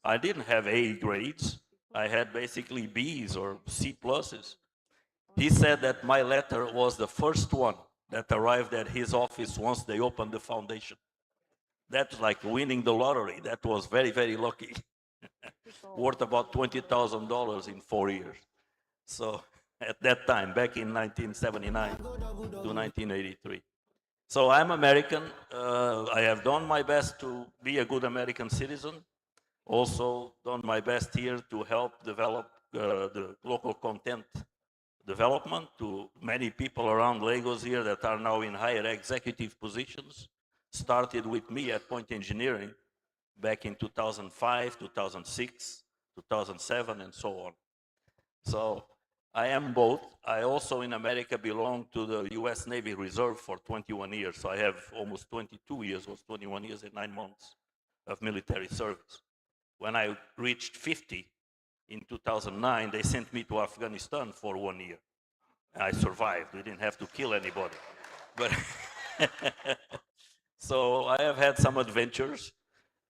I didn't have A grades. I had basically B's or C pluses. He said that my letter was the first one that arrived at his office once they opened the foundation. That's like winning the lottery. That was very, very lucky. Worth about $20,000 in 4 years. So at that time, back in 1979 to 1983. So I'm American. I have done my best to be a good American citizen. Also done my best here to help develop the local content development to many people around Lagos here that are now in higher executive positions. Started with me at Point Engineering back in 2005, 2006, 2007, and so on. So I am both. I also in America belong to the US Navy Reserve for 21 years. So I have almost 22 years, was 21 years and 9 months of military service. When I reached 50 in 2009, they sent me to Afghanistan for 1 year. I survived. We didn't have to kill anybody. But so I have had some adventures,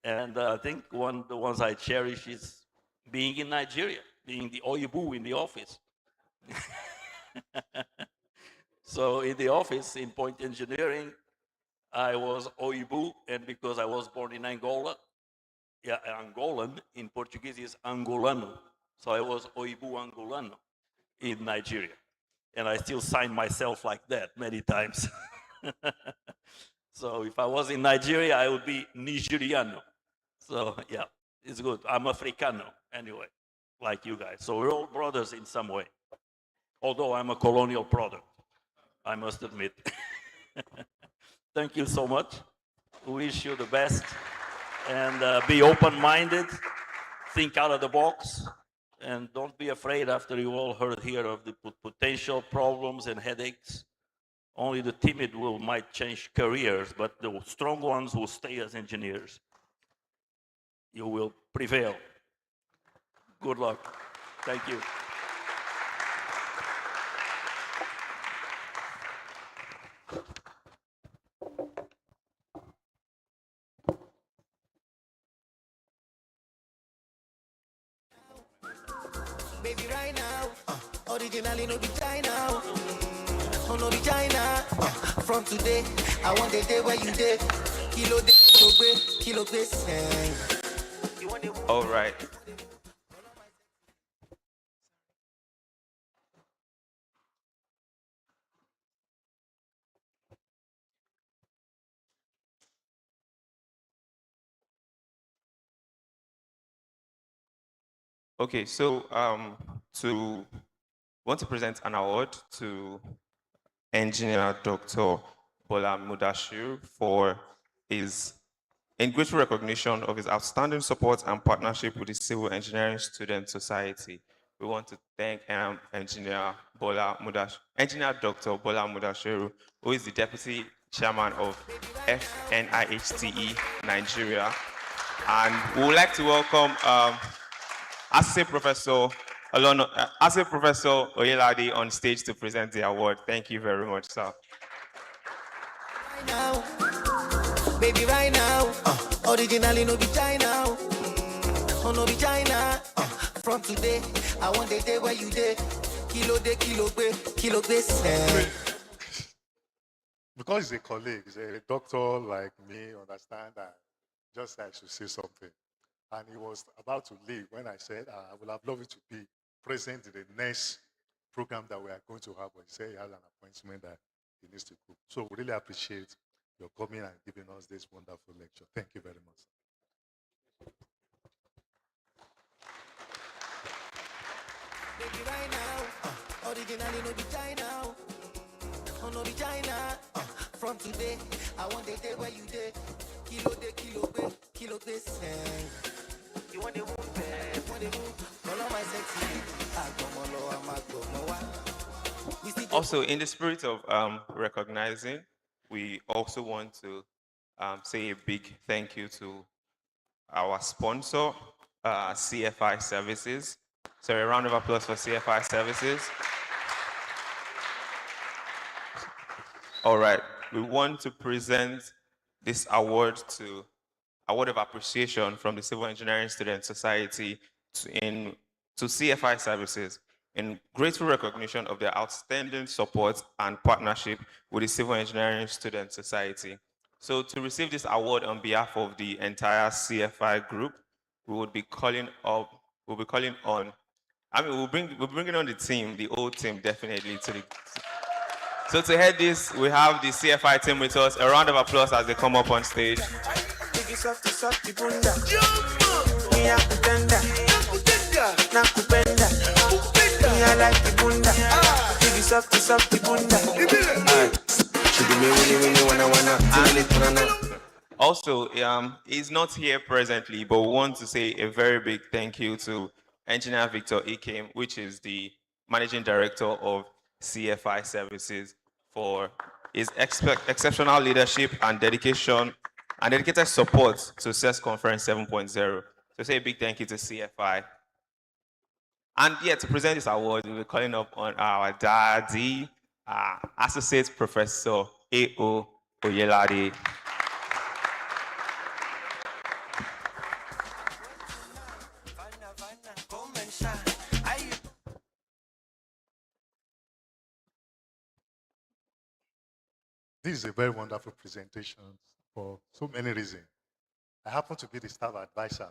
and I think one of the ones I cherish is being in Nigeria, being the Oyibu in the office. So in the office in Point Engineering, I was Oyibu, and because I was born in Angola, yeah, Angolan in Portuguese is Angolano. So I was Oyibu Angolano in Nigeria. And I still sign myself like that many times. So if I was in Nigeria, I would be Nigeriano. So yeah, it's good. I'm Africano anyway, like you guys. So we're all brothers in some way. Although I'm a colonial product, I must admit. Thank you so much. Wish you the best. And be open-minded. Think out of the box. And don't be afraid after you all heard here of the potential problems and headaches. Only the timid might change careers, but the strong ones will stay as engineers. You will prevail. Good luck. Thank you. Baby, right now, originally no be China, oh no be China. From today, I want the day where you did. Kilo base. All right. Okay, so want to present an award to Engineer Dr. Bola Mudashiru for his in grateful recognition of his outstanding support and partnership with the Civil Engineering Student Society. We want to thank Engineer Dr. Bola Mudashiru, who is the Deputy Chairman of FNIHTE Nigeria. And we would like to welcome Associate Professor Oyelade on stage to present the award. Thank you very much, sir. Right now, baby, right now. Originally no be China. Oh no be China. From today, I want the day where you day. Kilo day, say. Because he's a colleague, he's a doctor like me, understand that just I should say something. And he was about to leave when I said, I would have loved you to be present in the next program that we are going to have. But he said he has an appointment that he needs to go. So we really appreciate your coming and giving us this wonderful lecture. Thank you very much. Baby, right now, originally no be China. Oh no be China. From today, I want the day where you day. Kilo day, say. You want the moon, babe? Want the moon? Follow my sexy lady. Also, in the spirit of recognizing, we also want to say a big thank you to our sponsor, CFI Services. So a round of applause for CFI Services. All right, we want to present this award of appreciation from the Civil Engineering Student Society to CFI Services in grateful recognition of their outstanding support and partnership with the Civil Engineering Student Society. So to receive this award on behalf of the entire CFI group, we'll be bringing on the team, the old team definitely So to head this, we have the CFI team with us. A round of applause as they come up on stage. Also, he's not here presently, but we want to say a very big thank you to Engineer Victor Ikem, which is the Managing Director of CFI Services, for his exceptional leadership and dedication and dedicated support to Cess Conference 7.0. So say a big thank you to CFI. And yeah, to present this award, we'll be calling up on our daddy, Associate Professor A.O. Oyelade. This is a very wonderful presentation for so many reasons. I happen to be the staff advisor,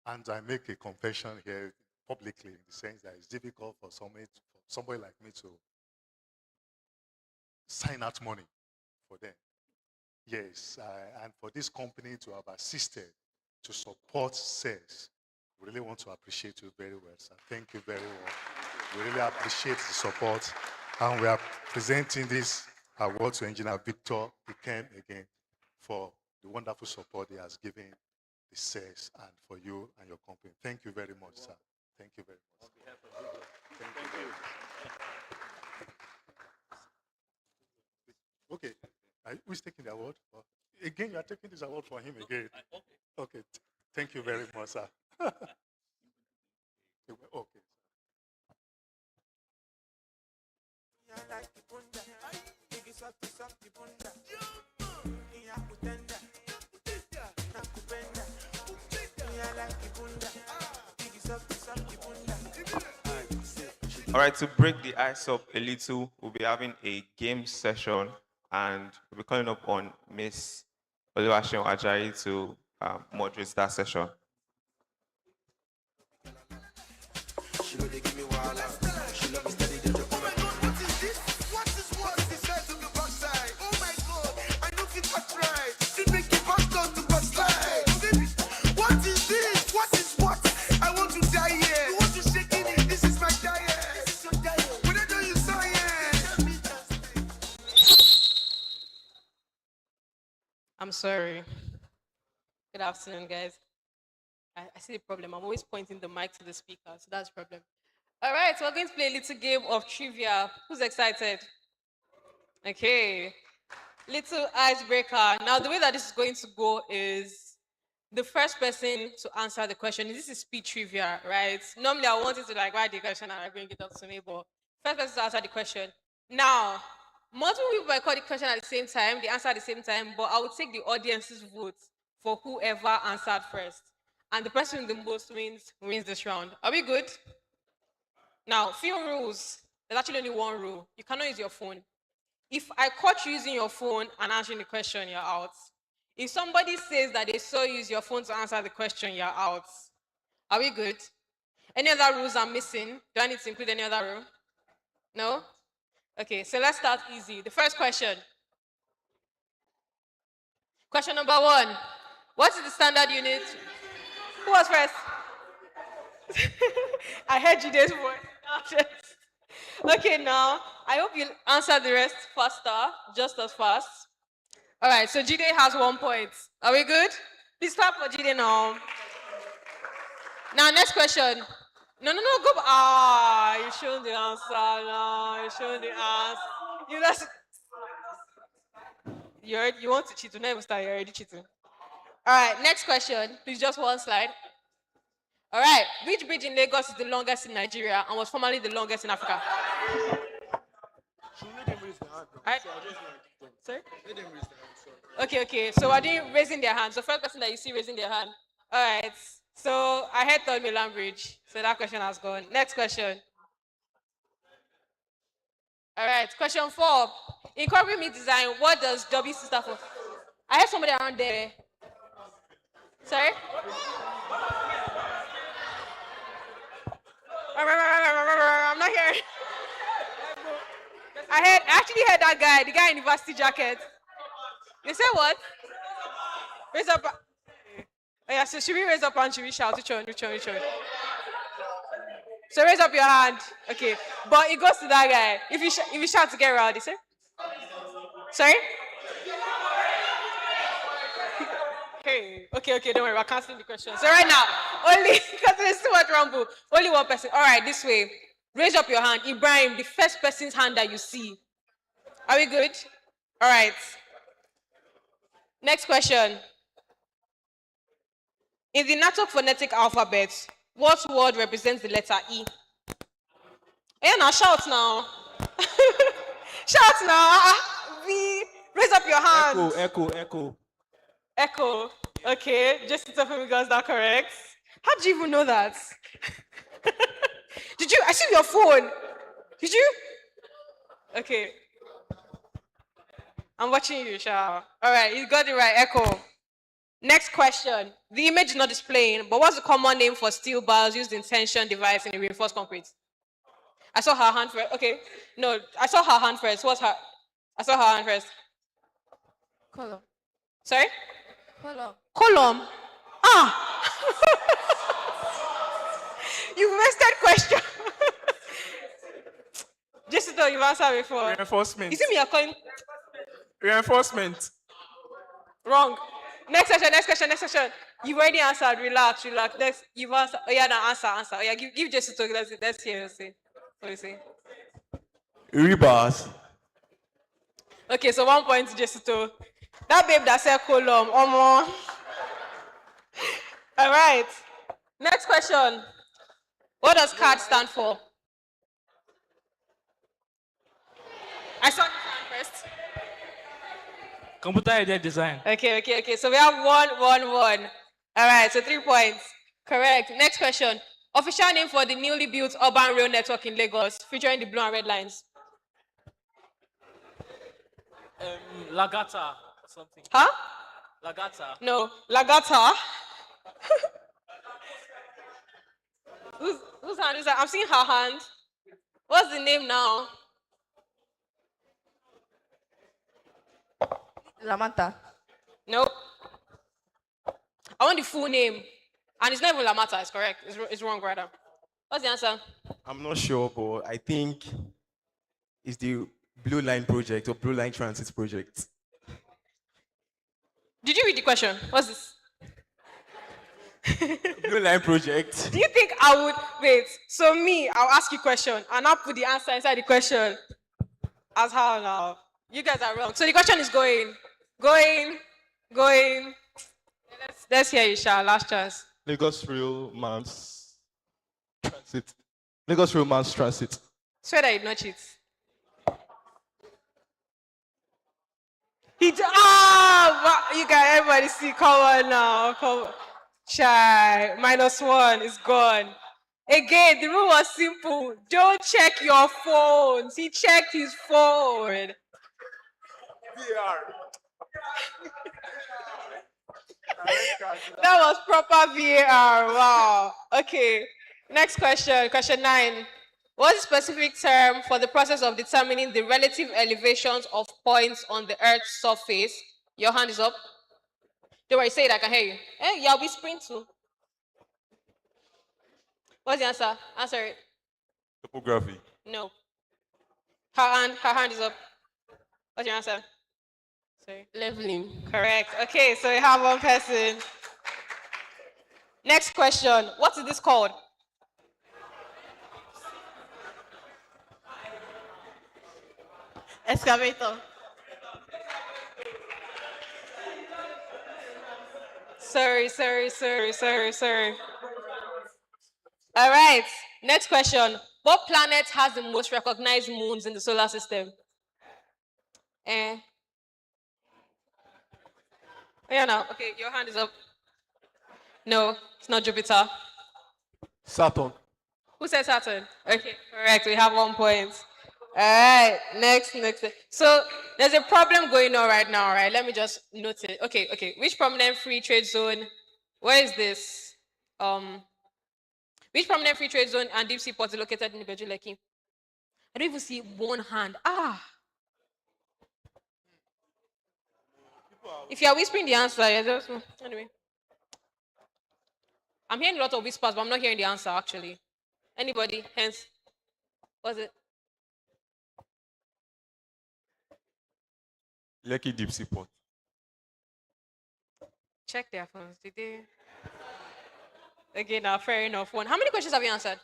and I make a confession here publicly in the sense that it's difficult for somebody like me to sign out money for them. Yes, and for this company to have assisted to support Cess, we really want to appreciate you very well, sir. Thank you very much. We really appreciate the support, and we are presenting this award to Engineer Victor Ikem again for the wonderful support he has given the Cess and for you and your company. Thank you very much, sir. Thank you very much. Thank you very much. Okay, who's taking the award? Again, you are taking this award for him again. Okay, thank you very much, sir. Okay. All right, to break the ice up a little, we'll be having a game session, and we'll be calling up on Miss Oluwaseun Ajayi to moderate that session. sorry. Good afternoon, guys. I see the problem. I'm always pointing the mic to the speaker, so that's the problem. All right, so we're going to play a little game of trivia. Who's excited? Okay. Little icebreaker. Now, the way that this is going to go is the first person to answer the question. This is speed trivia, right? Normally, I want you to like write the question and I bring it up to me, but first person to answer the question. Now, multiple people might call the question at the same time, they answer at the same time, but I will take the audience's vote for whoever answered first. And the person with the most wins this round. Are we good? Now, few rules. There's actually only one rule. You cannot use your phone. If I caught you using your phone and answering the question, you're out. If somebody says that they saw you use your phone to answer the question, you're out. Are we good? Any other rules I'm missing? Do I need to include any other rule? No? Okay, so let's start easy. The first question. Question number 1. What is the standard unit? Who was first? I heard you this voice. Okay, now, I hope you answer the rest faster, just as fast. All right, so Jide has 1 point. Are we good? Please clap for Jide now. Now, next question. No, go back. Ah, you showed the answer. No, you showed the answer. You want to cheat. You never start. You're already cheating. All right, next question. Please, just one slide. All right, which bridge in Lagos is the longest in Nigeria and was formerly the longest in Africa? Sorry? Okay. So we're doing raising their hand. So first person that you see raising their hand. All right. So I had Third Milan Bridge. So that question has gone. Next question. All right. Question 4. In corporate meat design, what does WC stand for? I have somebody around there. Sorry? I'm not hearing. I actually heard that guy, the guy in the varsity jacket. You said what? Raise up. Oh yeah, so should we raise up and should we shout? Which one? So raise up your hand. Okay. But it goes to that guy. If you shout to get rowdy, sir. Sorry? Okay, don't worry, we're canceling the question. So right now, only because there's too much rumble, only one person. All right, this way. Raise up your hand. Ibrahim, the first person's hand that you see. Are we good? All right. Next question. In the Natok phonetic alphabet, what word represents the letter E? Yeah, now shout now. Shout now. Raise up your hand. Echo. Okay, just Femi got that correct. How did you even know that? Did you? I see your phone. Did you? Okay. I'm watching you, Sha. All right, you got it right. Echo. Next question. The image is not displaying, but what's the common name for steel bars used in tension device in a reinforced concrete? I saw her hand first. Okay. No, I saw her hand first. What's her? I saw her hand first. Column. Sorry? Column. Ah! You missed that question. Just to you've answered before. Reinforcement. You see me, you're calling. Reinforcement. Wrong. Next question. You've already answered. Relax. Next, you've answered. Oh yeah, now answer. Oh yeah, give just to let's hear you say. What do you say? Rebars. Okay, so 1 point to Jesuto. That babe that said column. All right. Next question. What does CAD stand for? I saw this one first. Computer aided design. Okay. So we have 1. All right, so 3 points. Correct. Next question. Official name for the newly built urban rail network in Lagos, featuring the blue and red lines. Lagata or something. Huh? Lagata. No, Lagata. Whose hand is that? I'm seeing her hand. What's the name now? Lamanta. Nope. I want the full name. And it's not even Lamata, it's correct. It's wrong, rather. What's the answer? I'm not sure, but I think it's the Blue Line Project or Blue Line Transit Project. Did you read the question? What's this? Blue Line Project. Do you think I would wait? So me, I'll ask you a question and I'll put the answer inside the question. As how now? You guys are wrong. So the question is going. Let's hear you, Sha. Last chance. Lagos Rail Mass Transit. Lagos Rail Mass Transit. Swear that you not cheat. You guys, everybody see. Come on now. Come on. Chai. -1 is gone. Again, the rule was simple. Don't check your phones. He checked his phone. That was proper VAR. Wow. Okay. Next question. Question 9. What's the specific term for the process of determining the relative elevations of points on the Earth's surface? Your hand is up. Don't worry, say it, I can hear you. Yeah, I'll be whispering too. What's the answer? Answer it. Topography. No. Her hand is up. What's your answer? Sorry. Leveling. Correct. Okay, so we have one person. Next question. What is this called? Excavator. Sorry. All right. Next question. What planet has the most recognized moons in the solar system? Yeah, now. Okay, your hand is up. No, it's not Jupiter. Saturn. Who said Saturn? Okay, correct. We have 1 point. All right, next. So there's a problem going on right now, right? Let me just note it. Okay. Which prominent free trade zone? Where is this? Which prominent free trade zone and deep sea port is located in Ibeju-Lekki? I don't even see one hand. If you are whispering the answer, you're just anyway. I'm hearing a lot of whispers, but I'm not hearing the answer actually. Anybody? Hence, what's it? Lekki Deep Sea Port. Check their phones. Did they? Okay, now fair enough. One. How many questions have you answered?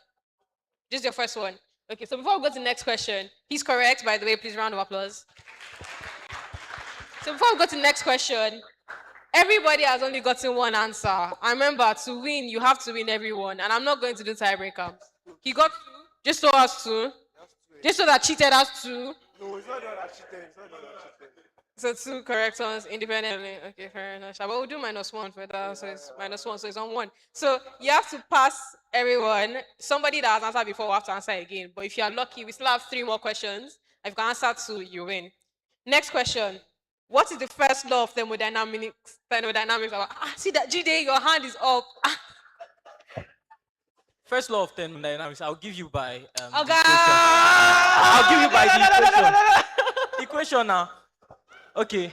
Just your first one. Okay, so before we go to the next question, he's correct, by the way. Please, round of applause. So before we go to the next question, everybody has only gotten one answer. And remember, to win, you have to win everyone. And I'm not going to do tiebreaker. He got 2. Just so us 2. Just so that cheated us 2. No, it's not that cheated. So 2 correct ones independently. Okay, fair enough. But we'll do -1 for that. So it's -1, so it's on 1. So you have to pass everyone. Somebody that has answered before will have to answer again. But if you are lucky, we still have 3 more questions. If you can answer 2, you win. Next question. What is the first law of thermodynamics? See that, Jide, your hand is up. First law of thermodynamics, I'll give you by the Okay. equation. I'll give you by the equation. Equation now. Okay.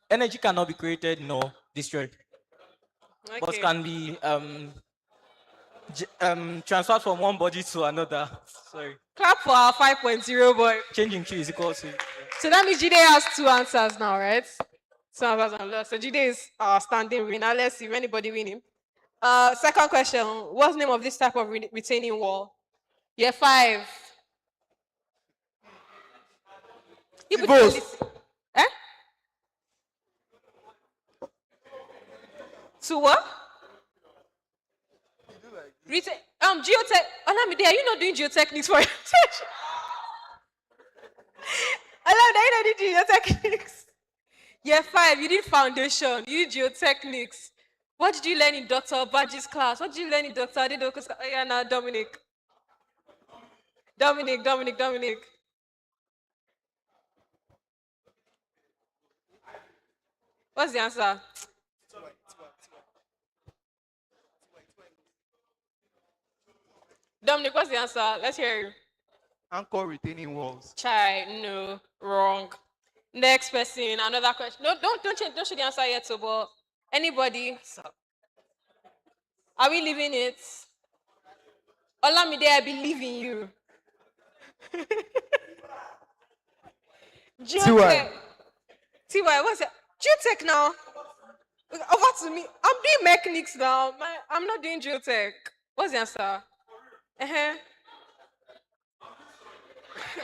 Energy cannot be created nor destroyed. Okay. But can be transferred from one body to another. Sorry. Clap for our 5.0 boy. Changing Q is equal to. So that means Jide has 2 answers now, right? 2 answers and lost. So Jide is our standing winner. Let's see if anybody win him. Second question. What's the name of this type of retaining wall? Year 5. To what? Geotech. Olamide, are you not doing geotechnics for your session? Olamide, are you not doing geotechnics? Year 5, you did foundation, you did geotechnics. What did you learn in Dr. Badge's class? What did you learn in Dr. Adedoku's class? Oh, yeah, now Dominic. What's the answer? Dominic, what's the answer? Let's hear you. Anchor retaining walls. Chai, no, wrong. Next person, another question. No, don't show the answer yet, so but anybody? Are we leaving it? Olamide, I believe in you. TY. TY, what's it? Geotech now. Over to me. I'm doing mechanics now. I'm not doing geotech. What's the answer? Uh-huh.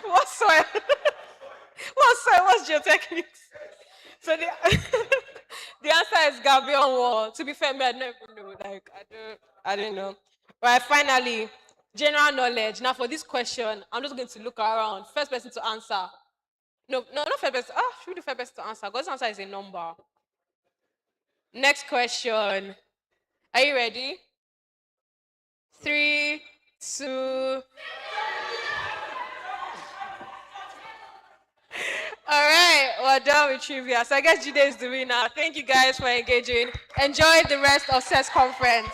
What soil? What soil? What's geotechnics? So the, the answer is Gabion Wall. To be fair, me, I don't even know. Like I don't know. Right, finally, general knowledge. Now for this question, I'm just going to look around. First person to answer. No, not first person. Ah, should be the first person to answer. Because this answer is a number. Next question. Are you ready? 3, 2. All right, we're done with trivia. So I guess Jide is the winner. Thank you guys for engaging. Enjoy the rest of Cess conference.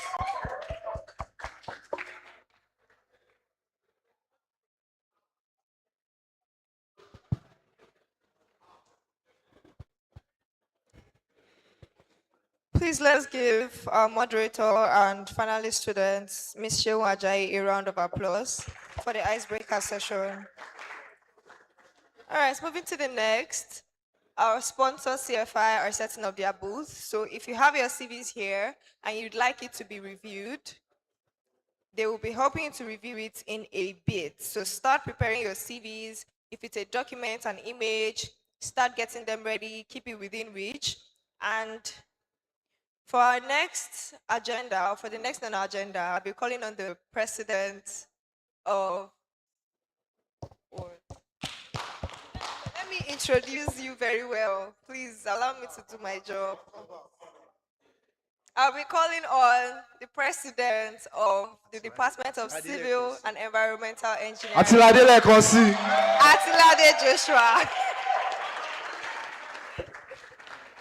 Please let's give our moderator and finalist students, Ms. Shehu Ajayi, a round of applause for the icebreaker session. All right, moving to the next. Our sponsor, CFI, are setting up their booth. So if you have your CVs here and you'd like it to be reviewed, they will be helping you to review it in a bit. So start preparing your CVs. If it's a document, an image, start getting them ready, keep it within reach. And for our next agenda, or for the next on our agenda, I'll be calling on the president of, or let me introduce you very well. Please allow me to do my job. I'll be calling on the president of the Department of Civil and Environmental Engineering. Atilade Lekonsi. Atilade Joshua.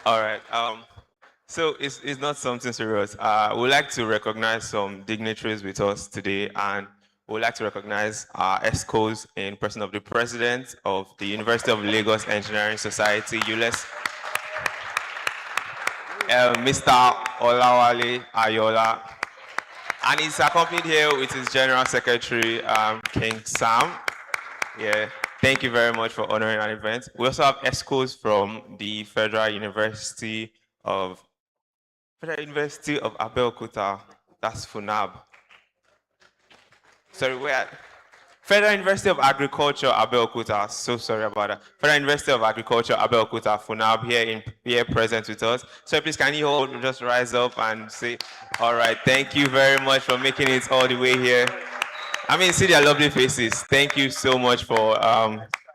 All right. So it's not something serious. We'd like to recognize some dignitaries with us today, and we'd like to recognize our ESCOs in person of the president of the University of Lagos Engineering Society, ULES, Mr. Olawale Ayola, and he's accompanied here with his General Secretary, King Sam. Yeah, thank you very much for honoring our event. We also have ESCOs from the Federal University of Abeokuta, that's FUNAB. Sorry, where? Federal University of Agriculture, Abeokuta. So sorry about that. Federal University of Agriculture, Abeokuta, FUNAB, here present with us. So please, can you all just rise up and say, all right, thank you very much for making it all the way here. I mean, see their lovely faces. Thank you so much for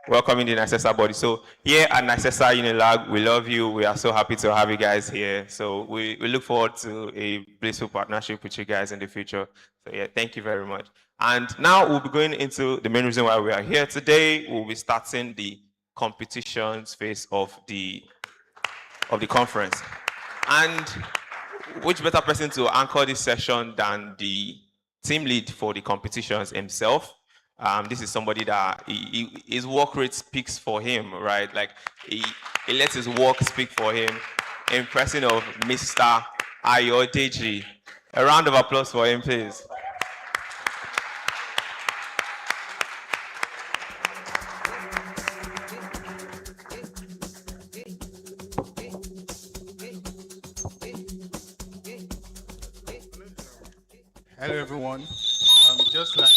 welcoming the Nicesa body. So here at Nicesa Unilag, we love you. We are so happy to have you guys here. So we look forward to a blissful partnership with you guys in the future. So yeah, thank you very much. And now we'll be going into the main reason why we are here today. We'll be starting the competitions phase of the conference. And which better person to anchor this session than the team lead for the competitions himself? This is somebody that his work rate speaks for him, right? Like he lets his work speak for him. In person of Mr. Ayodeji. A round of applause for him, please. Hello, everyone. Just like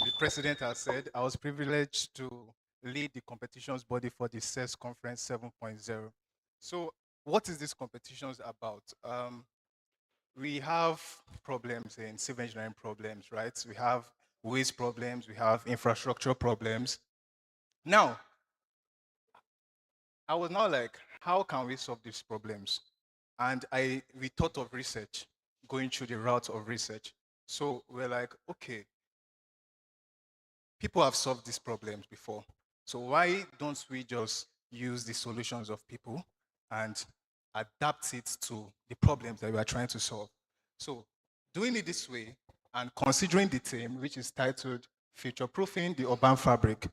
the president has said, I was privileged to lead the competitions body for the Cess Conference 7.0. So what is this competitions about? We have problems in civil engineering problems, right? We have waste problems, we have infrastructure problems. Now, I was now like, how can we solve these problems? And we thought of research, going through the route of research. So we're like, okay, people have solved these problems before. So why don't we just use the solutions of people and adapt it to the problems that we are trying to solve? So doing it this way and considering the theme, which is titled Future-Proofing the Urban Fabric,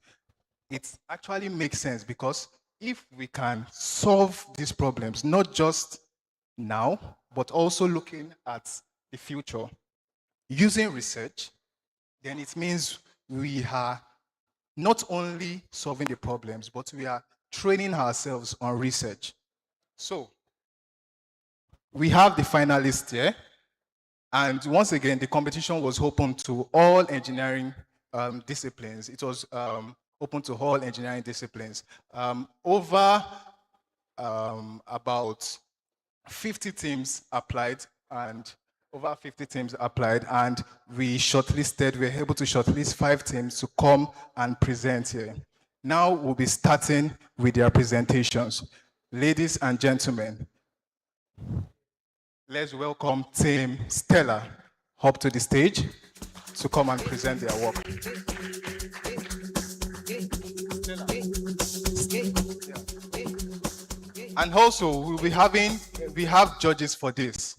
it actually makes sense because if we can solve these problems, not just now, but also looking at the future, using research, then it means we are not only solving the problems, but we are training ourselves on research. So we have the finalists here. And once again, the competition was open to all engineering disciplines. It was open to all engineering disciplines. Over about 50 teams applied, and we were able to shortlist 5 teams to come and present here. Now we'll be starting with their presentations. Ladies and gentlemen, let's welcome Team Stella up to the stage to come and present their work. And also, we have judges for this.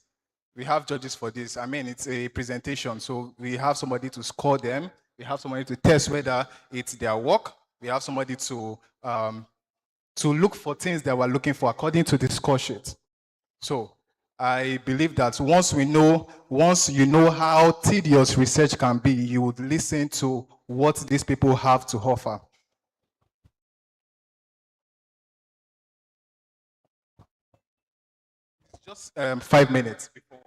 I mean, it's a presentation, so we have somebody to score them. We have somebody to test whether it's their work. We have somebody to look for things that we're looking for according to the score sheet. So I believe that once you know how tedious research can be, you would listen to what these people have to offer. Just 5 minutes before.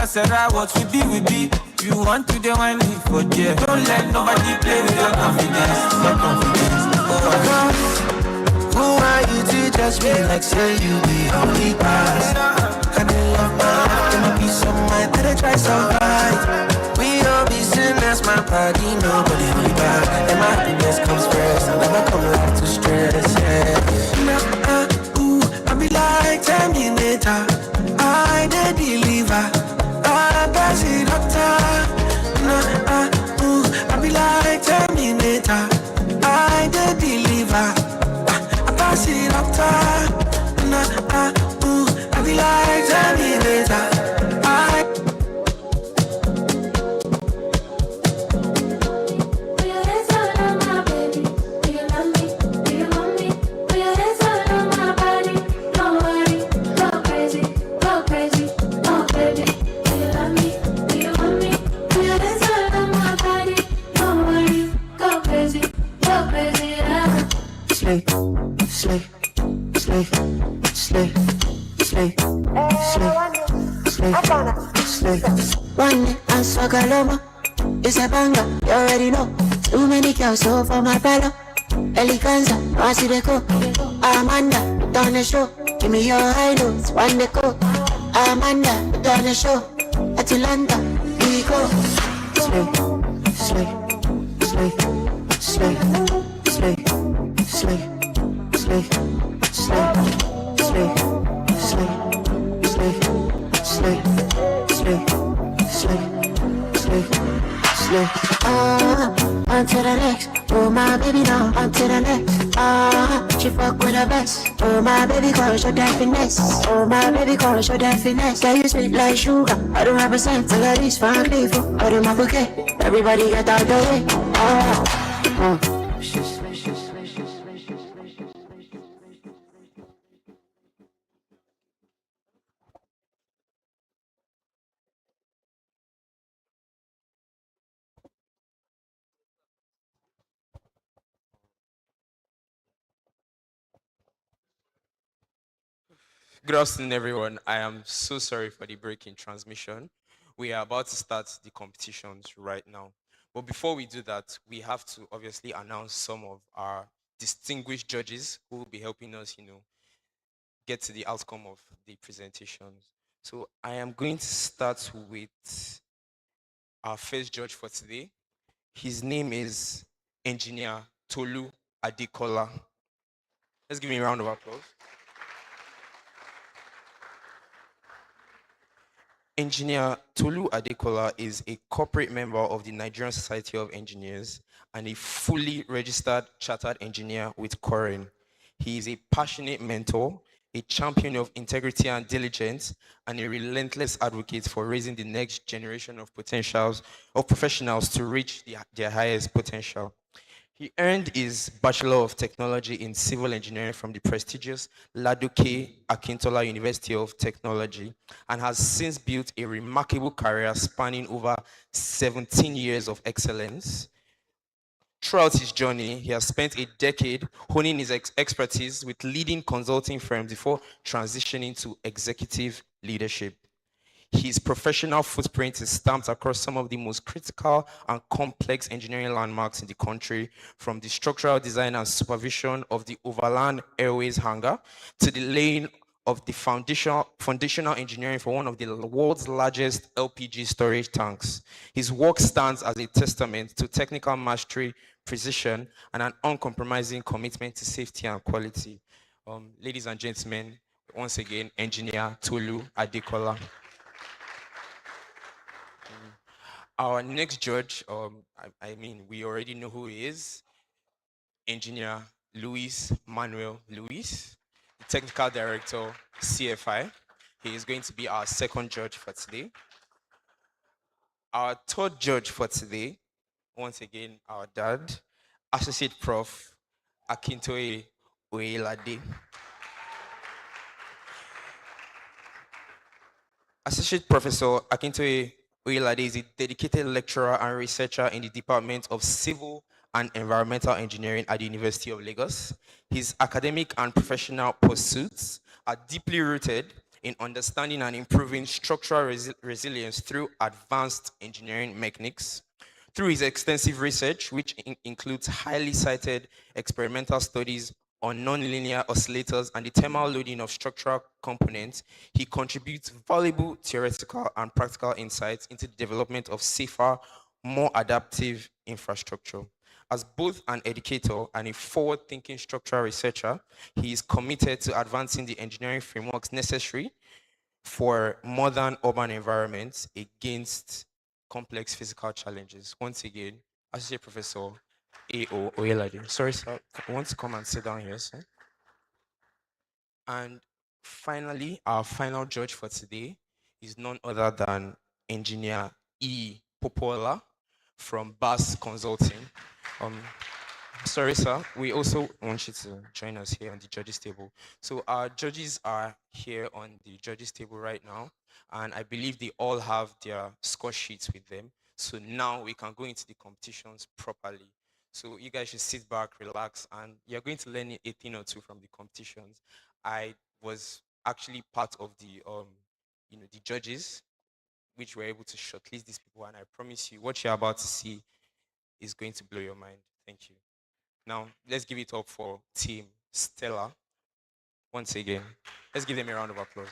Sarah, what we be. You want to the wine me for dear. Don't let nobody play with your confidence. Who are you to judge me like say you be only pass? I don't love my life, there might be some mind that I try so hard. We all be sinners, my body, nobody only back. And my happiness comes first, I never come back to stress, I be like Terminator, I did deliver. I be like Terminator, I did deliver. I pass it up time. I be like Terminator. Slay, slay, slay, slay. Sokaloma, it's a banger, you already know. Too many girls so for my palo. Eleganza, Masideco, Amanda, done the show. Give me your high notes, one the go. Amanda, done the show. Atlanta, we go. Slay, slay, slay, slay, slay, slay, slay, slay, slay, slay, slay, slay, slay, slay, slay. On to the next. Oh my baby now, on to the next. She fuck with the best. Oh my baby girl, show that finesse. Oh my baby girl, show that finesse. Girl, you sweet like sugar. I don't represent. I got this fine flavor. I do my bouquet. Everybody get out the way. Good afternoon, everyone. I am so sorry for the break in transmission. We are about to start the competitions right now. But before we do that, we have to obviously announce some of our distinguished judges who will be helping us, get to the outcome of the presentations. So I am going to start with our first judge for today. His name is Engineer Tolu Adekola. Let's give him a round of applause. Engineer Tolu Adekola is a corporate member of the Nigerian Society of Engineers and a fully registered chartered engineer with Corin. He is a passionate mentor, a champion of integrity and diligence, and a relentless advocate for raising the next generation of professionals to reach their highest potential. He earned his Bachelor of Technology in Civil Engineering from the prestigious Ladoke Akintola University of Technology and has since built a remarkable career spanning over 17 years of excellence. Throughout his journey, he has spent a decade honing his expertise with leading consulting firms before transitioning to executive leadership. His professional footprint is stamped across some of the most critical and complex engineering landmarks in the country, from the structural design and supervision of the Overland Airways hangar to the laying of the foundational engineering for one of the world's largest LPG storage tanks. His work stands as a testament to technical mastery, precision, and an uncompromising commitment to safety and quality. Ladies and gentlemen, once again, Engineer Tolu Adekola. Our next judge, we already know who he is, Engineer Luis Manuel Luis, the Technical Director, CFI. He is going to be our second judge for today. Our third judge for today, once again, our dad, Associate Prof. Akintoye Oyelade. Associate Professor Akintoye Oyelade is a dedicated lecturer and researcher in the Department of Civil and Environmental Engineering at the University of Lagos. His academic and professional pursuits are deeply rooted in understanding and improving structural resilience through advanced engineering mechanics. Through his extensive research, which includes highly cited experimental studies on nonlinear oscillators and the thermal loading of structural components, he contributes valuable theoretical and practical insights into the development of safer, more adaptive infrastructure. As both an educator and a forward-thinking structural researcher, he is committed to advancing the engineering frameworks necessary for modern urban environments against complex physical challenges. Once again, Associate Professor A.O. Oyelade. Sorry, sir. I want to come and sit down here, sir. And finally, our final judge for today is none other than Engineer E. Popola from BAS Consulting. Sorry, sir. We also want you to join us here on the judges table. So our judges are here on the judges table right now, and I believe they all have their score sheets with them. So now we can go into the competitions properly. So you guys should sit back, relax, and you're going to learn a thing or two from the competitions. I was actually part of the, the judges which we're able to shortlist these people. And I promise you, what you're about to see is going to blow your mind. Thank you. Now, let's give it up for Team Stella once again. Let's give them a round of applause.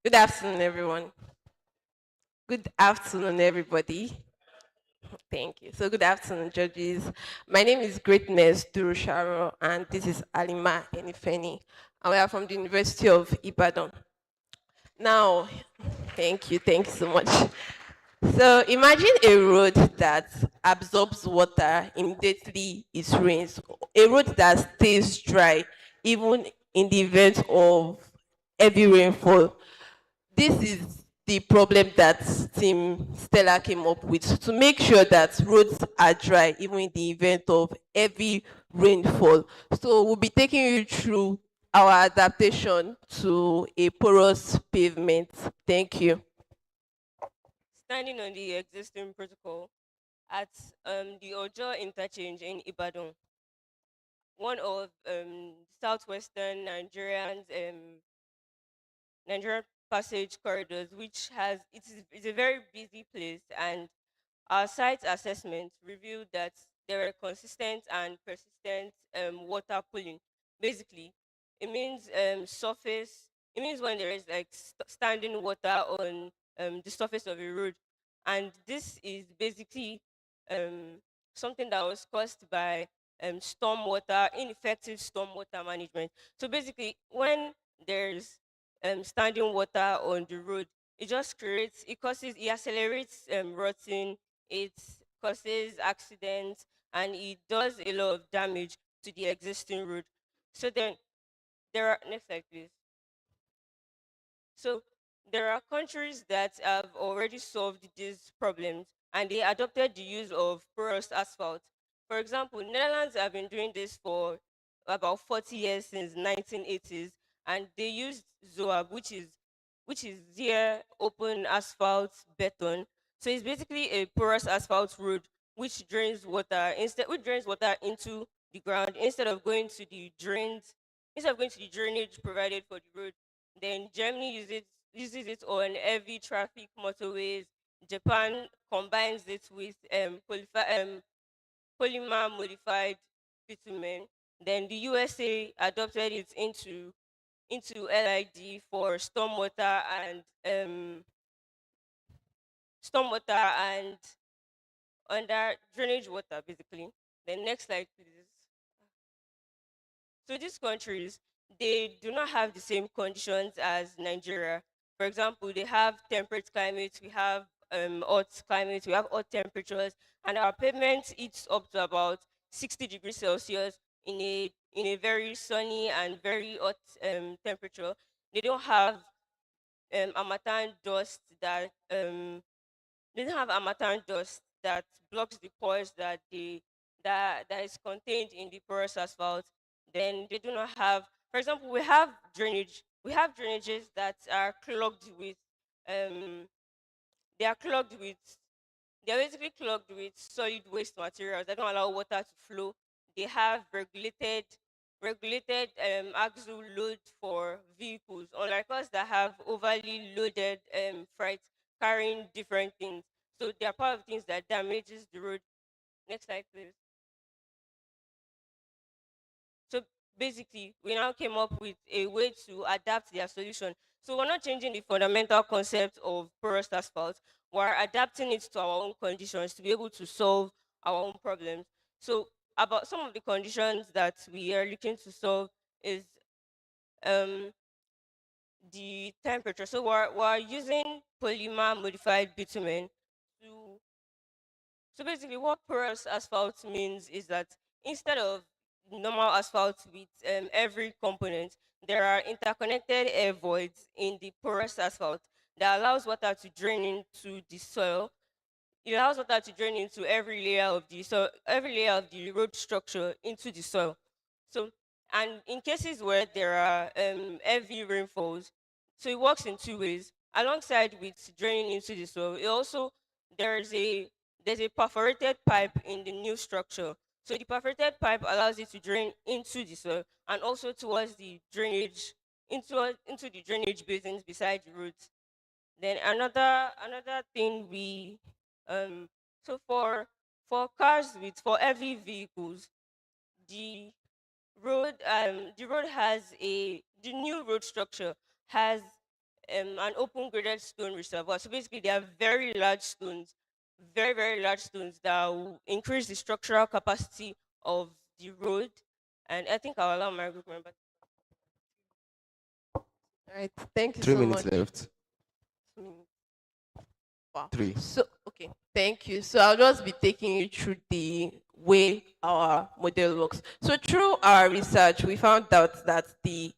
Good afternoon, everyone. Good afternoon, everybody. Thank you. So, good afternoon, judges. My name is Greatness Durusharo, and this is Alima Enifeni, and we are from the University of Ibadan. Now, thank you so much. So, imagine a road that absorbs water immediately it rains, a road that stays dry even in the event of heavy rainfall. This is the problem that Team Stella came up with to make sure that roads are dry even in the event of heavy rainfall. So we'll be taking you through our adaptation to a porous pavement. Thank you. Standing on the existing protocol at the Ojo interchange in Ibadan, one of southwestern Nigerian passage corridors, which has it's a very busy place, and our site assessment revealed that there were consistent and persistent water pooling. Basically, it means surface. It means when there is like standing water on the surface of a road, and this is basically um, something that was caused by ineffective stormwater management. So basically, when there's standing water on the road, it accelerates rotting, it causes accidents, and it does a lot of damage to the existing road. So then there are next slide, please. So there are countries that have already solved these problems and they adopted the use of porous asphalt. For example, Netherlands have been doing this for about 40 years since 1980s, and they used ZOAB, which is zero open asphalt beton. So it's basically a porous asphalt road which drains water into the ground instead of going to the drainage provided for the road. Then Germany uses it on heavy traffic motorways. Japan combines it with polymer modified bitumen. Then the USA adopted it into LID for stormwater and under drainage water, basically. The next slide, please. So these countries, they do not have the same conditions as Nigeria. For example, they have temperate climates, we have hot climates, we have hot temperatures, and our pavement heats up to about 60 degrees Celsius in a very sunny and very hot temperature. They don't have harmattan dust that blocks the pores that is contained in the porous asphalt. Then they do not have, for example, we have drainages that are clogged with um they are clogged with they're basically clogged with solid waste materials that don't allow water to flow. They have regulated axle load for vehicles, unlike us that have overly loaded freight carrying different things. So they are part of things that damages the road. Next slide, please. So basically, we now came up with a way to adapt their solution. So we're not changing the fundamental concept of porous asphalt. We're adapting it to our own conditions to be able to solve our own problems. So about some of the conditions that we are looking to solve is um, the temperature. So we're using polymer modified bitumen to so basically, what porous asphalt means is that instead of normal asphalt with every component, there are interconnected air voids in the porous asphalt that allows water to drain into the soil it allows water to drain into every layer of the soil, every layer of the road structure into the soil. So, and in cases where there are heavy rainfalls, so it works in two ways. Alongside with draining into the soil, it also there's a there's a perforated pipe in the new structure. So the perforated pipe allows it to drain into the soil and also towards the drainage into the drainage basins beside the roots. Then another thing we so for cars with for heavy vehicles, the the road has the new road structure has an open graded stone reservoir. So basically they are very large stones, very large stones that will increase the structural capacity of the road. And I think I'll allow my group member. All right. Thank you 3 minutes so much. left. Mm. Wow. 3. So, okay, thank you. So I'll just be taking you through the way our model works. So through our research, we found out that the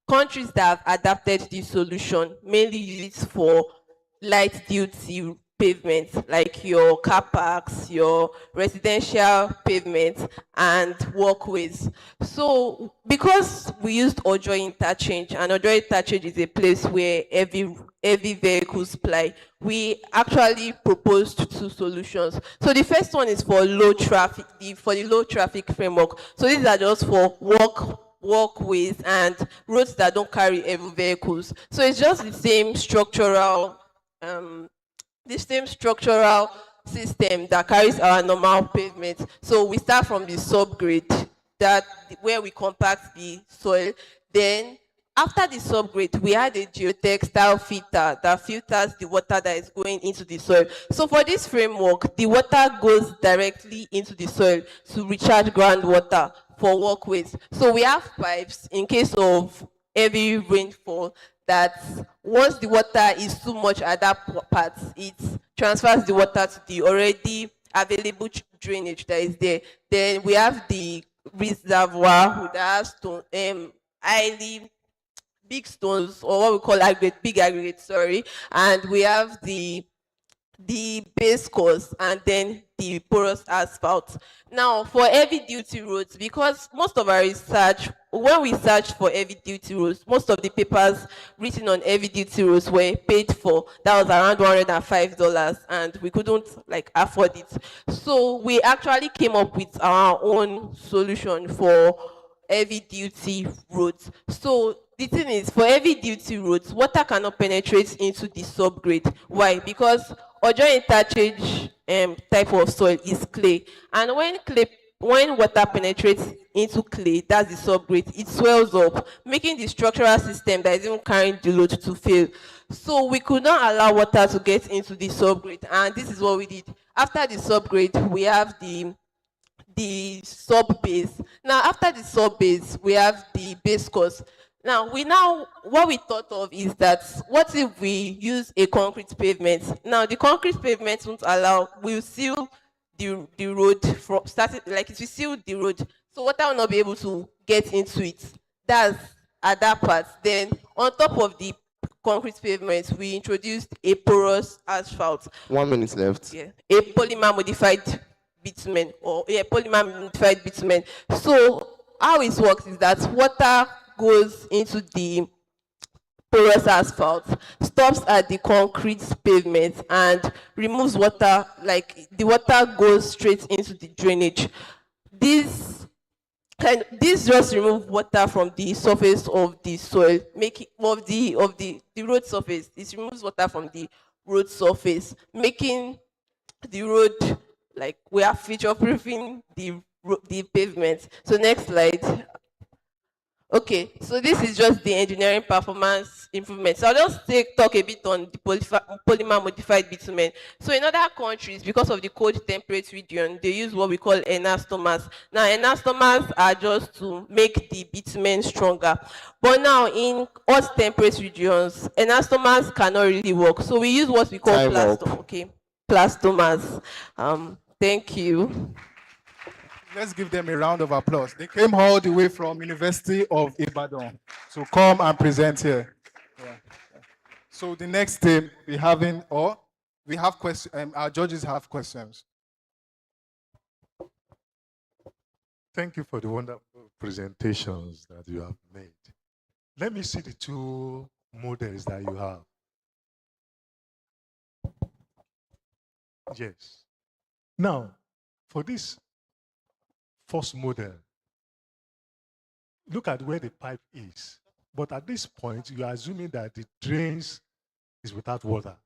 countries that have adapted this solution mainly use it for light duty pavements like your car parks, your residential pavements, and walkways. So because we used Ojo interchange, and Ojo interchange is a place where heavy vehicles ply, we actually proposed two solutions. So the first one is for low traffic, for the low traffic framework. So these are just for walkways and roads that don't carry heavy vehicles. So it's just um, the same structural system that carries our normal pavement. So we start from the subgrade, that where we compact the soil. Then after the subgrade, we add a geotextile filter that filters the water that is going into the soil. So for this framework, the water goes directly into the soil to recharge groundwater for walkways. So we have pipes in case of heavy rainfall that once the water is too much at that part, it transfers the water to the already available drainage that is there. Then we have the reservoir that has highly big stones, or what we call big aggregate, sorry. And we have the base course and then the porous asphalt. Now, for heavy duty roads, because most of our research, when we searched for heavy duty roads, most of the papers written on heavy duty roads were paid for. That was around $105, and we couldn't afford it. So we actually came up with our own solution for heavy duty roads. So the thing is, for heavy duty roads, water cannot penetrate into the subgrade. Why? Because Ojo interchange type of soil is clay, and when water penetrates into clay, that's the subgrade, it swells up, making the structural system that is even carrying the load to fail. So we could not allow water to get into the subgrade, and this is what we did. After the subgrade, we have the sub base. Now, after the sub base, we have the base course. Now, what we thought of is that, what if we use a concrete pavement? Now, the concrete pavement will seal the road from starting, like it will seal the road, so water will not be able to get into it. That's at that part. Then, on top of the concrete pavement, we introduced a porous asphalt. 1 minute left. Yeah, a polymer modified bitumen, or polymer modified bitumen. So how it works is that water goes into the porous asphalt, stops at the concrete pavement, and removes water. Like the water goes straight into the drainage. This just remove water from the surface of the soil, making of the road surface. It removes water from the road surface, making the road, like we are future proofing the pavement. So next slide. Okay, so this is just the engineering performance improvement. So I'll just talk a bit on the polymer modified bitumen. So in other countries, because of the cold temperate region, they use what we call elastomers. Now, elastomers are just to make the bitumen stronger. But now in hot temperate regions, elastomers cannot really work. So we use what we call plastomers. Thank you. Let's give them a round of applause. They came all the way from University of Ibadan to come and present here. Yeah. So the next team we having, We have questions. Our judges have questions. Thank you for the wonderful presentations that you have made. Let me see the two models that you have. Yes. Now, for this first model, look at where the pipe is. But at this point, you are assuming that the drains is without water.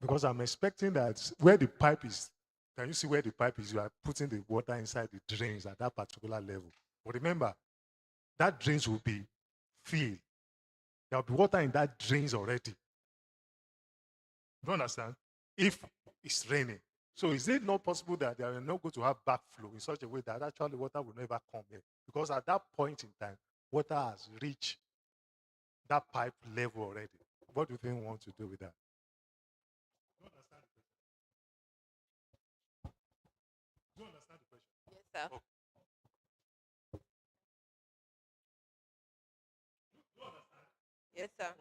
Because I'm expecting that where the pipe is, can you see where the pipe is? You are putting the water inside the drains at that particular level. But remember, that drains will be filled. There will be water in that drains already. You understand? If it's raining. So is it not possible that they are not going to have backflow in such a way that actually water will never come here? Because at that point in time, water has reached that pipe level already. What do you think we want to do with that? Do you understand the question? Yes, sir. Okay. Yes, sir.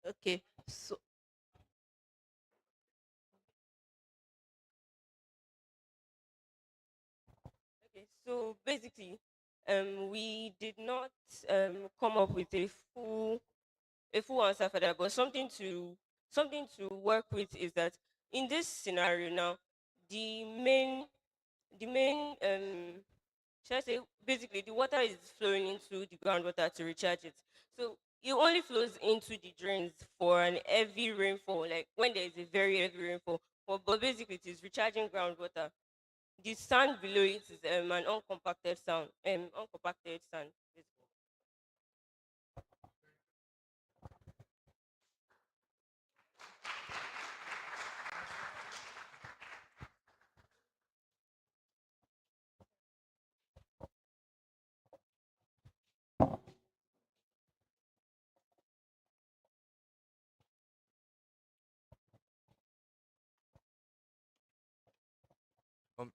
Okay. So okay. So basically, we did not come up with a full answer for that, but something to work with is that in this scenario now, the main should I say, basically the water is flowing into the groundwater to recharge it. So it only flows into the drains for an heavy rainfall, like when there is a very heavy rainfall. But basically it is recharging groundwater. The sand below it is an uncompacted uncompacted sand. Basically.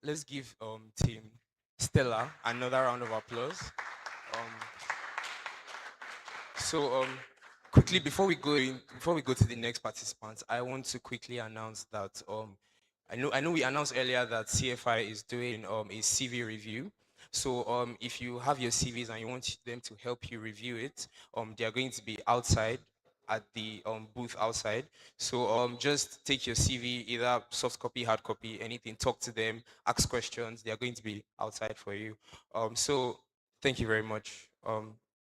Let's give Team Stella another round of applause. Um, so quickly before we go to the next participants, I want to quickly announce that I know we announced earlier that CFI is doing a CV review. So if you have your CVs and you want them to help you review it, they are going to be outside at the booth outside. So just take your CV, either soft copy, hard copy, anything. Talk to them, ask questions. They are going to be outside for you. So thank you very much.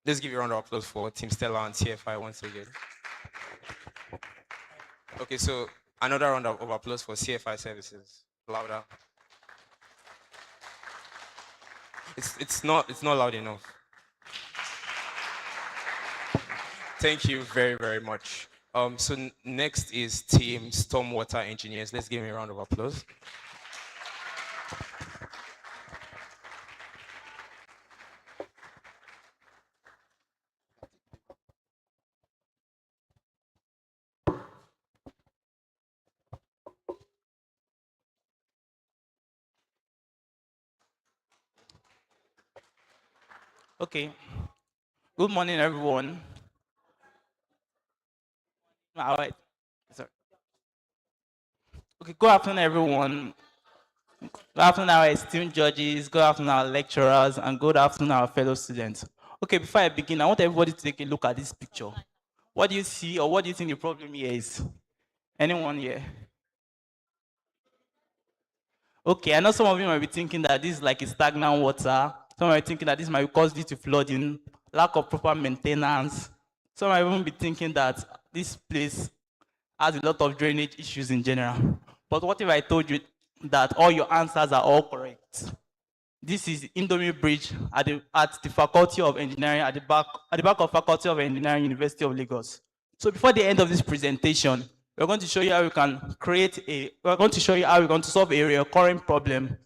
Let's give a round of applause for Team Stella and CFI once again. Okay, so another round of applause for CFI services. Louder. It's not loud enough. Thank you very, very much. So next is Team Stormwater Engineers. Let's give me a round of applause. Okay. Good morning, everyone. All right. Sorry. Okay. Good afternoon, everyone. Good afternoon, our esteemed judges. Good afternoon, our lecturers, and good afternoon, our fellow students. Okay. Before I begin, I want everybody to take a look at this picture. What do you see, or what do you think the problem here is? Anyone here? Okay, I know some of you might be thinking that this is like a stagnant water. Some might be thinking that this might cause due to flooding, lack of proper maintenance. Some might even be thinking that this place has a lot of drainage issues in general. But what if I told you that all your answers are all correct? This is Indomie Bridge at the Faculty of Engineering, at the back of Faculty of Engineering, University of Lagos. So before the end of this presentation, we're going to show you how we can we're going to show you how we're going to solve a recurring problem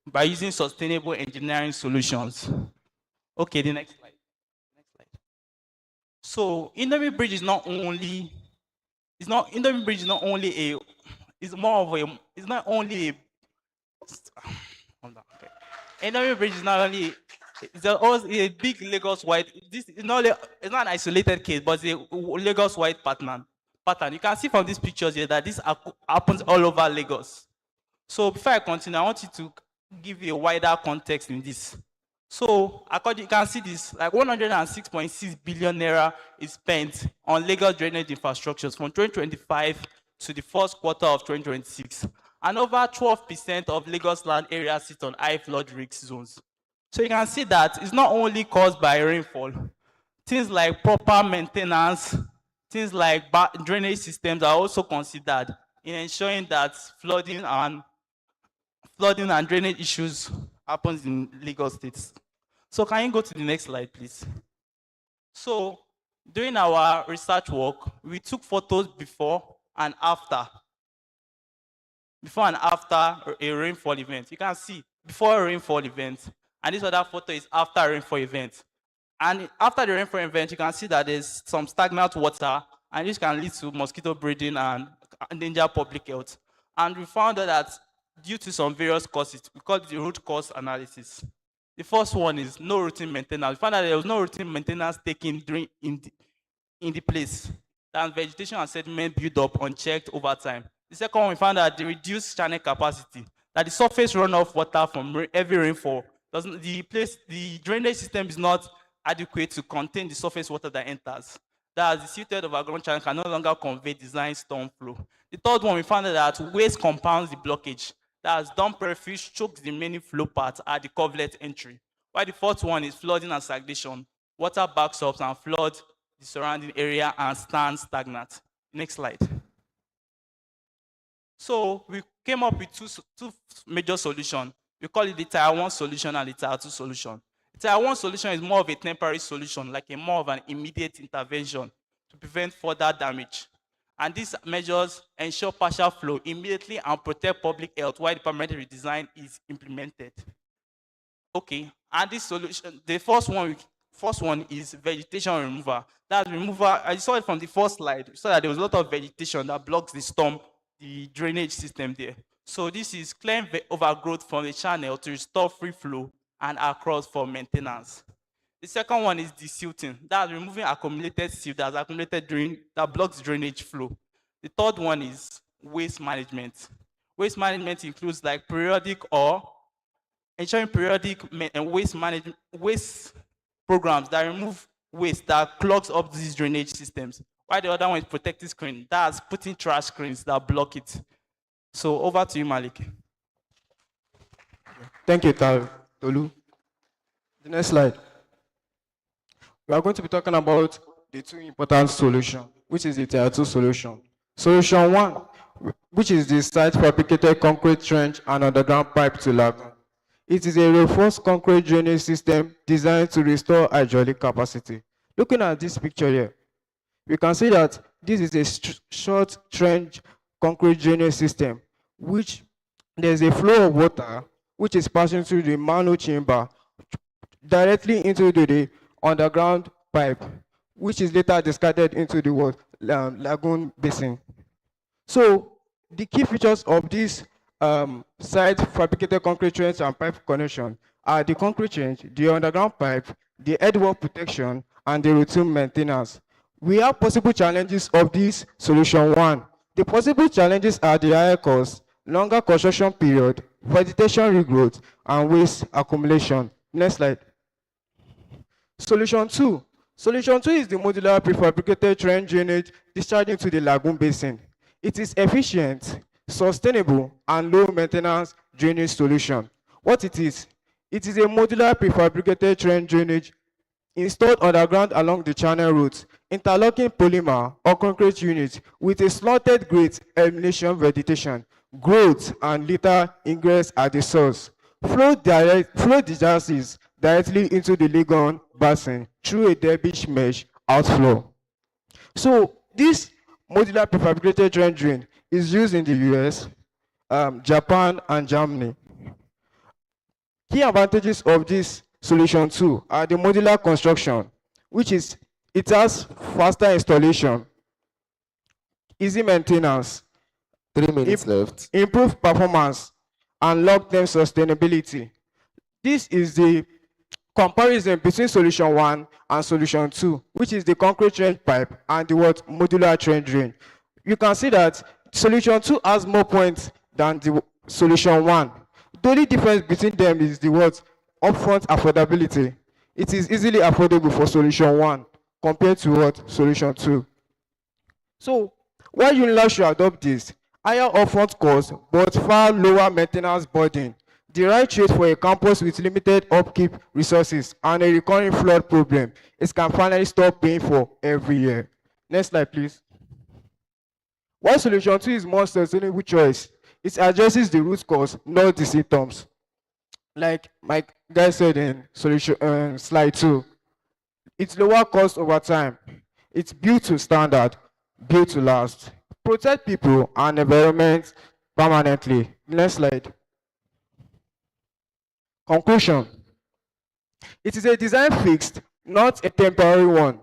by using sustainable engineering solutions. Okay, the next slide. So Indomie Bridge is not only, Indomie Bridge is not only it's more of a, it's not only a, hold on, okay. Enemy Bridge is not only a big Lagos wide. This is not it's not an isolated case, but it's a Lagos wide pattern. You can see from these pictures here that this happens all over Lagos. So before I continue, I want you to give you a wider context in this. So according, you can see this, like 106.6 billion naira is spent on Lagos drainage infrastructures from 2025 to the first quarter of 2026. And over 12% of Lagos land area sits on high flood risk zones. So you can see that it's not only caused by rainfall. Things like proper maintenance, things like drainage systems are also considered in ensuring that flooding and drainage issues happens in Lagos State. So can you go to the next slide, please? So during our research work, we took photos before and after a rainfall event. You can see before a rainfall event, and this other photo is after a rainfall event. And after the rainfall event, you can see that there's some stagnant water, and this can lead to mosquito breeding and endanger public health. And we found out that due to some various causes, we call it the root cause analysis. The first one is no routine maintenance. We found out there was no routine maintenance taken in the place. That vegetation and sediment build up unchecked over time. The second one, we found out the reduced channel capacity, that the surface runoff water from heavy rainfall the drainage system is not adequate to contain the surface water that enters. That the silted overgrown channel can no longer convey design storm flow. The third one, we found out that waste compounds the blockage. That dump refuse chokes the remaining flow path at the covelet entry. While the fourth one is flooding and stagnation. Water backs up and floods the surrounding area and stands stagnant. Next slide. So we came up with two major solutions. We call it the Tier 1 solution and the Tier 2 solution. The Tier 1 solution is more of a temporary solution, like more of an immediate intervention to prevent further damage. And these measures ensure partial flow immediately and protect public health while the permanent redesign is implemented. Okay, and this solution, the first one is vegetation removal. That removal, I saw it from the first slide. You saw that there was a lot of vegetation that blocks the drainage system there. So this is clearing overgrowth from the channel to restore free flow and across for maintenance. The second one is desilting. That's removing accumulated silt that's accumulated that blocks drainage flow. The third one is waste management. Waste management includes like ensuring periodic waste programs that remove waste that clogs up these drainage systems. While the other one is protective screen, that's putting trash screens that block it. So over to you, Malik. Thank you, Tolu. The next slide. We are going to be talking about the two important solutions, which is the Tier 2 solution. Solution 1, which is the site fabricated concrete trench and underground pipe to lagoon. It is a reinforced concrete drainage system designed to restore hydraulic capacity. Looking at this picture here, we can see that this is a short trench concrete drainage system, which there's a flow of water which is passing through the manhole chamber directly into the underground pipe, which is later discarded into the lagoon basin. So the key features of this site fabricated concrete trench and pipe connection are the concrete trench, the underground pipe, the headwall protection, and the routine maintenance. We have possible challenges of this solution 1. The possible challenges are the higher cost, longer construction period, vegetation regrowth, and waste accumulation. Next slide. Solution 2. Solution 2 is the modular prefabricated trench drainage discharging to the lagoon basin. It is efficient, sustainable, and low maintenance drainage solution. What it is a modular prefabricated trench drainage installed underground along the channel route, interlocking polymer or concrete units with a slotted grate elimination vegetation, growth, and later ingress at the source. Flow discharges directly into the lagoon basin through a debit mesh outflow. So this modular prefabricated trench drain is used in the US, Japan, and Germany. Key advantages of this solution 2 are the modular construction, which is it has faster installation, easy maintenance, 3 minutes left, improved performance, and long-term sustainability. This is the comparison between solution 1 and solution 2, which is the concrete trench pipe and the what modular trench drain. You can see that solution 2 has more points than the solution 1. The only difference between them is the what upfront affordability. It is easily affordable for solution 1 compared to what solution 2. So why Unilag should adopt this? Higher upfront cost but far lower maintenance burden. The right choice for a campus with limited upkeep resources and a recurring flood problem. It can finally stop paying for every year. Next slide, please. Why solution 2 is more sustainable choice? It addresses the root cause, not the symptoms. Like my guy said in solution slide 2, it's lower cost over time. It's built to standard, built to last. Protect people and environment permanently. Next slide. Conclusion. It is a design fixed, not a temporary one.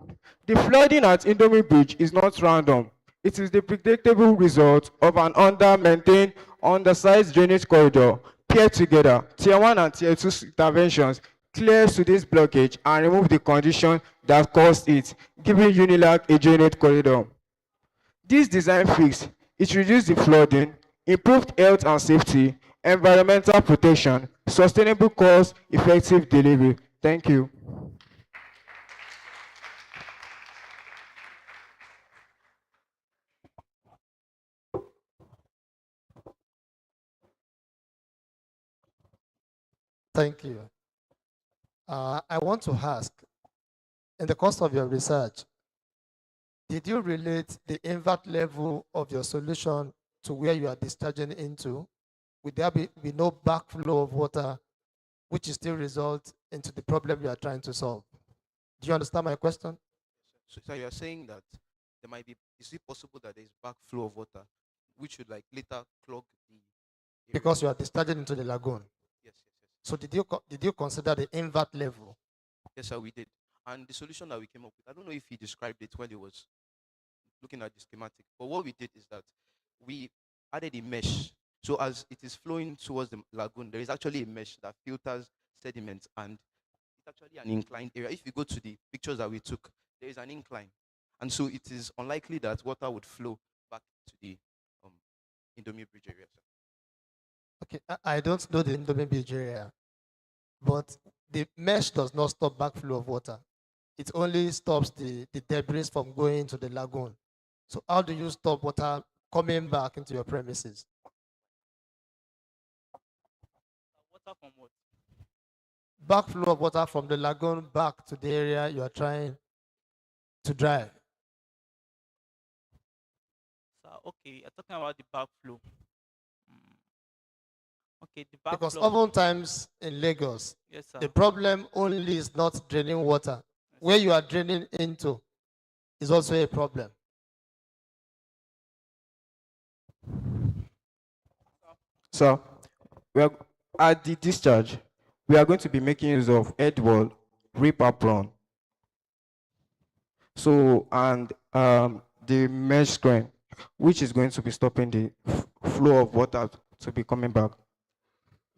The flooding at Indomie Bridge is not random. It is the predictable result of an under-maintained, undersized drainage corridor, paired together, Tier 1 and Tier 2 interventions, clears today's blockage and remove the condition that caused it, giving Unilag a drainage corridor. This design fix, it reduced the flooding, improved health and safety, environmental protection, sustainable cost, effective delivery. Thank you. Thank you. I want to ask, in the course of your research, did you relate the invert level of your solution to where you are discharging into? Would there be no backflow of water, which is still result into the problem you are trying to solve? Do you understand my question? So you're saying that there might be, is it possible that there is backflow of water, which should like later clog the area? Because you are discharging into the lagoon. Yes, yes, yes. So did you consider the invert level? Yes, sir, we did. And the solution that we came up with, I don't know if he described it when he was looking at the schematic, but what we did is that we added a mesh. So as it is flowing towards the lagoon, there is actually a mesh that filters sediments, and it's actually an inclined area. If you go to the pictures that we took, there is an incline. And so it is unlikely that water would flow back to the Indomie Bridge area. Sir. Okay, I don't know the Indomie Beach area, but the mesh does not stop backflow of water. It only stops the debris from going into the lagoon. So how do you stop water coming back into your premises? Water from what? Backflow of water from the lagoon back to the area you are trying to dry. So, okay, you're talking about the backflow. Okay, the backflow. Because oftentimes in Lagos, yes, sir, the problem only is not draining water. Where you are draining into is also a problem. So, at the discharge, we are going to be making use of head wall, rip apron. So, and the mesh screen, which is going to be stopping the flow of water to be coming back.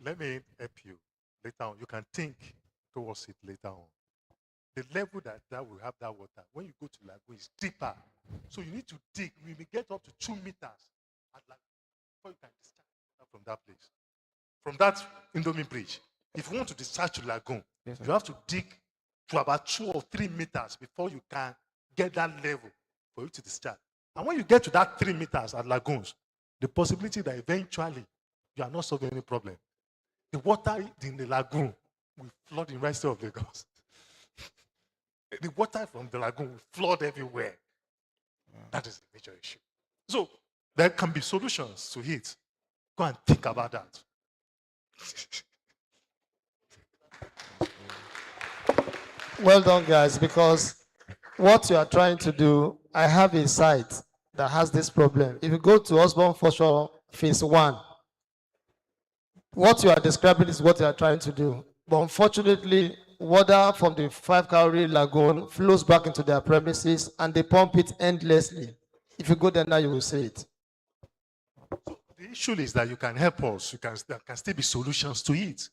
Let me help you later on. You can think towards it later on. The level that will have that water, when you go to lagoon, is deeper. So you need to dig. We may get up to 2 meters at lagoon before you can discharge from that place. From that Indomie Bridge. If you want to discharge to lagoon, yes, you have to dig to about 2 or 3 meters before you can get that level for you to discharge. And when you get to that 3 meters at lagoons, the possibility that eventually you are not solving any problem. The water in the lagoon will flood the rest of Lagos. The water from the lagoon will flood everywhere. That is the major issue. So there can be solutions to it. Go and think about that. Well done, guys, because what you are trying to do, I have a site that has this problem. If you go to Osborne Foreshore Phase 1, what you are describing is what you are trying to do. But unfortunately, water from the 5 Cowrie Lagoon flows back into their premises and they pump it endlessly. If you go there now, you will see it. So the issue is that you can help us. There can still be solutions to it.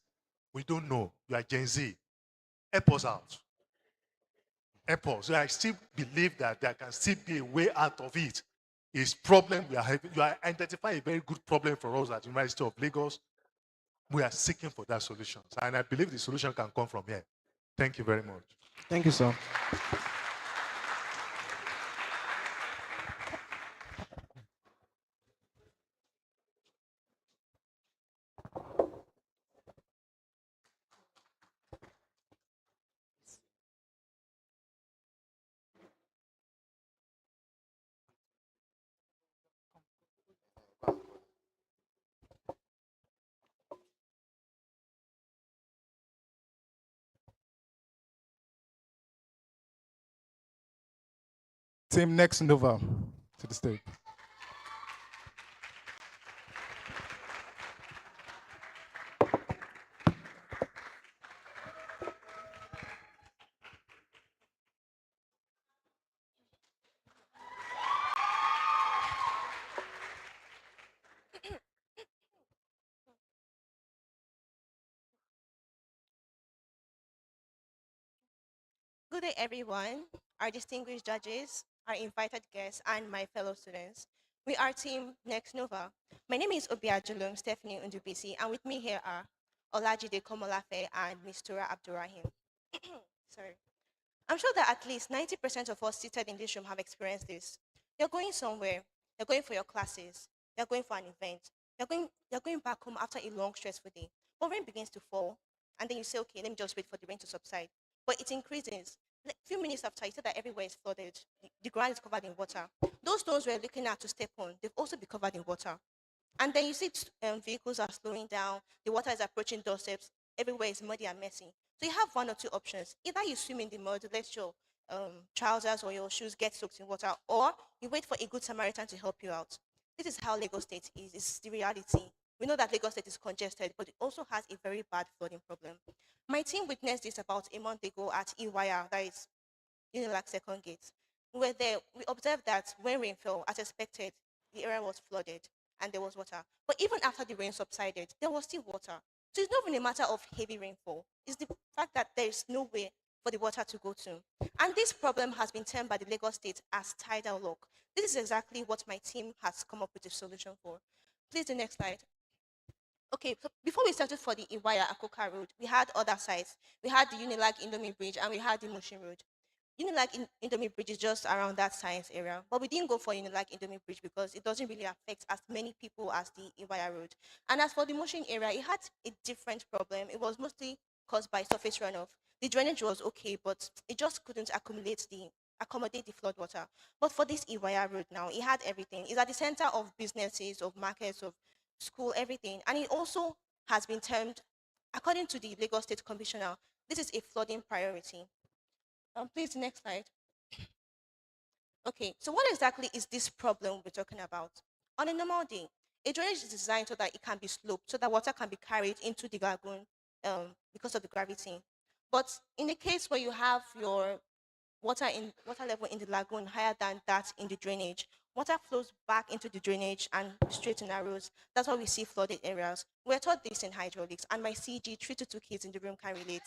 We don't know. You are Gen Z. Help us out. Help us. So I still believe that there can still be a way out of it. It's problem we are having. You are identifying a very good problem for us at the University of Lagos. We are seeking for that solution. And I believe the solution can come from here. Thank you very much. Thank you, sir. Team Next Nova to the stage. Good day, everyone, our distinguished judges, our invited guests, and my fellow students. We are Team Next Nova. My name is Obiajulum Stephanie Undubisi, and with me here are Olajide Komolafe and Mistura Abdurrahim. Sorry. I'm sure that at least 90% of us seated in this room have experienced this. You're going somewhere, you're going for your classes, you're going for an event, you're going back home after a long, stressful day. But rain begins to fall, and then you say, okay, let me just wait for the rain to subside. But it increases. A few minutes after, you see that everywhere is flooded. The ground is covered in water. Those stones we're looking at to step on, they've also been covered in water. And then you see vehicles are slowing down, the water is approaching doorsteps, everywhere is muddy and messy. So you have one or two options. Either you swim in the mud, let your trousers or your shoes get soaked in water, or you wait for a good Samaritan to help you out. This is how Lagos State is. It's the reality. We know that Lagos State is congested, but it also has a very bad flooding problem. My team witnessed this about a month ago at EYR, that is Unilag Second Gate. We were there. We observed that when rain fell, as expected, the area was flooded and there was water. But even after the rain subsided, there was still water. So it's not even a matter of heavy rainfall. It's the fact that there is no way for the water to go to. And this problem has been termed by the Lagos State as tidal lock. This is exactly what my team has come up with a solution for. Please, the next slide. Okay, so before we started for the Iwaya Akoka Road, we had other sites. We had the Unilag Indomie Bridge and we had the Mushin Road. Unilag Indomie Bridge is just around that science area, but we didn't go for Unilag Indomie Bridge because it doesn't really affect as many people as the Iwaya Road. And as for the Mushin area, it had a different problem. It was mostly caused by surface runoff. The drainage was okay, but it just couldn't accommodate the flood water. But for this Iwaya Road now, it had everything. It's at the center of businesses, of markets, of school, everything. And it also has been termed, according to the Lagos State Commissioner, this is a flooding priority. Please, the next slide. Okay, so what exactly is this problem we're talking about? On a normal day, a drainage is designed so that it can be sloped, so that water can be carried into the lagoon because of the gravity. But in the case where you have your water level in the lagoon higher than that in the drainage, water flows back into the drainage and straight in arrows. That's why we see flooded areas. We're taught this in hydraulics, and my CG 322 kids in the room can relate.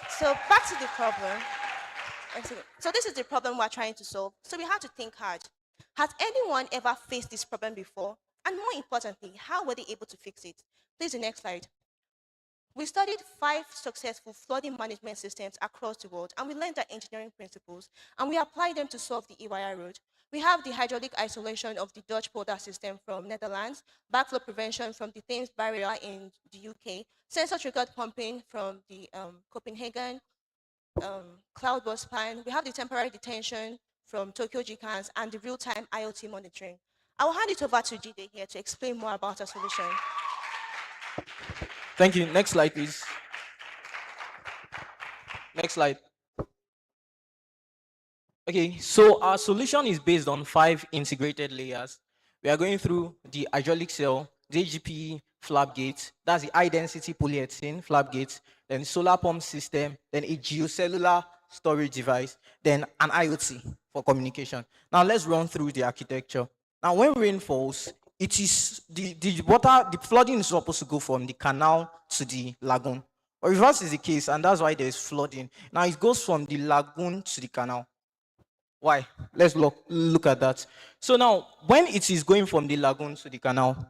So back to the problem. So this is the problem we're trying to solve. So we have to think hard. Has anyone ever faced this problem before? And more importantly, how were they able to fix it? Please, the next slide. We studied 5 successful flooding management systems across the world, and we learned their engineering principles, and we applied them to solve the EYR road. We have the hydraulic isolation of the Dutch polder system from Netherlands, backflow prevention from the Thames barrier in the UK, sensor triggered pumping from the Copenhagen cloud bus plan. We have the temporary detention from Tokyo GCANS and the real-time IoT monitoring. I will hand it over to Jide here to explain more about our solution. Thank you. Next slide, please. Next slide. Okay, so our solution is based on 5 integrated layers. We are going through the hydraulic cell, the AGP flap gate, that's the high density polyethylene flap gate, then solar pump system, then a geocellular storage device, then an IoT for communication. Now let's run through the architecture. Now when rain falls, it is the flooding is supposed to go from the canal to the lagoon. But reverse is the case, and that's why there's flooding. Now it goes from the lagoon to the canal. Why? Let's look at that. So now, when it is going from the lagoon to the canal,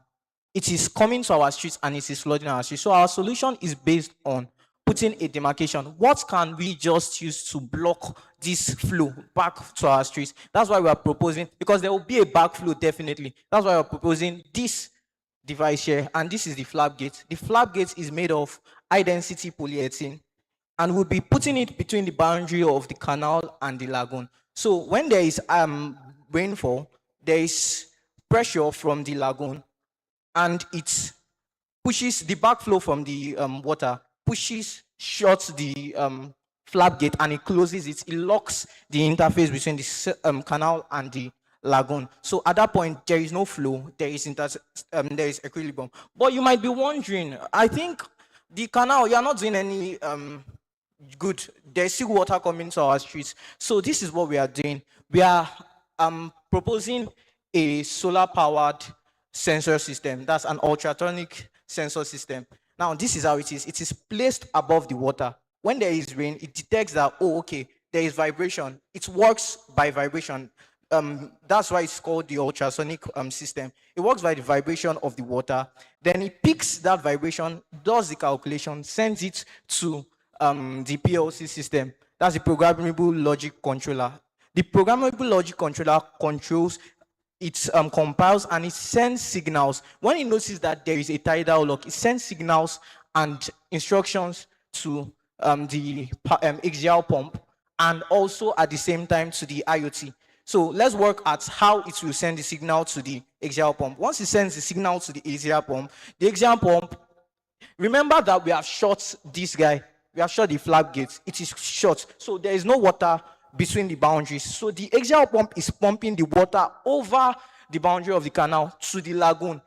it is coming to our streets and it is flooding our streets. So our solution is based on putting a demarcation. What can we just use to block this flow back to our streets? That's why we are proposing, because there will be a backflow definitely. That's why we're proposing this device here, and this is the flap gate. The flap gate is made of high density polyethylene, and we'll be putting it between the boundary of the canal and the lagoon. So when there is rainfall, there is pressure from the lagoon, and it pushes the backflow from the water, shuts the flap gate, and it closes it. It locks the interface between the canal and the lagoon. So at that point, there is no flow, there is equilibrium. But you might be wondering, I think the canal, you're not doing any good. There's still water coming to our streets. So this is what we are doing. We are proposing a solar powered sensor system. That's an ultrasonic sensor system. Now, this is how it is. It is placed above the water. When there is rain, it detects that, oh, okay, there is vibration. It works by vibration. That's why it's called the ultrasonic system. It works by the vibration of the water. Then it picks that vibration, does the calculation, sends it to the PLC system. That's the programmable logic controller. The programmable logic controller controls, it compiles and it sends signals. When it notices that there is a tidal lock, it sends signals and instructions to the axial pump, and also at the same time to the IoT. So let's work at how it will send the signal to the axial pump. Once it sends the signal to the axial pump, remember that we have shot this guy. We have shot the flap gate. It is short. So there is no water between the boundaries. So the axial pump is pumping the water over the boundary of the canal to the lagoon.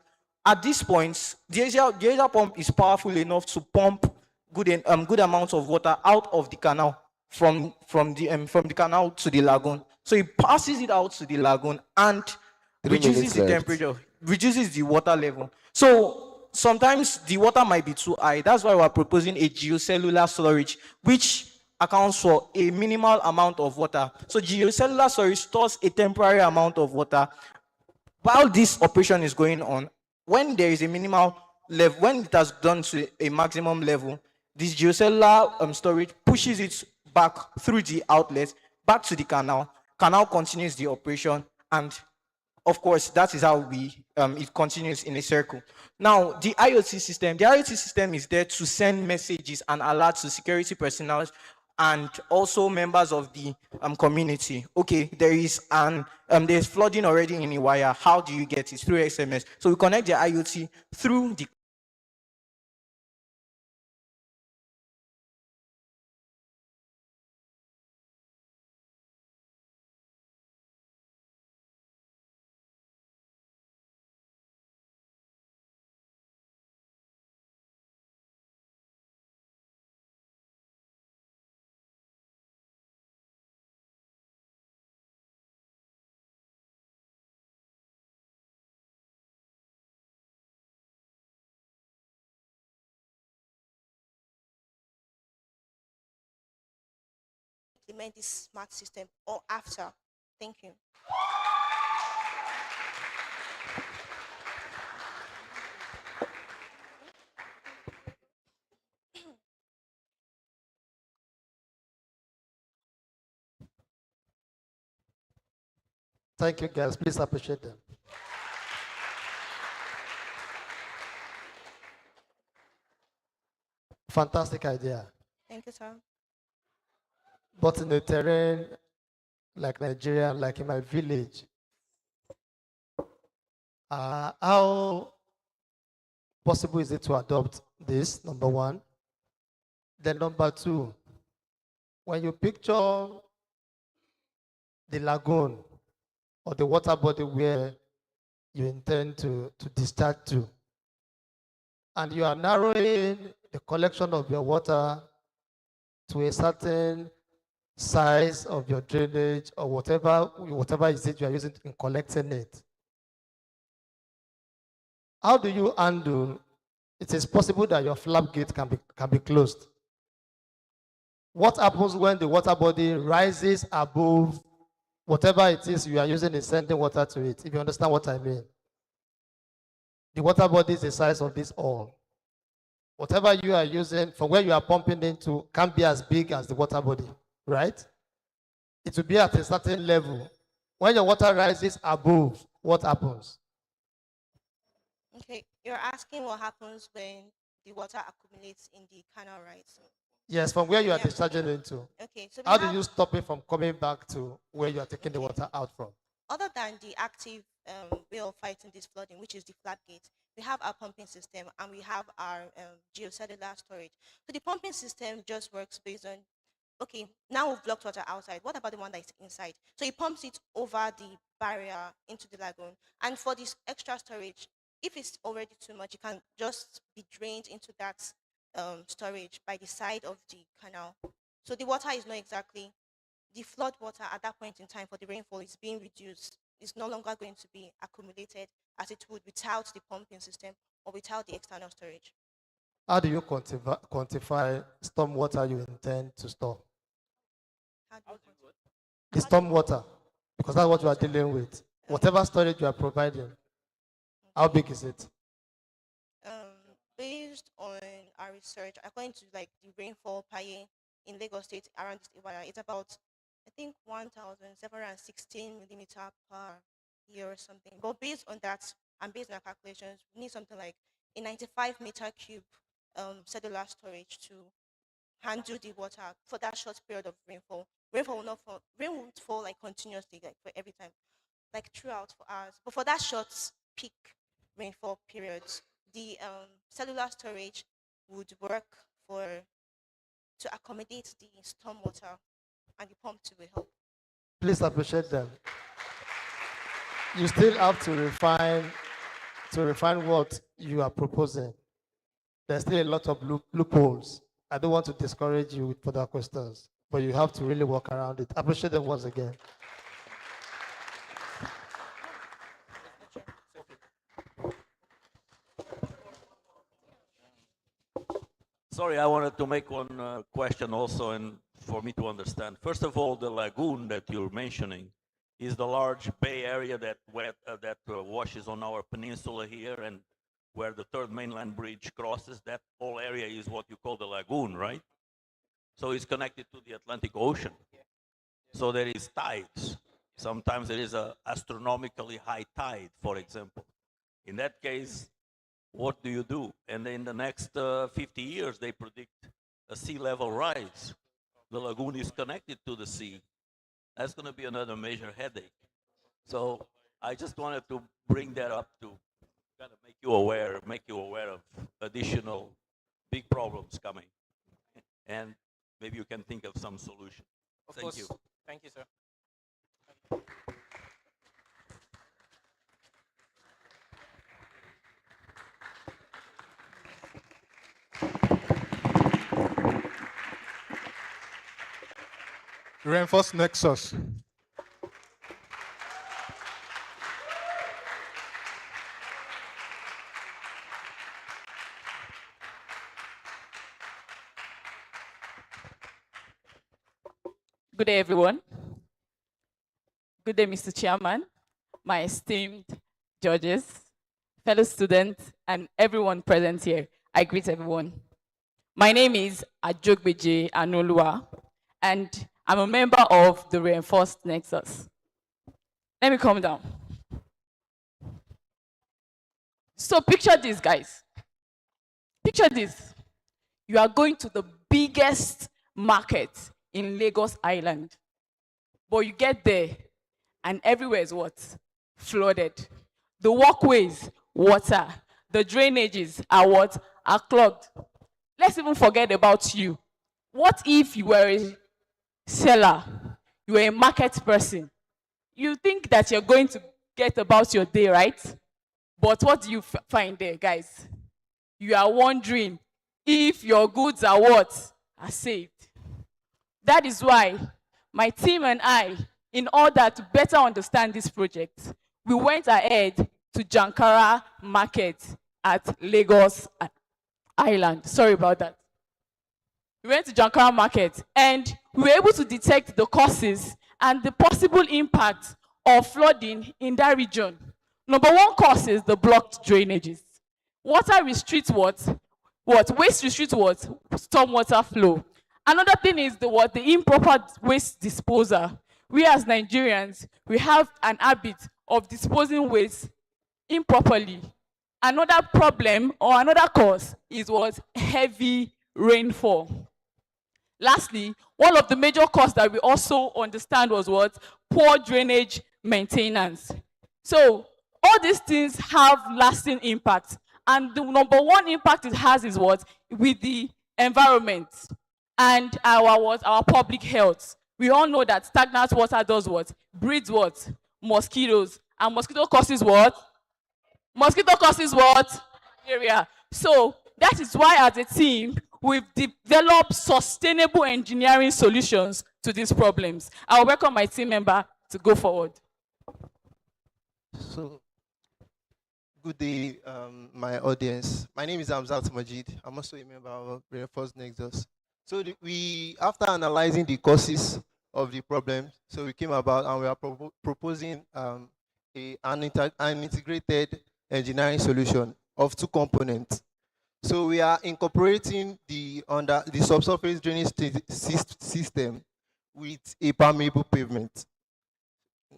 At this point, the axial pump is powerful enough to pump good amounts of water out of the canal from the canal to the lagoon. So it passes it out to the lagoon and reduces the temperature, reduces the water level. So sometimes the water might be too high. That's why we're proposing a geocellular storage, which accounts for a minimal amount of water. So geocellular storage stores a temporary amount of water. While this operation is going on, when there is a minimal level, when it has gone to a maximum level, this geocellular storage pushes it back through the outlet, back to the canal. Canal continues the operation, and of course, that is how it continues in a circle. Now, the IoT system is there to send messages and alerts to security personnel and also members of the community. Okay, there's flooding already in a wire. How do you get it? Through SMS. So we connect the IoT through the implement this smart system or after? Thank you. Thank you, guys. Please appreciate them. Fantastic idea. Thank you, sir. But in a terrain like Nigeria, like in my village, how possible is it to adopt this, number one? Then number two, when you picture the lagoon or the water body where you intend to discharge to, and you are narrowing the collection of your water to a certain size of your drainage or whatever is it you are using in collecting it. How do you handle? It is possible that your flap gate can be closed. What happens when the water body rises above whatever it is you are using in sending water to it? If you understand what I mean. The water body is the size of this all. Whatever you are using from where you are pumping into can't be as big as the water body, right? It will be at a certain level. When your water rises above, what happens? Okay, you're asking what happens when the water accumulates in the canal, right? Yes, from where you are Yeah. discharging into. Okay, so How do you stop it from coming back to where you are taking the water out from? other than the active way of fighting this flooding, which is the floodgate, we have our pumping system and we have our geocellular storage. So the pumping system just works based on, okay, now we've blocked water outside. What about the one that is inside? So it pumps it over the barrier into the lagoon. And for this extra storage, if it's already too much, it can just be drained into that storage by the side of the canal. So the water is not exactly the flood water at that point in time for the rainfall is being reduced. It's no longer going to be accumulated as it would without the pumping system or without the external storage. How do you quantify storm water you intend to store? The storm water, because that's what you are dealing with. Whatever storage you are providing, how big is it? Based on our research, according to like the rainfall per year in Lagos State around this area, it's about I think 1,716 millimeter per year or something. But based on that and based on our calculations, we need something like a 95 meter cube cellular storage to handle the water for that short period of rainfall. Rainfall will not fall. Rain won't fall like continuously, like for every time, like throughout for hours. But for that short peak rainfall periods, the cellular storage would work for to accommodate the storm water, and the pump too will help. Please appreciate them. You still have to refine what you are proposing. There's still a lot of loopholes. I don't want to discourage you with further questions, but you have to really work around it. Appreciate them once again. Sorry, I wanted to make one question also, and for me to understand. First of all, the lagoon that you're mentioning is the large bay area that washes on our peninsula here, and where the third mainland bridge crosses. That whole area is what you call the lagoon, right? So it's connected to the Atlantic Ocean. So there is tides. Sometimes there is a astronomically high tide, for example. In that case, what do you do? And in the next 50 years, they predict a sea level rise. The lagoon is connected to the sea. That's going to be another major headache. So I just wanted to bring that up to kind of make you aware of additional big problems coming. And maybe you can think of some solution. Thank you. Thank you, sir. Reinforce nexus. Good day, everyone. Good day, Mr. Chairman, my esteemed judges, fellow students, and everyone present here. I greet everyone. My name is Ajogbeje Anolua, and I'm a member of the Reinforced Nexus. Let me calm down. So picture this, guys. Picture this. You are going to the biggest market in Lagos Island. But you get there, and everywhere is what? Flooded. The walkways, water. The drainages are what? Are clogged. Let's even forget about you. What if you were a seller? You were a market person. You think that you're going to get about your day, right? But what do you find there, guys? You are wondering if your goods are what? Are saved. That is why my team and I, in order to better understand this project, we went ahead to Jankara Market at Lagos Island. Sorry about that. We went to Jankara Market and we were able to detect the causes and the possible impact of flooding in that region. Number one cause is the blocked drainages. Water restricts what? What? Waste restricts what? Stormwater flow. Another thing is the what? The improper waste disposal. We as Nigerians, we have an habit of disposing waste improperly. Another problem or another cause is what? Heavy rainfall. Lastly, one of the major causes that we also understand was what? Poor drainage maintenance. So all these things have lasting impact. And the number one impact it has is what? With the environment and our what? Our public health. We all know that stagnant water does what? Breeds what? Mosquitoes. And mosquito causes what? Mosquito causes what? Malaria. So that is why as a team, we've developed sustainable engineering solutions to these problems. I'll welcome my team member to go forward. So, good day, my audience. My name is Hamzat Majid. I'm also a member of Reinforced Nexus. So after analyzing the causes of the problem, so we came about and we are proposing an integrated engineering solution of two components. So we are incorporating the subsurface drainage system with a permeable pavement.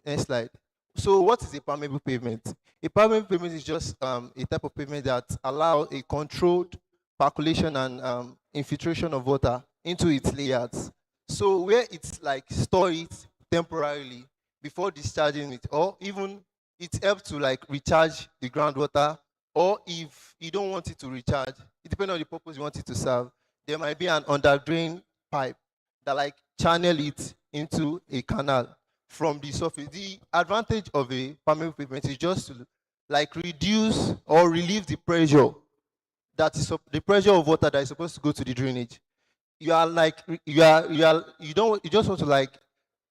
Next slide. So what is a permeable pavement? A permeable pavement is just a type of pavement that allows a controlled percolation and infiltration of water into its layers. So where it's like store it temporarily before discharging it, or even it helps to like recharge the groundwater, or if you don't want it to recharge, it depends on the purpose you want it to serve. There might be an underdrain pipe that like channel it into a canal from the surface. The advantage of a permeable pavement is just to like reduce or relieve the pressure the pressure of water that is supposed to go to the drainage. You just want to like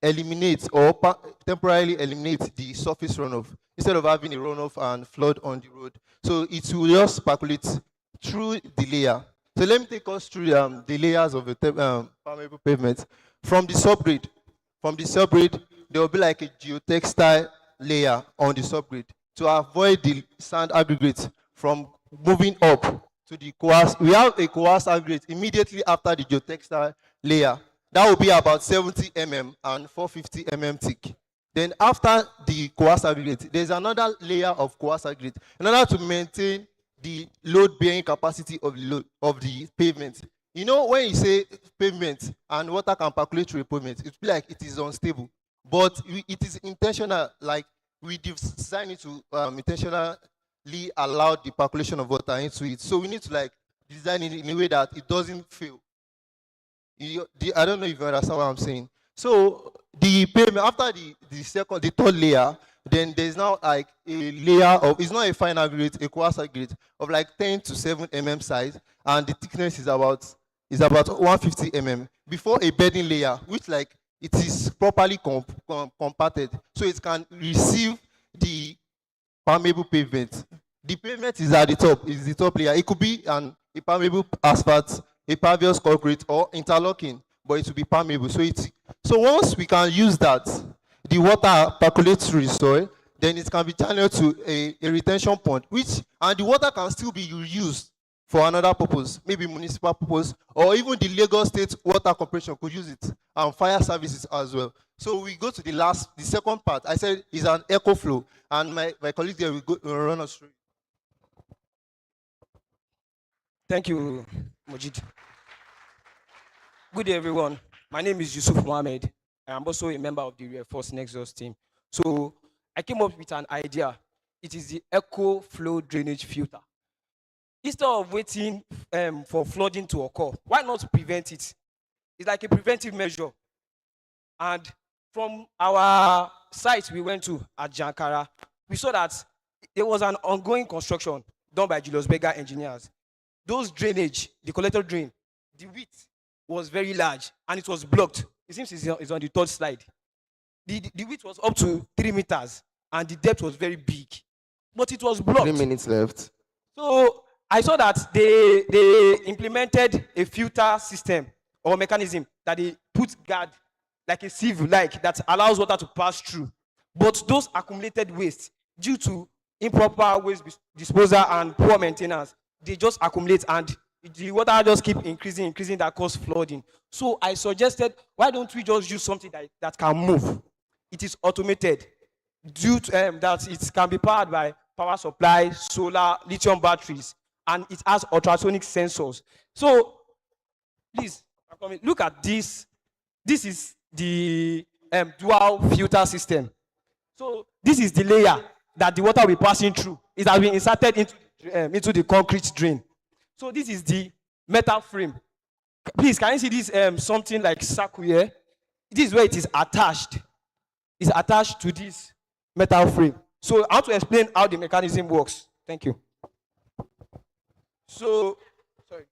eliminate or temporarily eliminate the surface runoff instead of having a runoff and flood on the road. So it will just percolate through the layer. So let me take us through the layers of the permeable pavement. From the subgrade, there will be like a geotextile layer on the subgrade to avoid the sand aggregate from moving up to the coarse. We have a coarse aggregate immediately after the geotextile layer. That will be about 70 mm and 450 mm thick. Then after the coarse aggregate, there's another layer of coarse aggregate in order to maintain the load-bearing capacity of the pavement. You know, when you say pavement and water can percolate through a pavement, it feels like it is unstable. But it is intentional, like we design it to intentionally allow the percolation of water into it. So we need to like design it in a way that it doesn't fail. I don't know if you understand what I'm saying. So the pavement, after the third layer, then there's now like a layer of, it's not a fine aggregate, a coarse aggregate of like 10 to 7 mm size, and the thickness is about 150 mm before a bedding layer, which like it is properly compacted, so it can receive the permeable pavement. The pavement is at the top, is the top layer. It could be a permeable asphalt, a pervious concrete, or interlocking, but it will be permeable. So once we can use that, the water percolates through the soil, then it can be channeled to a retention pond, and the water can still be reused for another purpose, maybe municipal purpose, or even the Lagos State Water Corporation could use it, and fire services as well. So we go to the second part. I said is an eco flow, and my colleague there will run us through. Thank you, Majid. Good day, everyone. My name is Yusuf Mohammed. I am also a member of the Reinforced Nexus team. So I came up with an idea. It is the eco flow drainage filter. Instead of waiting for flooding to occur, why not prevent it? It's like a preventive measure. And from our site we went to at Jankara, we saw that there was an ongoing construction done by Julius Berger engineers. Those drainage, the collector drain, the width was very large and it was blocked. It seems it's on the third slide. The width was up to 3 meters and the depth was very big, but it was blocked. 3 minutes left. So I saw that they implemented a filter system or mechanism that they put guard, like a sieve, like that allows water to pass through. But those accumulated waste, due to improper waste disposal and poor maintenance, they just accumulate and the water just keep increasing, that cause flooding. So I suggested, why don't we just use something that can move? It is automated, due to that it can be powered by power supply, solar, lithium batteries, and it has ultrasonic sensors. So please, look at this. This is the dual filter system. So this is the layer that the water will be passing through. It has been inserted into the concrete drain. So this is the metal frame. Please, can you see this something like circle here? This is where it is attached. It's attached to this metal frame. So I want to explain how the mechanism works. Thank you. So, sorry.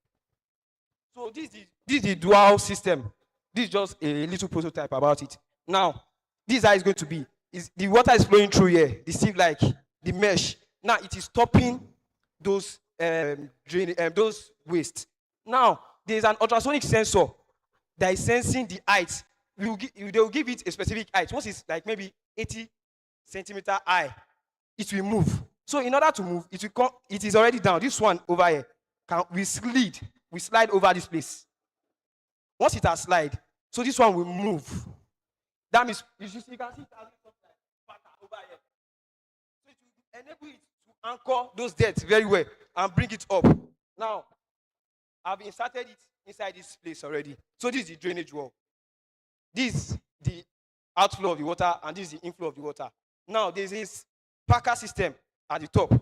So this is the dual system. This is just a little prototype about it. Now, this is how it's going to be. The water is flowing through here. The sieve, like the mesh. Now it is stopping those those waste. Now there is an ultrasonic sensor that is sensing the height. They will give it a specific height. Once it's like maybe 80 centimeter high, it will move. So in order to move, it will come. It is already down. This one over here, we slide over this place. Once it has slide, so this one will move. That means you can see it has pattern over here. So it will enable it to anchor those debts very well and bring it up. Now, I've inserted it inside this place already. So this is the drainage wall. This is the outflow of the water, and this is the inflow of the water. Now, there's this packer system at the top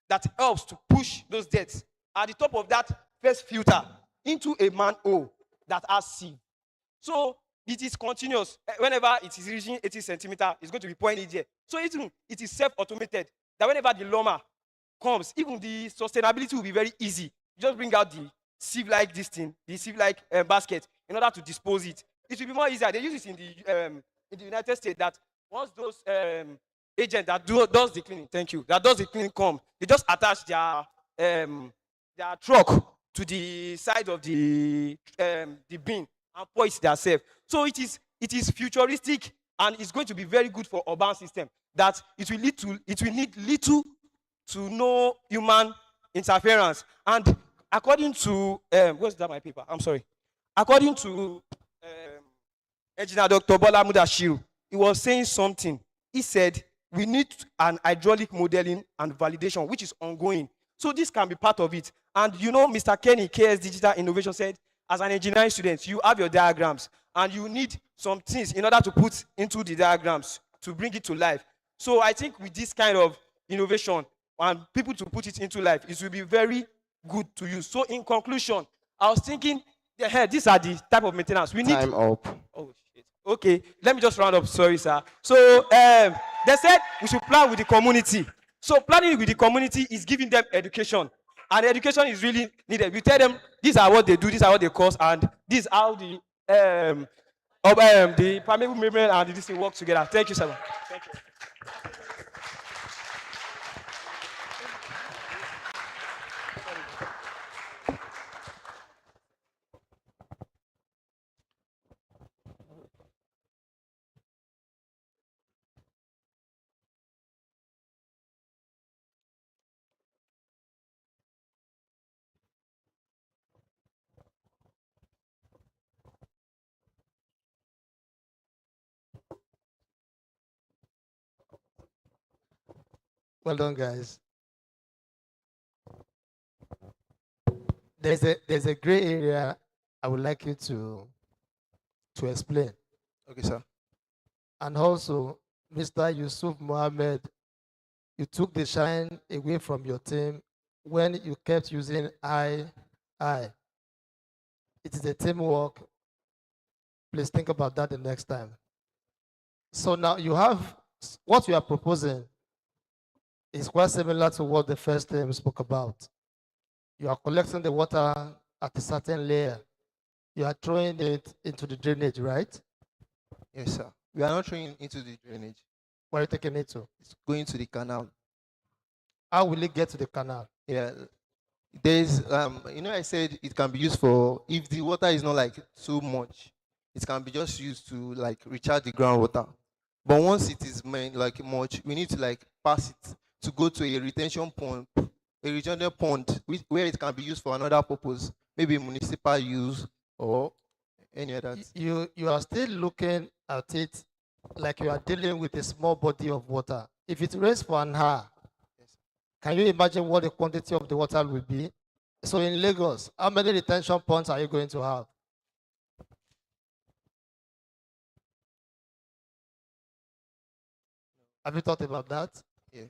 that helps to push those debts at the top of that first filter into a manhole that has sieve. So it is continuous. Whenever it is reaching 80 centimeter, it's going to be pouring it there. So it is self-automated. That whenever the loma comes, even the sustainability will be very easy. You just bring out the sieve-like this thing, the sieve-like basket, in order to dispose it. It will be more easier. They use it in the United States, that once those agents that does the cleaning, thank you, that does the cleaning come, they just attach their truck to the side of the bin and pour it themselves. So it is futuristic, and it's going to be very good for urban system. That it will need little to no human interference. And according to where's that my paper? I'm sorry. According to Engineer Dr. Bola Mudashiru, he was saying something. He said we need an hydraulic modeling and validation, which is ongoing. So this can be part of it. And you know, Mr. Kenny, KS Digital Innovation, said, as an engineering student, you have your diagrams, and you need some things in order to put into the diagrams to bring it to life. So I think with this kind of innovation and people to put it into life, it will be very good to use. So in conclusion, I was thinking, these are the type of maintenance we need. Time up. Oh shit. Okay, let me just round up. Sorry, sir. So they said we should plan with the community. So planning with the community is giving them education, and education is really needed. We tell them these are what they do, these are what they cause, and this is how the permeable membrane and this thing work together. Thank you, sir. Thank you. Well done, guys. There's a gray area I would like you to explain. Okay, sir. And also, Mr. Yusuf Mohammed, you took the shine away from your team when you kept using I. It is a teamwork. Please think about that the next time. So now you have what you are proposing is quite similar to what the first team spoke about. You are collecting the water at a certain layer. You are throwing it into the drainage, right? Yes, sir. We are not throwing into the drainage. Where are you taking it to? It's going to the canal. How will it get to the canal? Yeah, There's, I said it can be used for, if the water is not like too much, it can be just used to like recharge the groundwater. But once it is like much, we need to like pass it to go to a retention pond, a regenerative pond, where it can be used for another purpose, maybe municipal use or any other. You are still looking at it like you are dealing with a small body of water. If it rains for an hour, can you imagine what the quantity of the water will be? So in Lagos, how many retention ponds are you going to have? Have you thought about that? Yeah.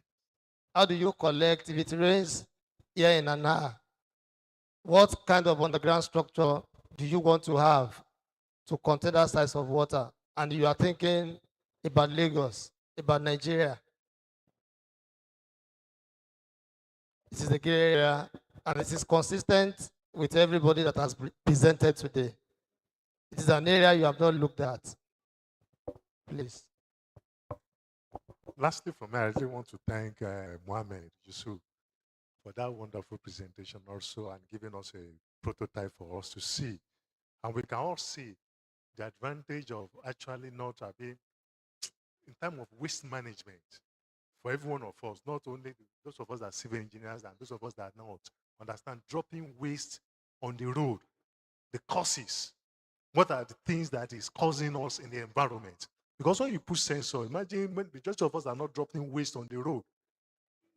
How do you collect if it rains here in an hour? What kind of underground structure do you want to have to contain that size of water? And you are thinking about Lagos, about Nigeria. This is a gray area, and it is consistent with everybody that has presented today. It is an area you have not looked at. Please. Lastly, for me, I really want to thank Mohammed Yusuf for that wonderful presentation also and giving us a prototype for us to see. And we can all see the advantage of actually not having, in terms of waste management, for every one of us, not only those of us that are civil engineers and those of us that are not, understand dropping waste on the road, the causes. What are the things that is causing us in the environment? Because when you put sensor, imagine when the majority of us are not dropping waste on the road,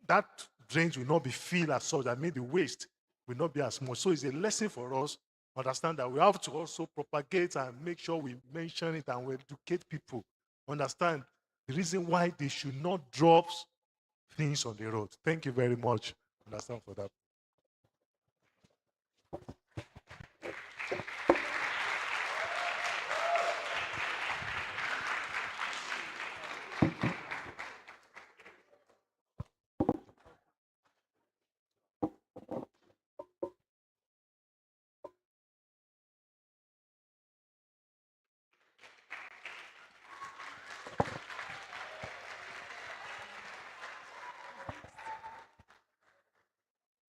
that drains will not be filled as such. That means the waste will not be as much. So it's a lesson for us. Understand that we have to also propagate and make sure we mention it and we educate people. Understand the reason why they should not drop things on the road. Thank you very much. Understand for that.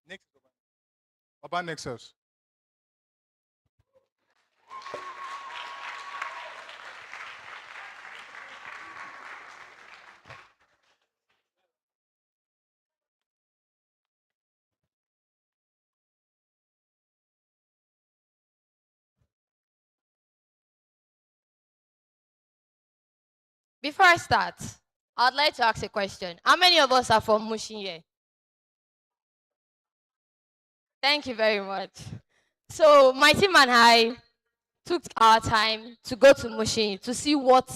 Next, Urban Nexus. Before I start, I'd like to ask a question. How many of us are from Mushin here? Thank you very much. So my team and I took our time to go to Mushin to see what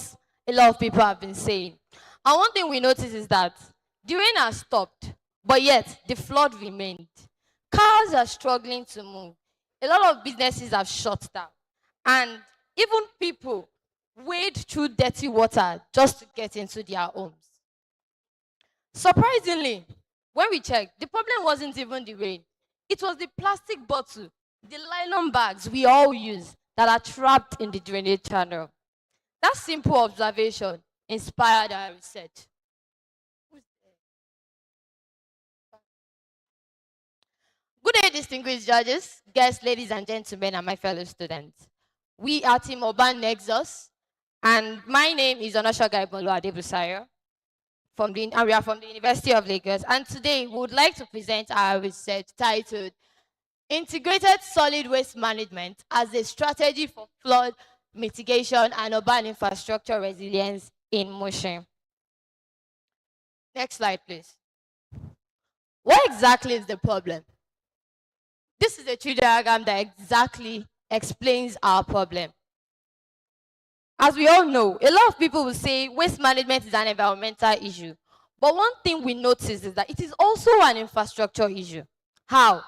a lot of people have been saying. And one thing we noticed is that the rain has stopped, but yet the flood remained. Cars are struggling to move. A lot of businesses have shut down. And even people wade through dirty water just to get into their homes. Surprisingly, when we checked, the problem wasn't even the rain. It was the plastic bottle, the nylon bags we all use that are trapped in the drainage channel. That simple observation inspired our research. Good day, distinguished judges, guests, ladies and gentlemen, and my fellow students. We are Team Urban Nexus, and my name is Onoshoga Ibolu Adebusayo, and we are from the University of Lagos. And today, we would like to present our research titled Integrated Solid Waste Management as a Strategy for Flood Mitigation and Urban Infrastructure Resilience in Motion. Next slide, please. What exactly is the problem? This is a tree diagram that exactly explains our problem. As we all know, a lot of people will say waste management is an environmental issue. But one thing we notice is that it is also an infrastructure issue. How?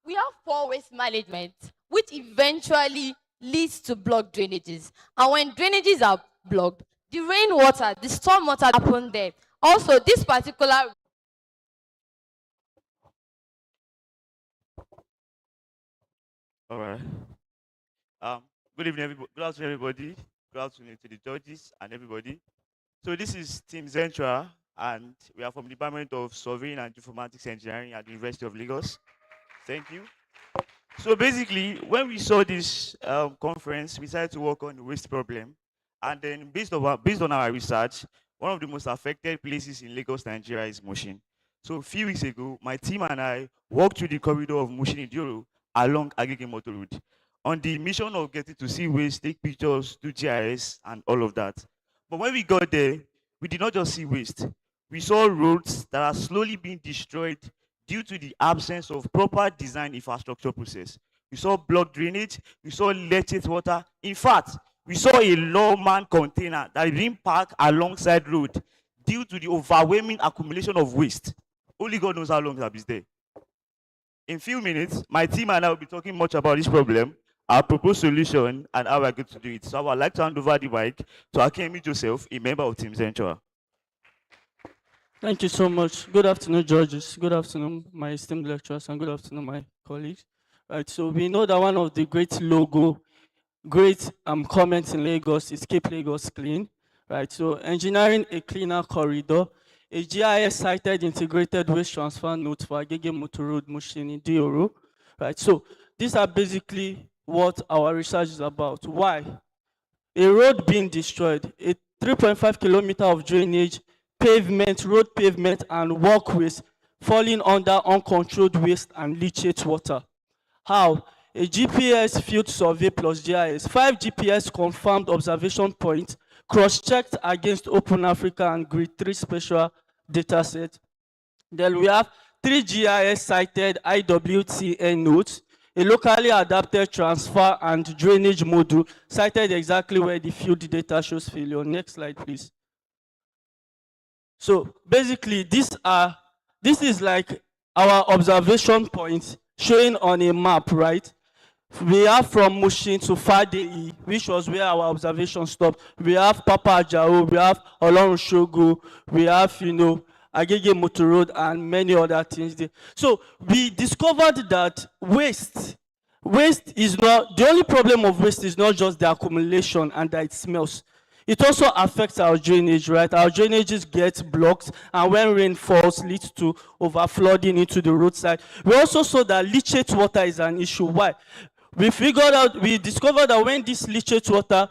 We have poor waste management, which eventually leads to blocked drainages. And when drainages are blocked, the rainwater, the stormwater happen there. Also, this particular All right. Good evening, everybody. Good afternoon, everybody. Good afternoon to the judges and everybody. So this is Team Zentra, and we are from the Department of Surveying and Informatics Engineering at the University of Lagos. Thank you. So basically, when we saw this conference, we decided to work on the waste problem. And then based on our research, one of the most affected places in Lagos, Nigeria is Mushin. So a few weeks ago, my team and I walked through the corridor of Mushin Idioro along Agege Motor Road on the mission of getting to see waste, take pictures, do GIS, and all of that. But when we got there, we did not just see waste. We saw roads that are slowly being destroyed due to the absence of proper design infrastructure process. We saw blocked drainage, we saw leachate water. In fact, we saw a lawman container that is being parked alongside road due to the overwhelming accumulation of waste. Only God knows how long that is there. In few minutes, my team and I will be talking much about this problem, our proposed solution, and how we're going to do it. So I would like to hand over the mic to Akemi Joseph, a member of Team Central. Thank you so much. Good afternoon, judges. Good afternoon, my esteemed lecturers, and good afternoon, my colleagues. Right, so we know that one of the great comments in Lagos is keep Lagos clean. Right, so engineering a cleaner corridor, a GIS cited integrated waste transfer node for Agege Motor Road, Mushin in Dioro. Right, so these are basically what our research is about. Why? A road being destroyed, a 3.5 kilometer of drainage, pavement, road pavement, and walkways falling under uncontrolled waste and leachate water. How? A GPS field survey plus GIS, 5 GPS confirmed observation points, cross-checked against Open Africa and Grid 3 special data set. Then we have 3 GIS cited IWTN nodes, a locally adapted transfer and drainage module cited exactly where the field data shows failure. Next slide, please. So basically, this is like our observation points showing on a map, right? We have from Mushin to Fadei, which was where our observation stopped. We have Papa Ajao, we have Olorun Shogo, we have, Agege Motor Road and many other things there. So we discovered that waste is not, the only problem of waste is not just the accumulation and that it smells. It also affects our drainage, right? Our drainages get blocked, and when rain falls, leads to overflooding into the roadside. We also saw that leachate water is an issue. Why? We discovered that when this leachate water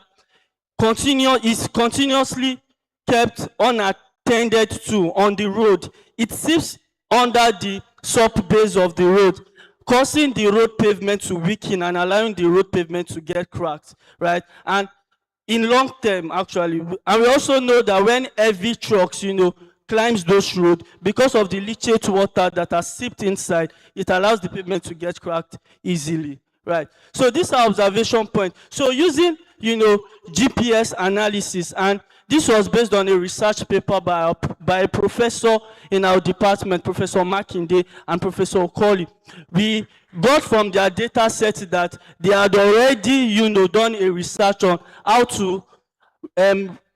is continuously kept unattended to on the road, it seeps under the sub base of the road, causing the road pavement to weaken and allowing the road pavement to get cracked, right? And in long term, actually, and we also know that when heavy trucks, climbs those roads, because of the leachate water that has seeped inside, it allows the pavement to get cracked easily, right? So these are observation points. So using, GPS analysis, and this was based on a research paper by a professor in our department, Professor Makinde and Professor Okoli. We got from their data set that they had already, done a research on how to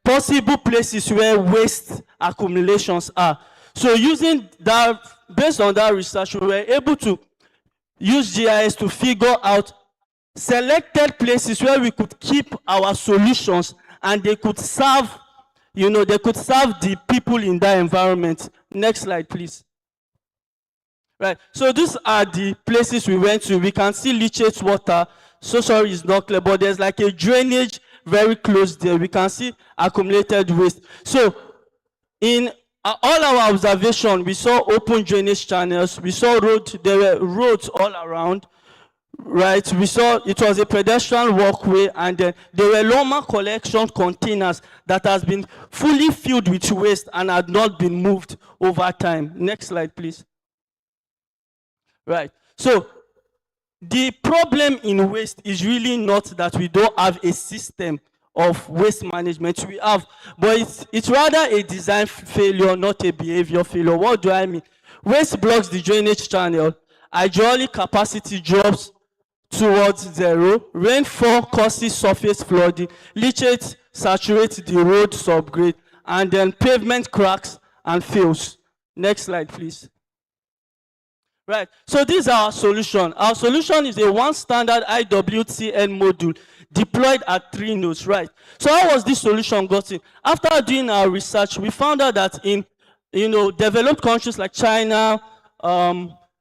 possible places where waste accumulations are. So using that, based on that research, we were able to use GIS to figure out selected places where we could keep our solutions and they could serve, the people in that environment. Next slide, please. Right, so these are the places we went to. We can see leachate water. So sorry, it's not clear, but there's like a drainage very close there. We can see accumulated waste. So in all our observation, we saw open drainage channels. We saw there were roads all around, right? We saw it was a pedestrian walkway, and then there were lawman collection containers that has been fully filled with waste and had not been moved over time. Next slide, please. Right, so the problem in waste is really not that we don't have a system of waste management. We have, but it's rather a design failure, not a behavior failure. What do I mean? Waste blocks the drainage channel, hydraulic capacity drops towards zero, rainfall causes surface flooding, leachate saturates the road subgrade, and then pavement cracks and fails. Next slide, please. Right, so this is our solution. Our solution is a one standard IWTN module deployed at 3 nodes, right? So how was this solution gotten? After doing our research, we found out that in developed countries like China,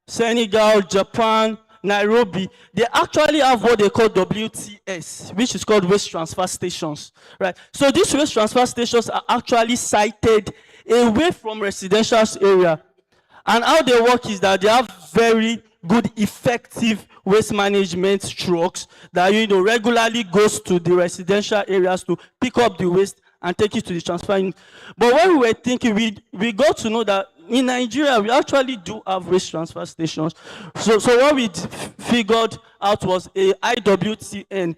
Senegal, Japan, Nairobi, they actually have what they call WTS, which is called waste transfer stations, right? So these waste transfer stations are actually sited away from residential area. And how they work is that they have very good, effective waste management trucks that regularly goes to the residential areas to pick up the waste and take it to the transfer unit. But when we were thinking, we got to know that in Nigeria, we actually do have waste transfer stations. So what we figured out was a IWTN.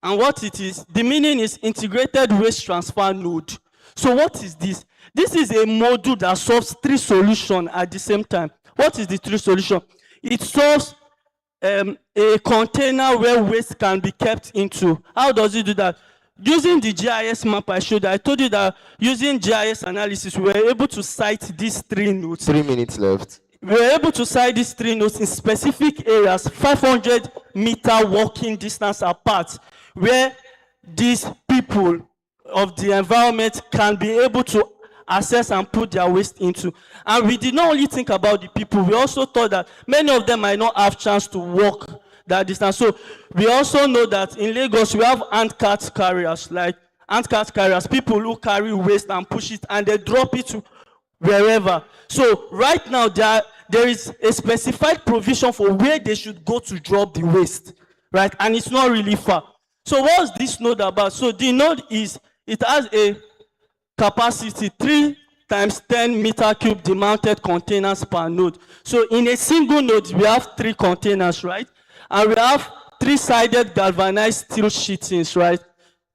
And what it is, the meaning is integrated waste transfer node. So what is this? This is a module that solves three solutions at the same time. What is the three solution? It solves a container where waste can be kept into. How does it do that? Using the GIS map I showed, I told you that using GIS analysis, we were able to cite these three nodes. 3 minutes left. We were able to cite these three nodes in specific areas, 500-meter walking distance apart, where these people of the environment can be able to access and put their waste into. And we did not only think about the people, we also thought that many of them might not have chance to walk that distance. So we also know that in Lagos, we have ant-cart carriers, like ant-cart carriers, people who carry waste and push it and they drop it to wherever. So right now, there is a specified provision for where they should go to drop the waste, right? And it's not really far. So what's this node about? So the node is, it has a capacity 3 times 10 meter cube demounted containers per node. So in a single node, we have 3 containers, right? And we have 3-sided galvanized steel sheetings, right?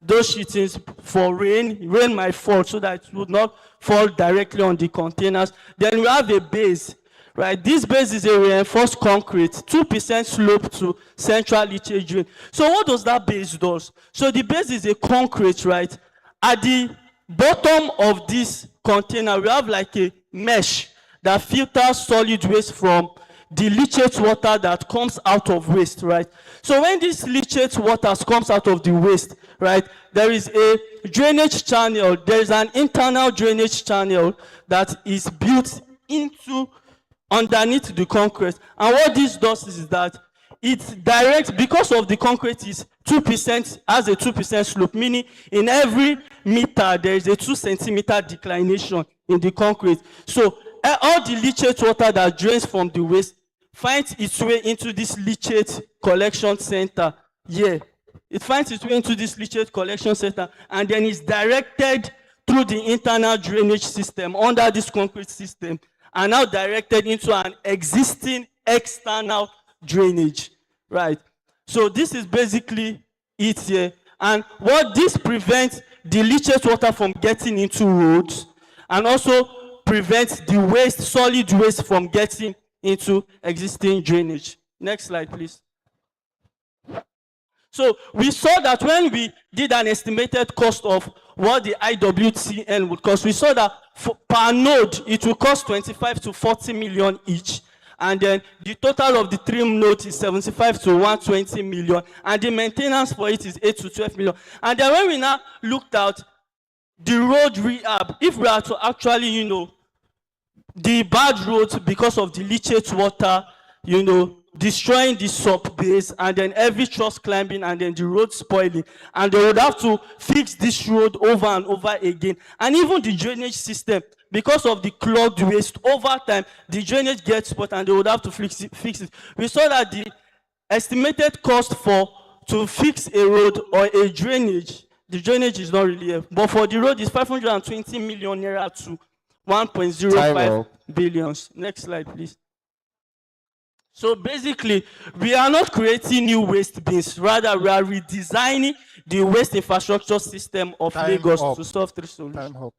Those sheetings for rain might fall so that it would not fall directly on the containers. Then we have a base, right? This base is a reinforced concrete, 2% slope to central leachate drain. So what does that base do? So the base is a concrete, right? At the bottom of this container, we have like a mesh that filters solid waste from the leachate water that comes out of waste, right? So when this leachate water comes out of the waste, right, there is a drainage channel. There is an internal drainage channel that is built into underneath the concrete. And what this does is that it directs, because of the concrete is 2%, has a 2% slope, meaning in every meter there is a 2 centimeter declination in the concrete. So all the leachate water that drains from the waste finds its way into this leachate collection center. Yeah, it finds its way into this leachate collection center and then is directed through the internal drainage system under this concrete system and now directed into an existing external drainage, right? So this is basically it here. And what this prevents the leachate water from getting into roads and also prevents the waste, solid waste from getting into existing drainage. Next slide, please. So we saw that when we did an estimated cost of what the IWTN would cost, we saw that per node, it will cost 25 to 40 million each. And then the total of the 3 nodes is 75 to 120 million. And the maintenance for it is 8 to 12 million. And then when we now looked at the road rehab, if we are to actually, the bad roads because of the leachate water, destroying the sub base and then every truss climbing and then the road spoiling. And they would have to fix this road over and over again. And even the drainage system, because of the clogged waste, over time, the drainage gets spoiled and they would have to fix it. We saw that the estimated cost to fix a road or a drainage, the drainage is not really here, but for the road is 520 million naira to 1.05 billions. Next slide, please. So basically, we are not creating new waste bins. Rather, we are redesigning the waste infrastructure system of Lagos to solve 3 solutions. Time up.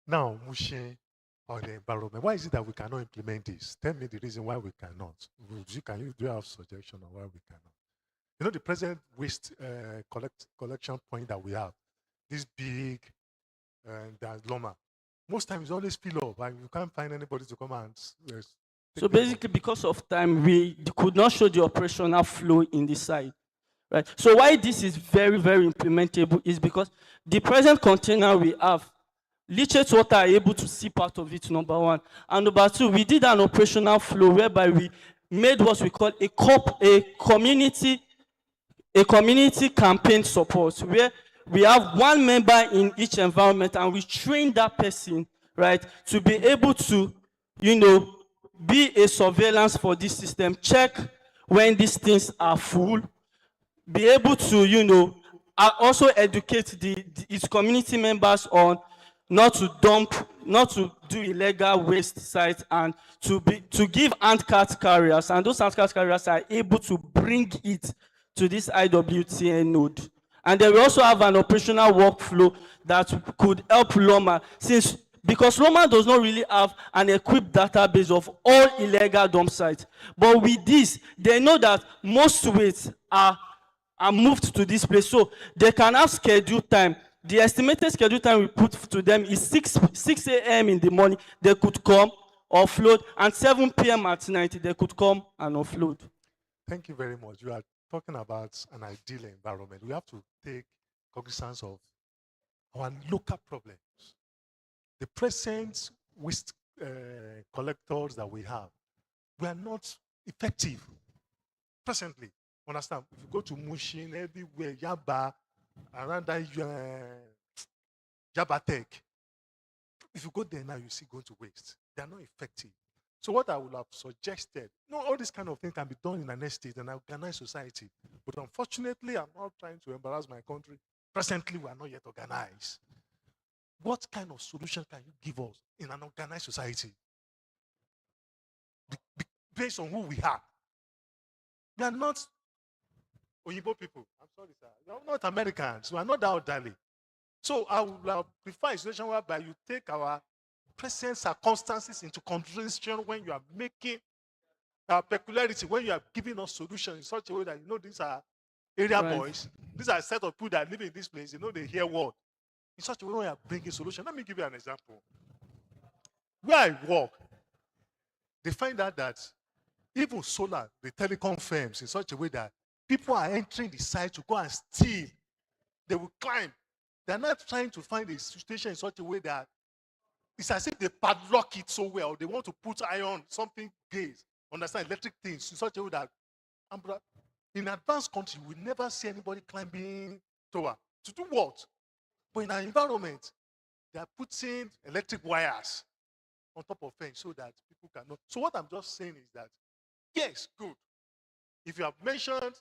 Now, Mushin, on the environment, why is it that we cannot implement this? Tell me the reason why we cannot. Do you have suggestion on why we cannot? The present waste collection point that we have, this big that Loma, most times it's always fill up. Like you can't find anybody to come and So basically, because of time, we could not show the operational flow in the site. Right? So why this is very, very implementable is because the present container we have, leachate water are able to seep out of it, number one. And number two, we did an operational flow whereby we made what we call a community campaign support, where we have one member in each environment and we train that person, right, to be able to, be a surveillance for this system, check when these things are full, be able to, also educate its community members on not to dump, not to do illegal waste sites, and to give handcart carriers, and those handcart carriers are able to bring it to this IWTN node. And then we also have an operational workflow that could help Loma, because Loma does not really have an equipped database of all illegal dump sites. But with this, they know that most waste are moved to this place. So they can have schedule time. The estimated schedule time we put to them is 6 a.m. in the morning. They could come, offload, and 7 p.m. at night, they could come and offload. Thank you very much. You are talking about an ideal environment. We have to take cognizance of our local problems. The present waste collectors that we have, we are not effective presently. Understand? If you go to Mushin, everywhere, Yaba, around that Yaba Tech, if you go there now, you see going to waste. They are not effective. So what I would have suggested, all this kind of thing can be done in an estate and organized society. But unfortunately, I'm not trying to embarrass my country. Presently, we are not yet organized. What kind of solution can you give us in an organized society? Based on who we are. We are not Oyibo people. I'm sorry, sir. We are not Americans. We are not that elderly. So I would prefer a situation whereby you take our present circumstances into consideration when you are making our peculiarity, when you are giving us solutions in such a way that these are area boys. These are a set of people that live in this place. They hear word. In such a way, when you are bringing solutions. Let me give you an example. Where I work, they find out that even solar, the telecom firms, in such a way that people are entering the site to go and steal. They will climb. They're not trying to find a situation in such a way that it's as if they padlock it so well. They want to put iron, something gaze, understand, electric things in such a way that in advanced country, we never see anybody climbing tower. To do what? But in our environment, they are putting electric wires on top of fence so that people cannot. So what I'm just saying is that, yes, good. If you have mentioned,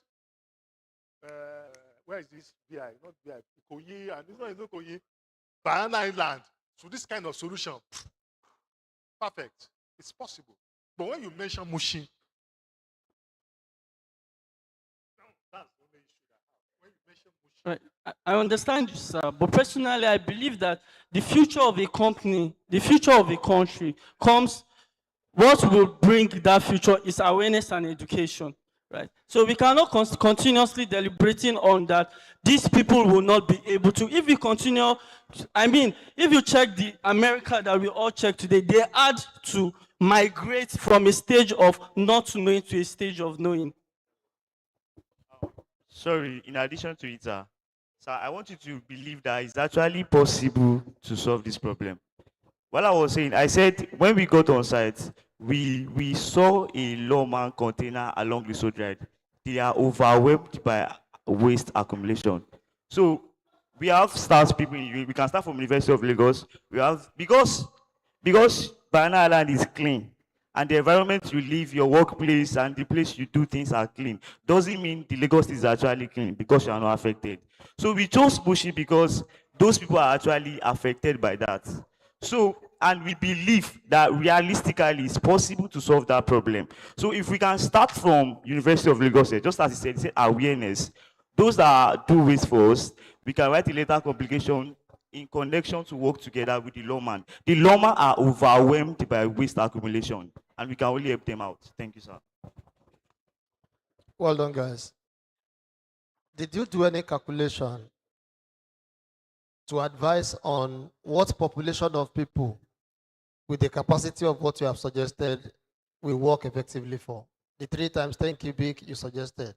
where is this VI? Not VI, Ikoyi, and it's not Ikoyi, Banana Island. So this kind of solution, perfect. It's possible. But when you mention Mushin, that's the only issue that I have. When you mention Mushin, Right. I understand you, sir, but personally, I believe that the future of a company, the future of a country comes, what will bring that future is awareness and education, right? So we cannot continuously deliberating on that. These people will not be able to, if we continue, if you check the America that we all check today, they had to migrate from a stage of not knowing to a stage of knowing. Sorry, in addition to it, sir, I want you to believe that it's actually possible to solve this problem. What I was saying, I said when we got on site, we saw a lawman container along the Soad Ride. They are overwhelmed by waste accumulation. So we have staff people. We can start from University of Lagos. We have because Banana Island is clean, and the environment you live, your workplace, and the place you do things are clean, doesn't mean the Lagos is actually clean because you are not affected. So we chose Bushi because those people are actually affected by that. So, and we believe that realistically it's possible to solve that problem. So if we can start from University of Lagos, just as he said awareness. Those that do waste for us, we can write a letter complication in connection to work together with the lawman. The lawman are overwhelmed by waste accumulation, and we can only help them out. Thank you, sir. Well done, guys. Did you do any calculation to advise on what population of people with the capacity of what you have suggested will work effectively for? The 3 times 10 cubic you suggested.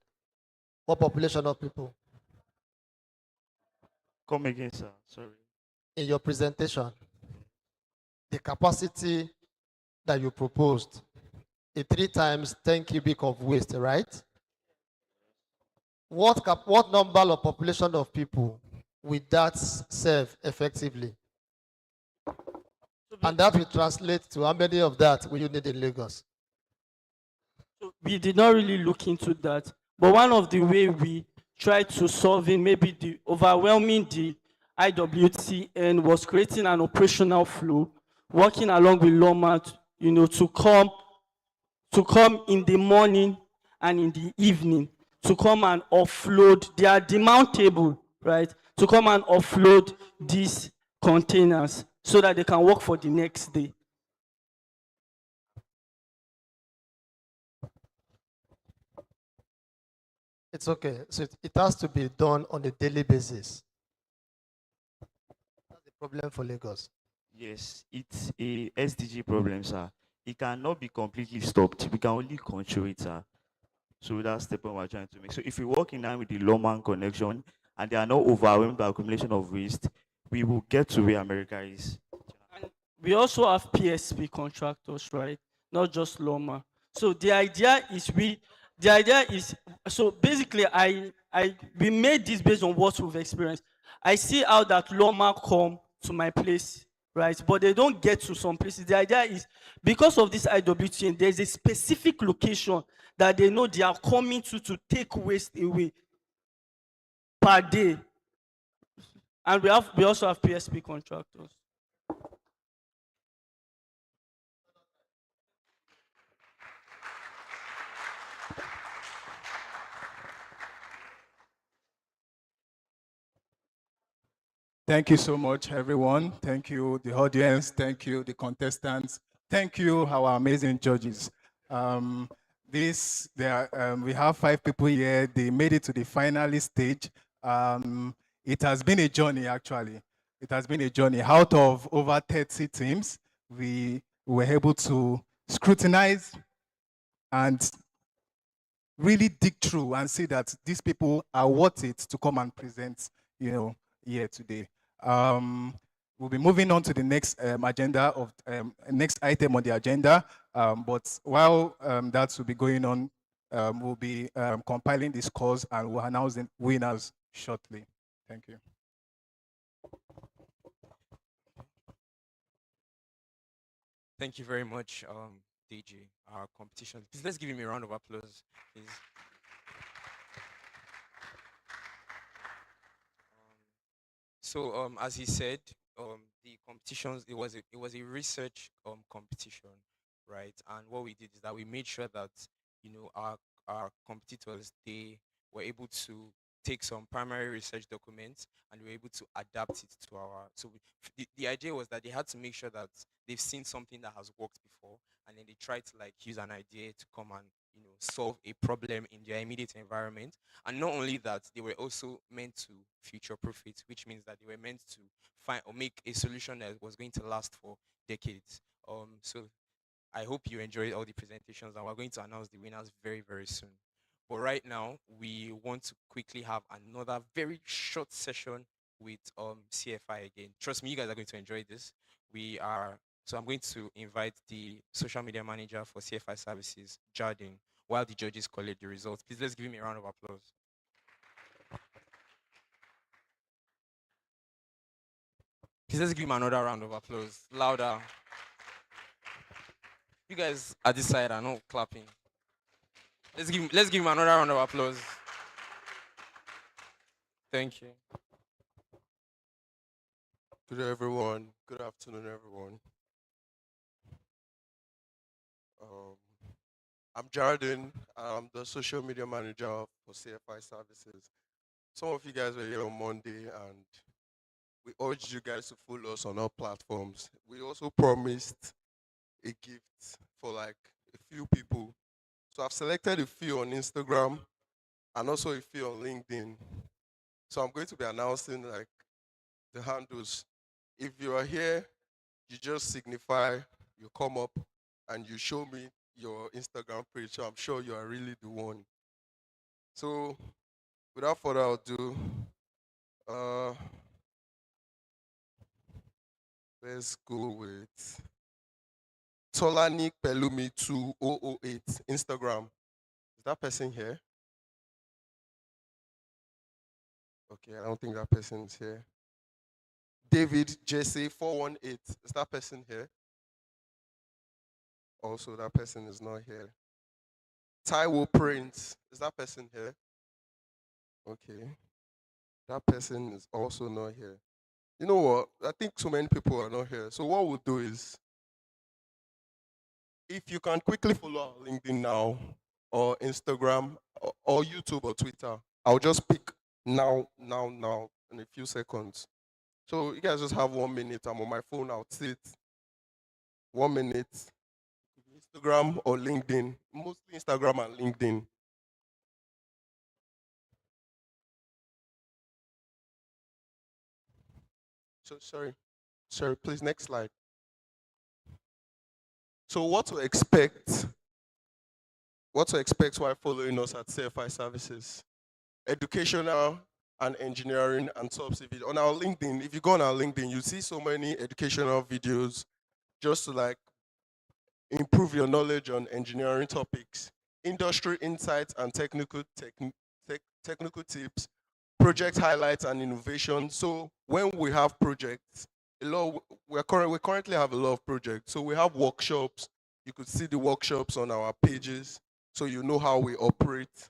What population of people? Come again, sir. Sorry. In your presentation, the capacity that you proposed, the 3 times 10 cubic of waste, right? What number of population of people will that serve effectively? And that will translate to how many of that will you need in Lagos? So we did not really look into that. But one of the way we tried to solve it, maybe the overwhelming the IWTN was creating an operational flow, working along with Loma, to come in the morning and in the evening to come and offload their demand table, right? To come and offload these containers so that they can work for the next day. It's okay. So it has to be done on a daily basis. That's the problem for Lagos. Yes, it's a SDG problem, sir. It cannot be completely stopped. We can only control it, sir. So that's the point we're trying to make. So if we work in line with the Lawman connection and they are not overwhelmed by accumulation of waste, we will get to where America is. And we also have PSP contractors, right? Not just Loma. So the idea is so basically we made this based on what we've experienced. I see how that Loma come to my place, right? But they don't get to some places. The idea is because of this IWTN, there's a specific location that they know they are coming to take waste away per day. And we also have PSP contractors. Thank you so much, everyone. Thank you, the audience. Thank you, the contestants. Thank you, our amazing judges. We have 5 people here. They made it to the finalist stage. It has been a journey, actually. It has been a journey. Out of over 30 teams, we were able to scrutinize and really dig through and see that these people are worth it to come and present, here today. We'll be moving on to the next agenda of next item on the agenda. But while that will be going on, we'll be compiling the scores and we'll announce the winners shortly. Thank you. Thank you very much, DG. Our competition. Please let's give him a round of applause, please. So as he said, the competitions it was a research competition, right? And what we did is that we made sure that our competitors they were able to take some primary research documents and we were able to adapt it to our. So the idea was that they had to make sure that they've seen something that has worked before, and then they try to like use an idea to come and solve a problem in their immediate environment. And not only that, they were also meant to future proof it, which means that they were meant to find or make a solution that was going to last for decades. So I hope you enjoyed all the presentations, and we're going to announce the winners very, very soon. But right now, we want to quickly have another very short session with CFI again. Trust me, you guys are going to enjoy this. So I'm going to invite the social media manager for CFI services, Jardine, while the judges collect the results. Please let's give him a round of applause. Please let's give him another round of applause. Louder. You guys at this side are not clapping. Let's give him another round of applause. Thank you. Good day, everyone. Good afternoon, everyone. I'm Jardine. I'm the social media manager for CFI Services. Some of you guys were here on Monday, and we urged you guys to follow us on our platforms. We also promised a gift for like a few people. So I've selected a few on Instagram and also a few on LinkedIn. So I'm going to be announcing like the handles. If you are here, you just signify, you come up and you show me your Instagram page, so I'm sure you are really the one. So, without further ado, uh, let's go with Tolani Pelumi 2008 Instagram. Is that person here? Okay, I don't think that person is here. David Jesse 418. Is that person here? Also, that person is not here. Taiwo Prince. Is that person here? Okay. That person is also not here. You know what? I think so many people are not here. So what we'll do is, if you can quickly follow our LinkedIn now, or Instagram, or YouTube or Twitter, I'll just pick now in a few seconds. So you guys just have 1 minute. I'm on my phone. I'll sit 1 minute. Instagram or LinkedIn. Mostly Instagram and LinkedIn. So sorry. Please, next slide. So what to expect? What to expect while following us at CFI Services? Educational and engineering and subsidy. On our LinkedIn, if you go on our LinkedIn, you see so many educational videos just to like improve your knowledge on engineering topics, industry insights and technical tips, project highlights and innovation. So when we have projects, we currently have a lot of projects. So we have workshops. You could see the workshops on our pages, so you know how we operate.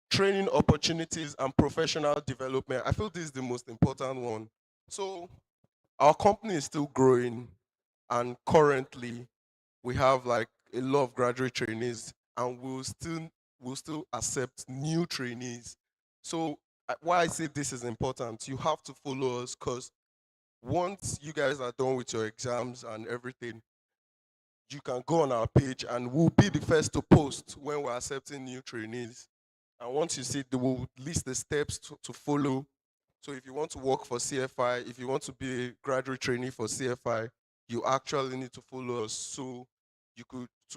Training opportunities and professional development. I feel this is the most important one. So our company is still growing, and currently we have like a lot of graduate trainees, and we'll still accept new trainees. So why I say this is important, you have to follow us, because once you guys are done with your exams and everything, you can go on our page and we'll be the first to post when we're accepting new trainees. And once you see, they will list the steps to follow. So if you want to work for CFI, if you want to be a graduate trainee for CFI, you actually need to follow us. So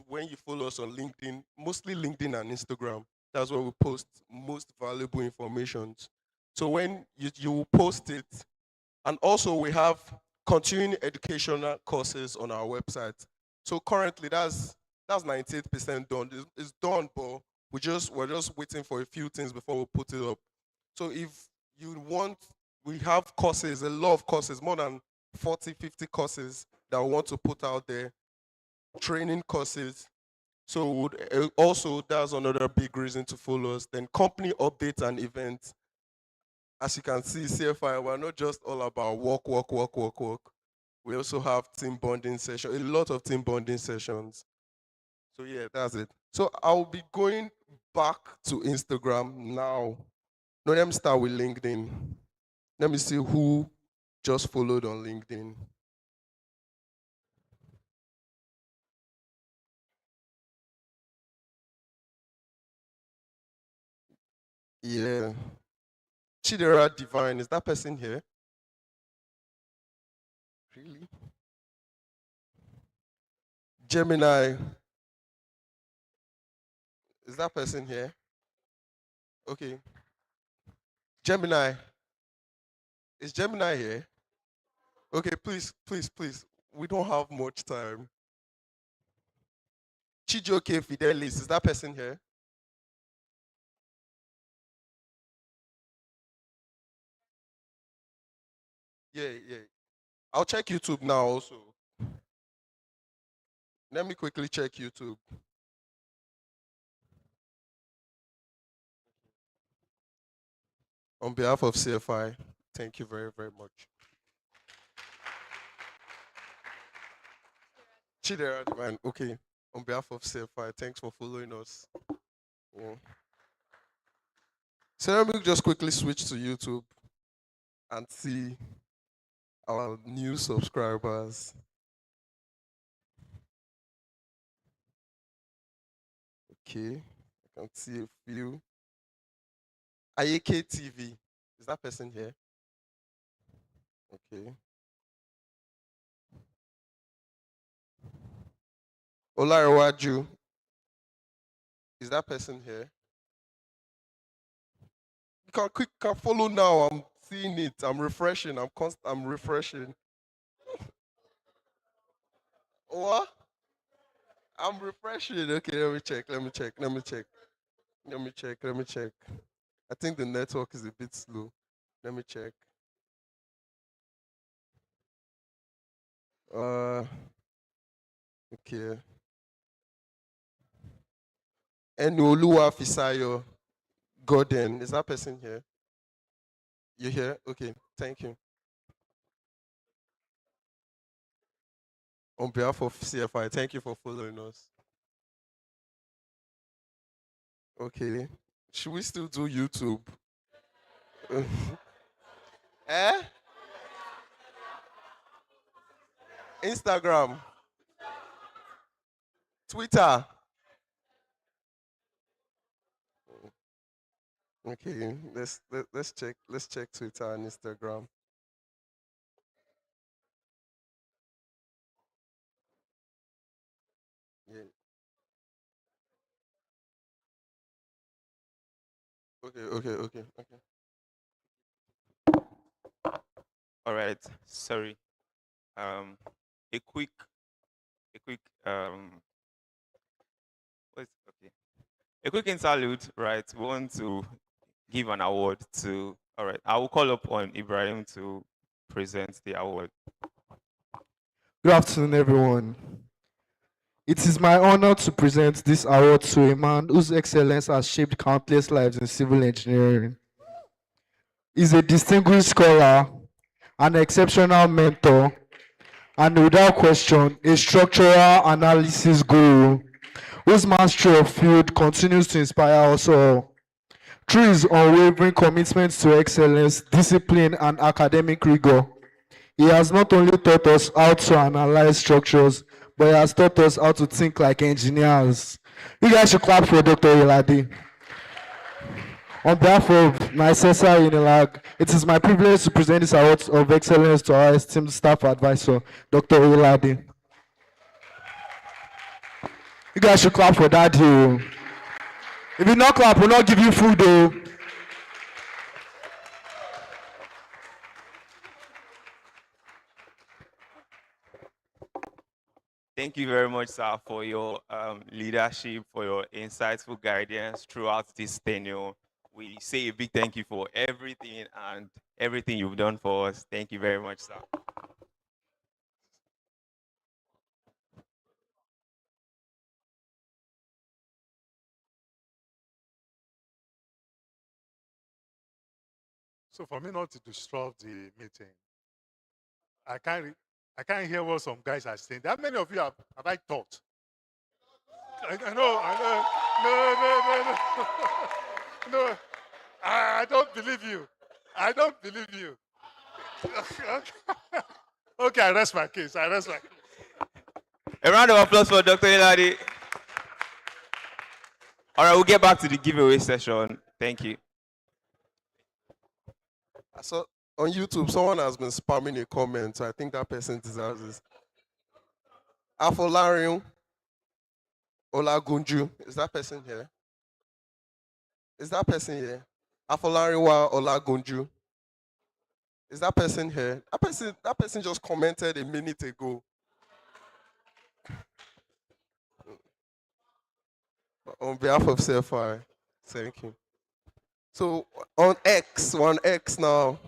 when you follow us on LinkedIn, mostly LinkedIn and Instagram, that's where we post most valuable information. So when you will post it, and also we have continuing educational courses on our website. So currently that's 98% done. It's done, but we're just waiting for a few things before we put it up. So if you want, we have courses, a lot of courses, more than 40, 50 courses that we want to put out there, training courses. So also that's another big reason to follow us. Then company updates and events. As you can see, CFI, we're not just all about work. We also have team bonding sessions, a lot of team bonding sessions. So yeah, that's it. So I'll be going back to Instagram now. No, let me start with LinkedIn. Let me see who just followed on LinkedIn. Yeah. Chidera Divine, is that person here? Really? Gemini, is that person here? Okay. Gemini, is Gemini here? Okay, please. We don't have much time. Chijoke Fidelis, is that person here? Yeah. I'll check YouTube now also. Let me quickly check YouTube. On behalf of CFI, thank you very, very much. Chidera Divine, okay. On behalf of CFI, thanks for following us. Yeah. So let me just quickly switch to YouTube and see our new subscribers. Okay, I can see a few. Ayeke TV, is that person here? Okay. Olarewaju, Is that person here? You can quick can follow now. I'm seeing it. I'm refreshing. I'm refreshing. What? I'm refreshing. Okay, let me check. Let me check. Let me check. Let me check. Let me check. I think the network is a bit slow. Let me check. Okay. Enoluwa Fisayo Gordon. Is that person here? You here? Okay. Thank you. On behalf of CFI, thank you for following us. Okay. Should we still do YouTube? Eh? Instagram, Twitter. Okay, let's check. Let's check Twitter and Instagram. Yeah. Okay. All right. Sorry. Um, a quick, a quick, okay. A quick interlude, right? We want to give an award to. All right. I will call up on Ibrahim to present the award. Good afternoon, everyone. It is my honor to present this award to a man whose excellence has shaped countless lives in civil engineering. He's a distinguished scholar, an exceptional mentor, and without question, a structural analysis guru whose mastery of field continues to inspire us all. Through his unwavering commitment to excellence, discipline, and academic rigor, he has not only taught us how to analyze structures, but he has taught us how to think like engineers. You guys should clap for Dr. Iladi. On behalf of my assessor Unilag, it is my privilege to present this award of excellence to our esteemed staff advisor, Dr. Iladi. You guys should clap for that, you. If you not clap, we'll not give you food, though. Thank you very much, sir, for your leadership, for your insightful guidance throughout this tenure. We say a big thank you for everything and everything you've done for us. Thank you very much, sir. So for me not to disrupt the meeting, I can't hear what some guys are saying. How many of you have I taught? I know. No. I don't believe you. I don't believe you. Okay, I rest my case. A round of applause for Dr. Iladi. All right, we'll get back to the giveaway session. Thank you. I saw on YouTube someone has been spamming a comment, so I think that person deserves this. Afolarium Olagunju. Is that person here? Is that person here? Afolariwa Olagunju. Is that person here? That person just commented a minute ago. On behalf of CFI, thank you. So on X now.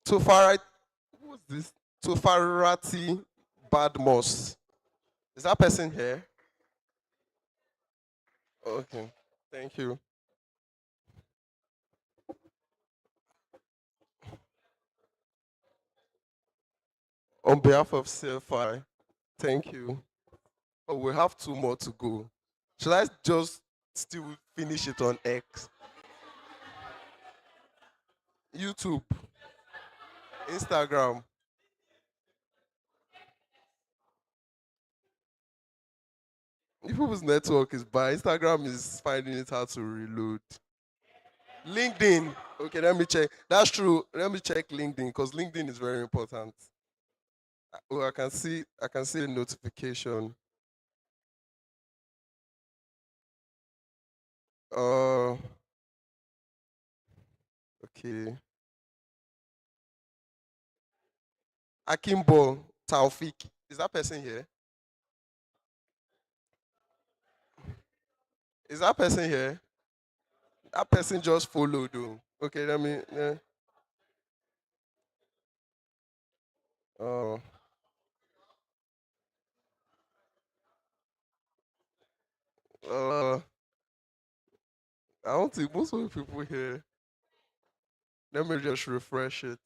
Who's this? Tufarati Badmos. Is that person here? Okay, thank you. On behalf of CFI, thank you. Oh, we have two more to go. Should I just still finish it on X? YouTube, Instagram. People's network is bad. Instagram is finding it hard to reload. LinkedIn. Okay, let me check. That's true. Let me check LinkedIn because LinkedIn is very important. Oh, I can see the notification. Uh, okay. Akimbo Taufik. Is that person here? Is that person here? That person just followed. Though. Okay, let me. Uh, uh, I don't think most of the people here. Let me just refresh it.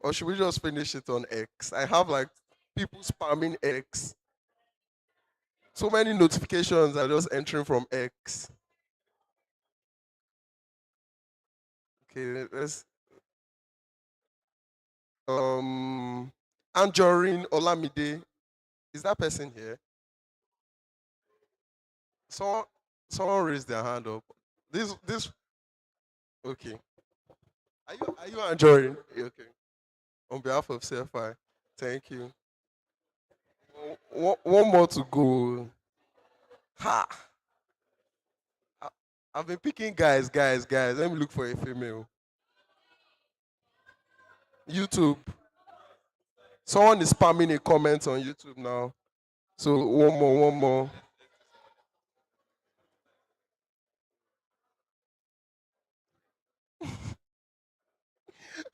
Or should we just finish it on X? I have like people spamming X. So many notifications are just entering from X. Okay, let's Anjorin Olamide. Is that person here? Someone someone raised their hand up. This okay. Are you Anjorin? Okay. On behalf of CFI, thank you. One more to go. Ha! I've been picking guys. Let me look for a female. YouTube. Someone is spamming a comment on YouTube now. So one more.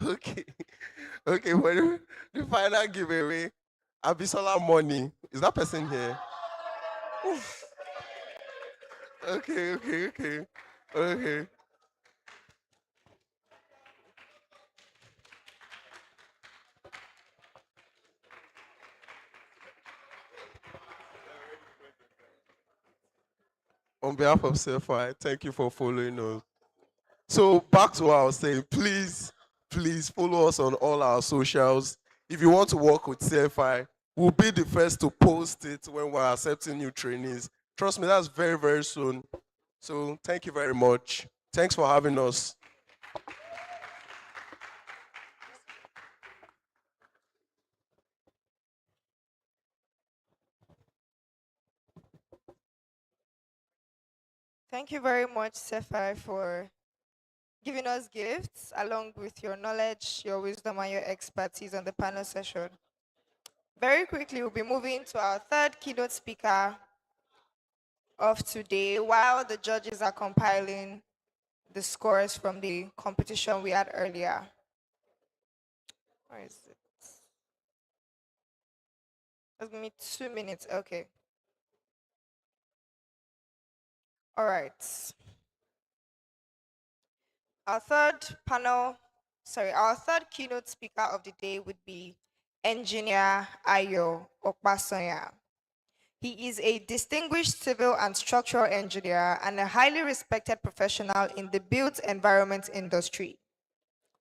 Okay. Okay, for the final giveaway, Abisola Money. Is that person here? Okay. On behalf of CFI, thank you for following us. So back to what I was saying, please follow us on all our socials. If you want to work with CFI, we'll be the first to post it when we're accepting new trainees. Trust me, that's very, very soon. So thank you very much. Thanks for having us. Thank you very much, Sephai, for giving us gifts along with your knowledge, your wisdom, and your expertise on the panel session. Very quickly, we'll be moving to our third keynote speaker of today while the judges are compiling the scores from the competition we had earlier. Where is it? Give me 2 minutes. Okay. All right. Our third keynote speaker of the day would be Engineer Ayo Okpasonya. He is a distinguished civil and structural engineer and a highly respected professional in the built environment industry.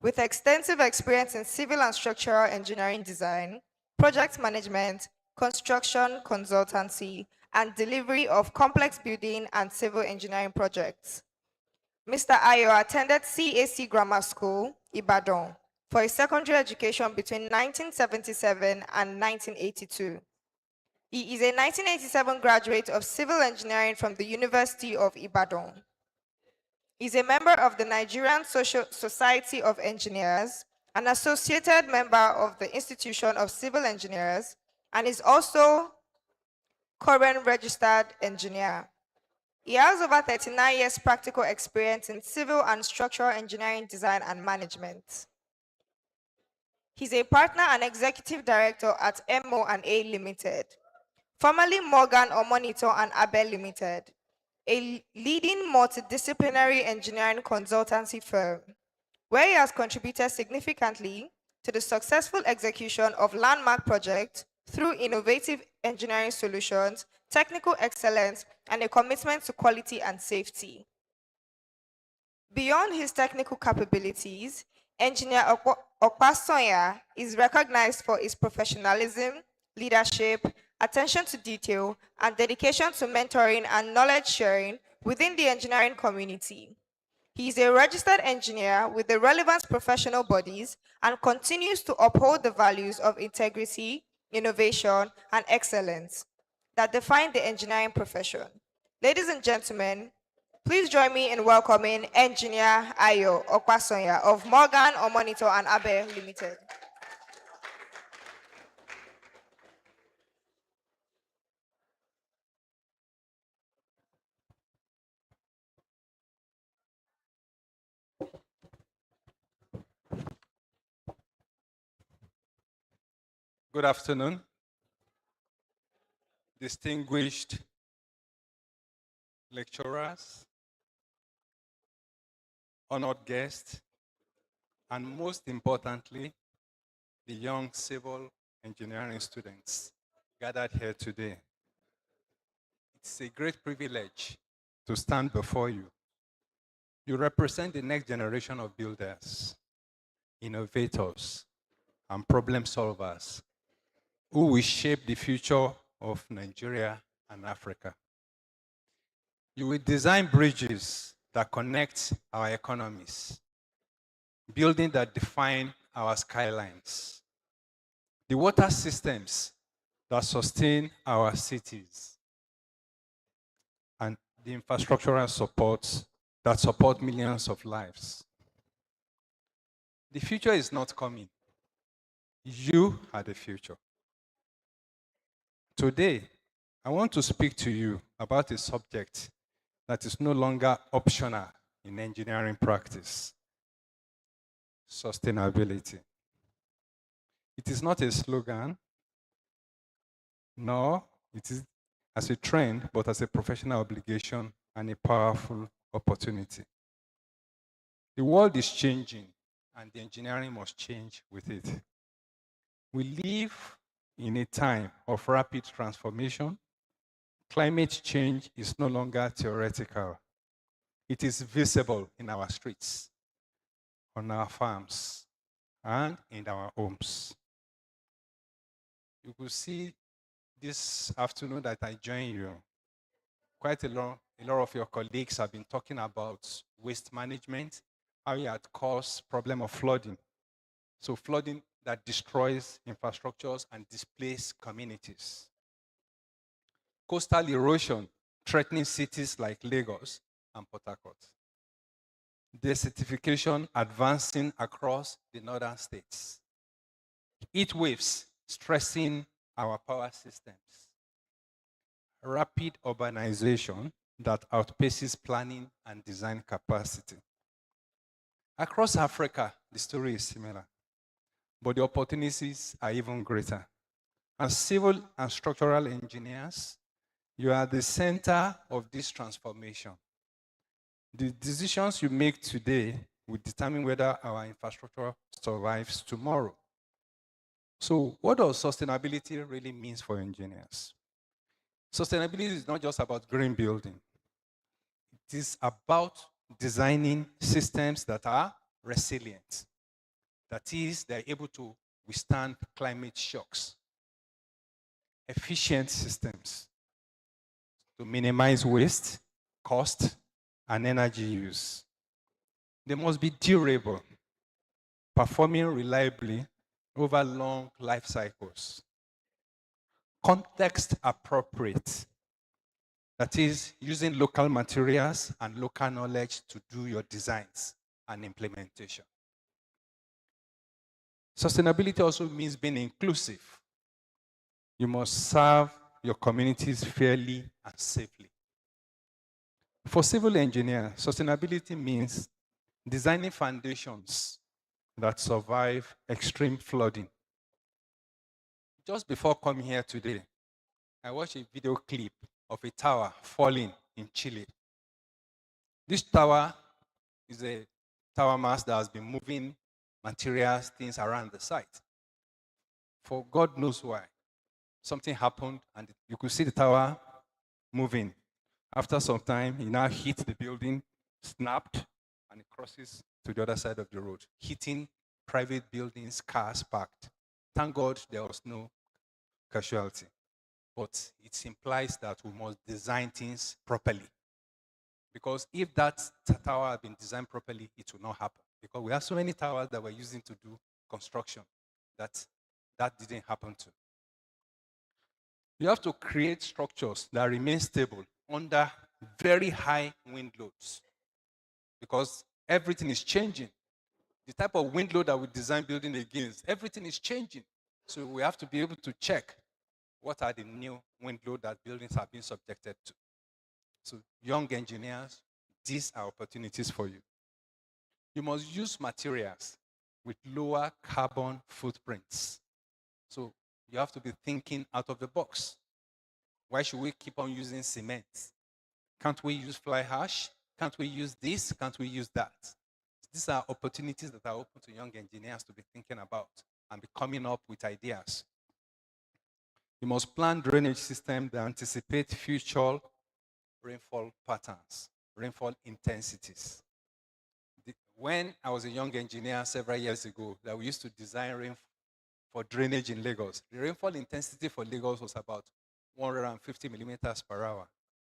With extensive experience in civil and structural engineering design, project management, construction consultancy, and delivery of complex building and civil engineering projects. Mr. Ayo attended CAC Grammar School, Ibadan, for his secondary education between 1977 and 1982. He is a 1987 graduate of civil engineering from the University of Ibadan. He is a member of the Nigerian Society of Engineers, an associated member of the Institution of Civil Engineers, and is also current registered engineer. He has over 39 years practical experience in civil and structural engineering design and management. He's a partner and executive director at MO&A Limited, formerly Morgan or Monitor and Abel Limited, a leading multidisciplinary engineering consultancy firm, where he has contributed significantly to the successful execution of landmark projects through innovative engineering solutions, technical excellence, and a commitment to quality and safety. Beyond his technical capabilities, Engineer Okpasonya is recognized for his professionalism, leadership, attention to detail, and dedication to mentoring and knowledge sharing within the engineering community. He is a registered engineer with the relevant professional bodies and continues to uphold the values of integrity, innovation, and excellence that define the engineering profession. Ladies and gentlemen, please join me in welcoming Engineer Ayo Okwasonya of Morgan or Monitor and Abe Limited. Good afternoon, distinguished lecturers, honored guests, and most importantly, the young civil engineering students gathered here today. It's a great privilege to stand before you. You represent the next generation of builders, innovators, and problem solvers who will shape the future of Nigeria and Africa. You will design bridges that connect our economies, buildings that define our skylines, the water systems that sustain our cities, and the infrastructural supports that support millions of lives. The future is not coming. You are the future. Today, I want to speak to you about a subject that is no longer optional in engineering practice: sustainability. It is not a slogan, nor it is as a trend, but as a professional obligation and a powerful opportunity. The world is changing, and the engineering must change with it. We live in a time of rapid transformation. Climate change is no longer theoretical. It is visible in our streets, on our farms, and in our homes. You could see this afternoon that I joined you, quite a lot of your colleagues have been talking about waste management, how it had caused problem of flooding. So flooding that destroys infrastructures and displaces communities. Coastal erosion threatening cities like Lagos and Port Harcourt. Desertification advancing across the northern states. Heat waves stressing our power systems. Rapid urbanization that outpaces planning and design capacity. Across Africa, the story is similar, but the opportunities are even greater. As civil and structural engineers, you are the center of this transformation. The decisions you make today will determine whether our infrastructure survives tomorrow. So what does sustainability really mean for engineers? Sustainability is not just about green building. It is about designing systems that are resilient. That is, they're able to withstand climate shocks. Efficient systems to minimize waste, cost, and energy use. They must be durable, performing reliably over long life cycles. Context appropriate. That is, using local materials and local knowledge to do your designs and implementation. Sustainability also means being inclusive. You must serve your communities fairly and safely. For civil engineers, sustainability means designing foundations that survive extreme flooding. Just before coming here today, I watched a video clip of a tower falling in Chile. This tower is a tower mast that has been moving materials, things around the site. For God knows why. Something happened and you could see the tower moving. After some time, it now hit the building, snapped, and it crosses to the other side of the road, hitting private buildings, cars parked. Thank God there was no casualty. But it implies that we must design things properly. Because if that tower had been designed properly, it will not happen. Because we have so many towers that we're using to do construction that didn't happen to. You have to create structures that remain stable under very high wind loads because everything is changing. The type of wind load that we design building against, everything is changing. So we have to be able to check what are the new wind load that buildings are being subjected to. So young engineers, these are opportunities for you. You must use materials with lower carbon footprints. So you have to be thinking out of the box. Why should we keep on using cement? Can't we use fly ash? Can't we use this? Can't we use that? These are opportunities that are open to young engineers to be thinking about and be coming up with ideas. You must plan drainage systems that anticipate future rainfall patterns, rainfall intensities. When I was a young engineer several years ago, that we used to design rain for drainage in Lagos, the rainfall intensity for Lagos was about 150 millimeters per hour.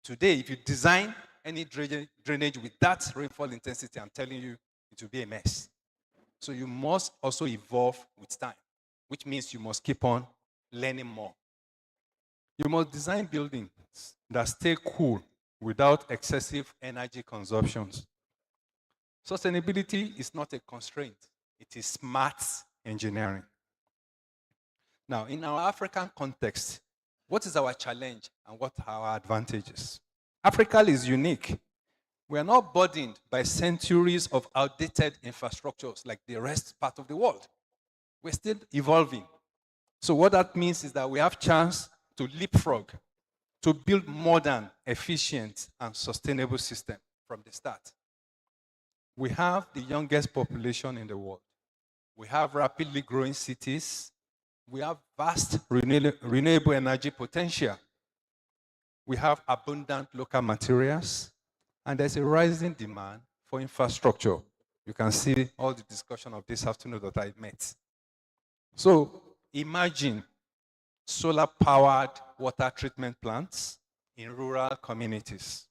Today, if you design any drainage with that rainfall intensity, I'm telling you, it will be a mess. So you must also evolve with time, which means you must keep on learning more. You must design buildings that stay cool without excessive energy consumptions. Sustainability is not a constraint. It is smart engineering. Now, in our African context, what is our challenge and what are our advantages? Africa is unique. We are not burdened by centuries of outdated infrastructures like the rest part of the world. We're still evolving. So what that means is that we have chance to leapfrog, to build modern, efficient, and sustainable system from the start. We have the youngest population in the world. We have rapidly growing cities. We have vast renewable energy potential. We have abundant local materials. And there's a rising demand for infrastructure. You can see all the discussion of this afternoon that I met. So imagine solar-powered water treatment plants in rural communities.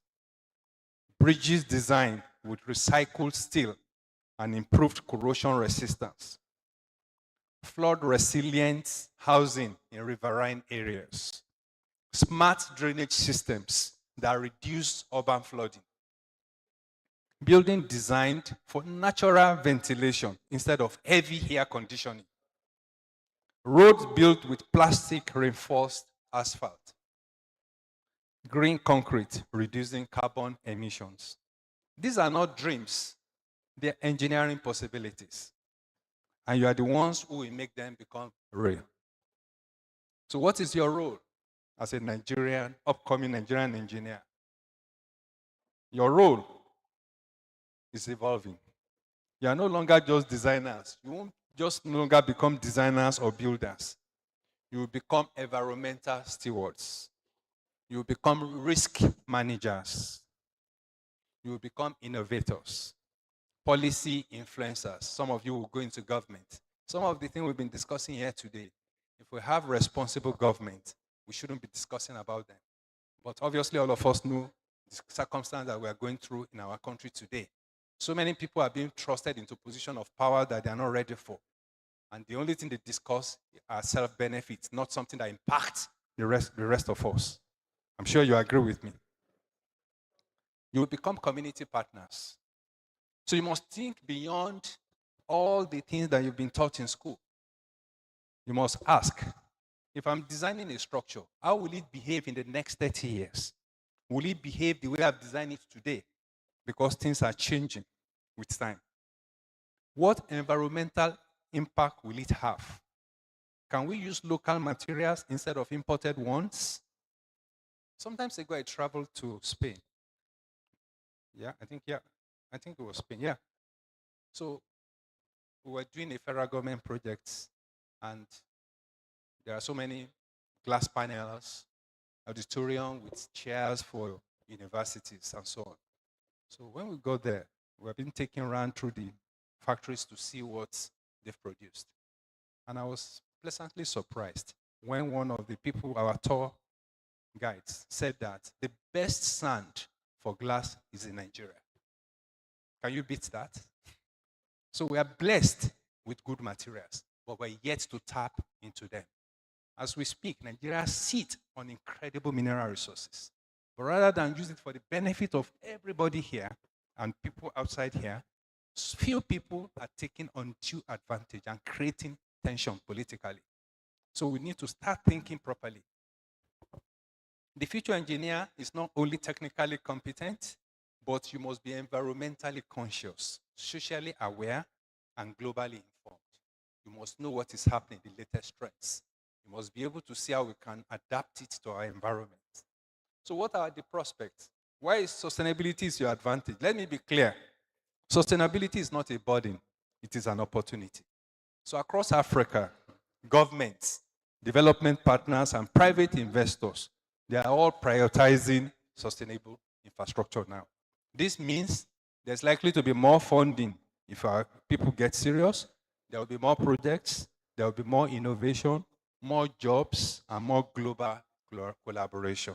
Bridges designed with recycled steel and improved corrosion resistance. Flood-resilient housing in riverine areas. Smart drainage systems that reduce urban flooding. Building designed for natural ventilation instead of heavy air conditioning. Roads built with plastic reinforced asphalt. Green concrete, reducing carbon emissions. These are not dreams, they're engineering possibilities. And you are the ones who will make them become real. So what is your role as a Nigerian, upcoming Nigerian engineer? Your role is evolving. You are no longer just designers. You won't just no longer become designers or builders. You will become environmental stewards. You will become risk managers. You will become innovators, policy influencers. Some of you will go into government. Some of the things we've been discussing here today, if we have responsible government, we shouldn't be discussing about them. But obviously, all of us know the circumstance that we are going through in our country today. So many people are being trusted into position of power that they are not ready for. And the only thing they discuss are self-benefits, not something that impacts the rest of us. I'm sure you agree with me. You will become community partners. So you must think beyond all the things that you've been taught in school. You must ask, if I'm designing a structure, how will it behave in the next 30 years? Will it behave the way I've designed it today? Because things are changing with time. What environmental impact will it have? Can we use local materials instead of imported ones? Sometimes ago I traveled to Spain. I think it was Spain, yeah. So we were doing a federal government project and there are so many glass panels, auditorium with chairs for universities and so on. So when we got there, we have been taken around through the factories to see what they've produced. And I was pleasantly surprised when one of the people, our tour guides, said that the best sand for glass is in Nigeria. Can you beat that? So we are blessed with good materials, but we're yet to tap into them. As we speak, Nigeria sits on incredible mineral resources. But rather than use it for the benefit of everybody here and people outside here, few people are taking undue advantage and creating tension politically. So we need to start thinking properly. The future engineer is not only technically competent, but you must be environmentally conscious, socially aware, and globally informed. You must know what is happening, the latest trends. You must be able to see how we can adapt it to our environment. So what are the prospects? Why is sustainability your advantage? Let me be clear. Sustainability is not a burden. It is an opportunity. So across Africa, governments, development partners, and private investors, they are all prioritizing sustainable infrastructure now. This means there's likely to be more funding if our people get serious. There will be more projects, there will be more innovation, more jobs, and more global collaboration.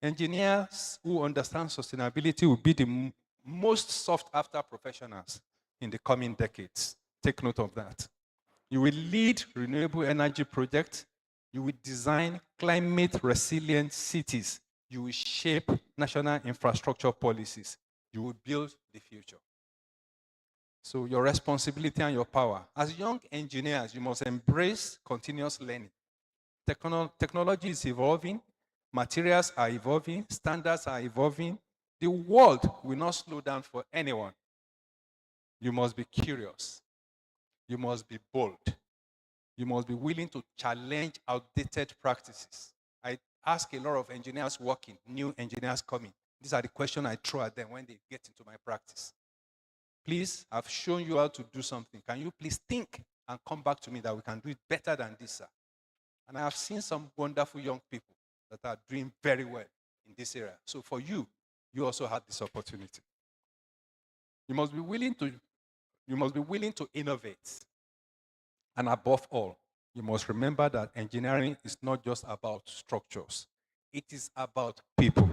Engineers who understand sustainability will be the most sought after professionals in the coming decades. Take note of that. You will lead renewable energy projects. You will design climate resilient cities. You will shape national infrastructure policies. You will build the future. So your responsibility and your power. As young engineers, you must embrace continuous learning. Technology is evolving. Materials are evolving. Standards are evolving. The world will not slow down for anyone. You must be curious. You must be bold. You must be willing to challenge outdated practices. I ask a lot of engineers working, new engineers coming. These are the questions I throw at them when they get into my practice. Please, I've shown you how to do something. Can you please think and come back to me that we can do it better than this, sir? And I have seen some wonderful young people that are doing very well in this area. So for you, you also have this opportunity. You must be willing to innovate. And above all, you must remember that engineering is not just about structures. It is about people.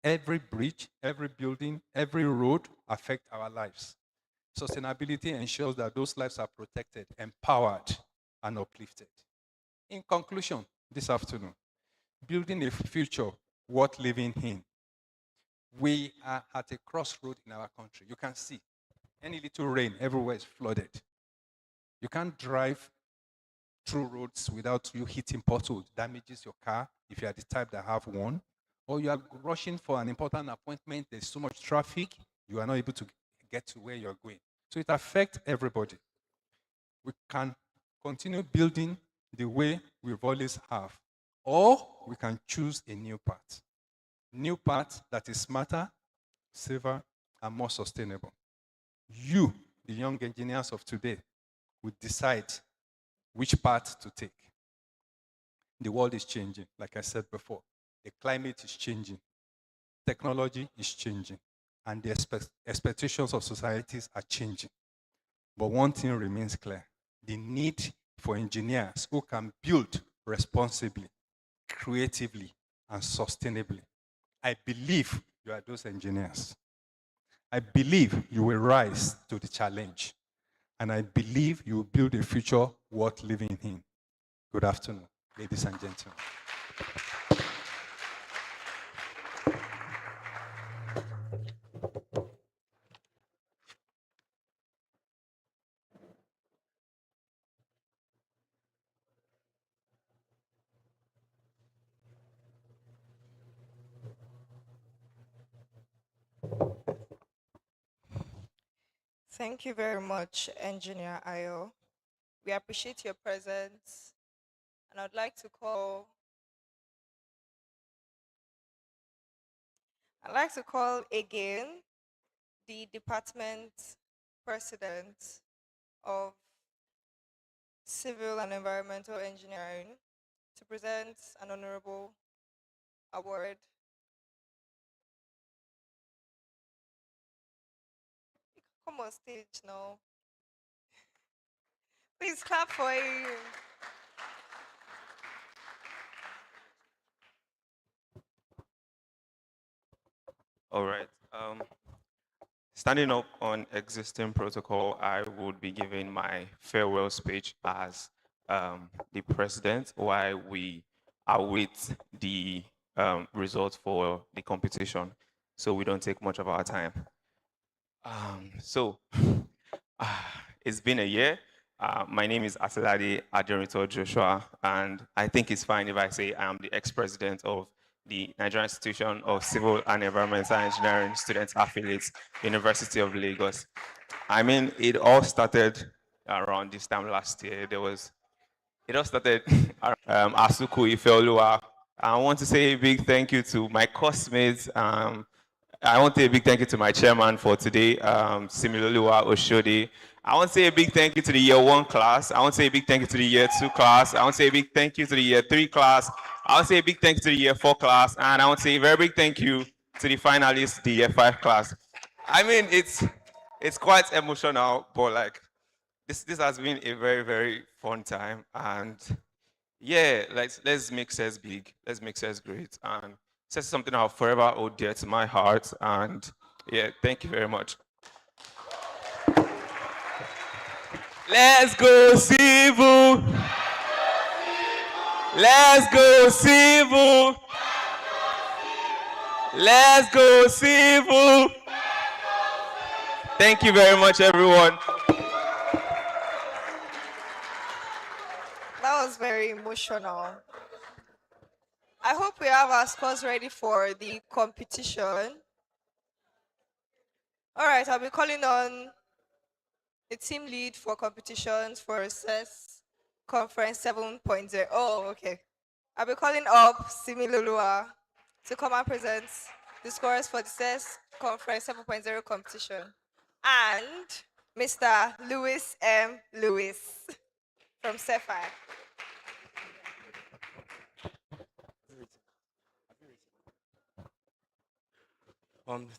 Every bridge, every building, every road affects our lives. Sustainability ensures that those lives are protected, empowered, and uplifted. In conclusion, this afternoon, building a future worth living in. We are at a crossroad in our country. You can see any little rain, everywhere is flooded. You can't drive through roads without you hitting potholes, damages your car if you are the type that have one, or you are rushing for an important appointment, there's so much traffic, you are not able to get to where you're going. So it affects everybody. We can continue building the way we've always have, or we can choose a new path. New path that is smarter, safer, and more sustainable. You, the young engineers of today, will decide which path to take. The world is changing, like I said before. The climate is changing. Technology is changing. And the expectations of societies are changing. But one thing remains clear. The need for engineers who can build responsibly, creatively, and sustainably. I believe you are those engineers. I believe you will rise to the challenge. And I believe you will build a future worth living in. Good afternoon, ladies and gentlemen. Thank you very much, Engineer Ayo. We appreciate your presence, and I'd like to call again the department president of Civil and Environmental Engineering to present an honorable award. Come on stage now. Please clap for him. All right. Standing up on existing protocol, I would be giving my farewell speech as the president while we await the results for the competition, so we don't take much of our time. So it's been a year. My name is Atilade Aderito Joshua, and I think it's fine if I say I am the ex-president of the Nigerian Institution of Civil and Environmental Engineering Students Affiliates, University of Lagos. I mean, it all started around this time last year. It all started Asuku Ifeoluwa. I want to say a big thank you to my classmates. I want to say a big thank you to my chairman for today, Similoluwa Oshodi. I want to say a big thank you to the year 1 class. I want to say a big thank you to the year 2 class. I want to say a big thank you to the year 3 class. I want to say a big thank you to the year 4 class. And I want to say a very big thank you to the finalists, the year 5 class. I mean, it's quite emotional, but like this has been a very, very fun time. And yeah, let's make Cess big. Let's make Cess great. And Cess is something I'll forever hold dear to my heart. And yeah, thank you very much. Let's go civil. Let's go civil. Let's go civil. Thank you very much, everyone. That was very emotional. I hope we have our scores ready for the competition. All right, I'll be calling on the team lead for competitions for Cess Conference 7.0. Oh, okay. I'll be calling up Similolua to come and present the scores for the Cess Conference 7.0 competition. And Mr. Lewis M. Lewis from Cephai.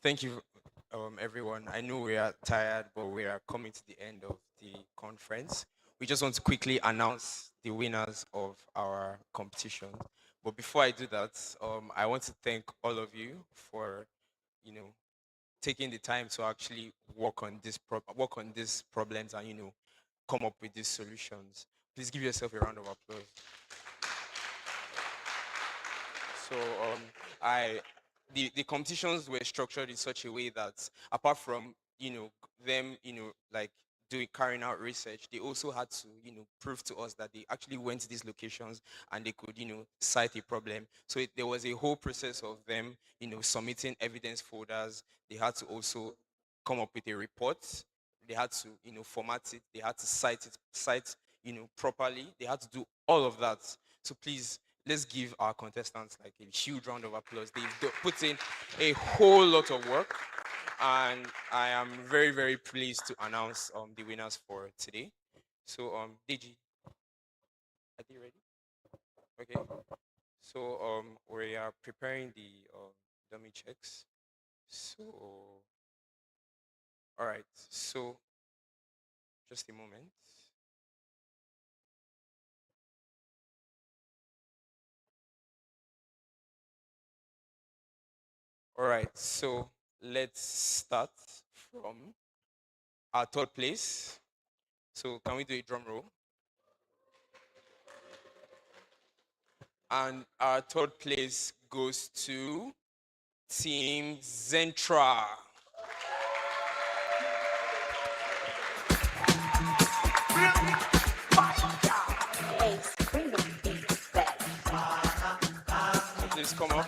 Thank you, everyone. I know we are tired, but we are coming to the end of the conference. We just want to quickly announce the winners of our competition. But before I do that, I want to thank all of you for, taking the time to actually work on these problems and come up with these solutions. Please give yourself a round of applause. So the competitions were structured in such a way that apart from them like carrying out research, they also had to prove to us that they actually went to these locations and they could cite a problem. So there was a whole process of them submitting evidence folders. They had to also come up with a report. They had to format it. They had to cite properly. They had to do all of that. So please, let's give our contestants like a huge round of applause. They've put in a whole lot of work, and I am very, very pleased to announce the winners for today. So, Deji, are you ready? Okay. So, we are preparing the dummy checks. So, all right. So, just a moment. All right, so let's start from our third place. So can we do a drum roll? And our third place goes to Team Zentra. Please come up.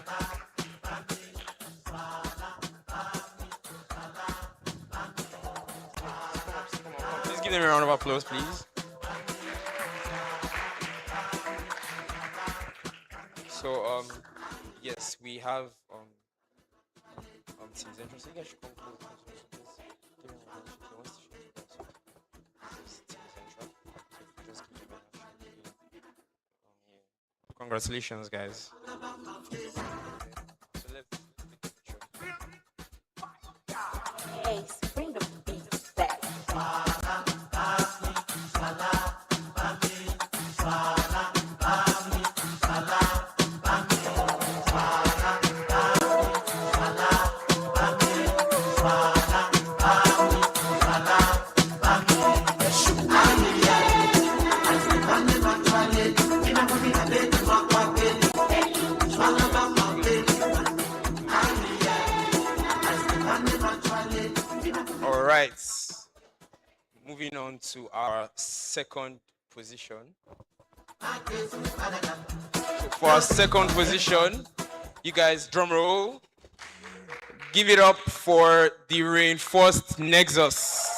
Give them a round of applause, please. So, yes, we have Team Zentra. So you guys should come close. Congratulations, guys. So let's take a picture. Bring the beat back. right. Moving on to our second position. So for our second position, you guys, drum roll. Give it up for the reinforced Nexus.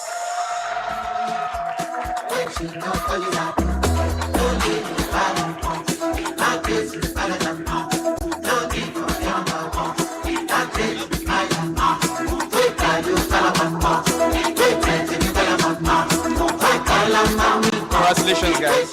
Congratulations, guys.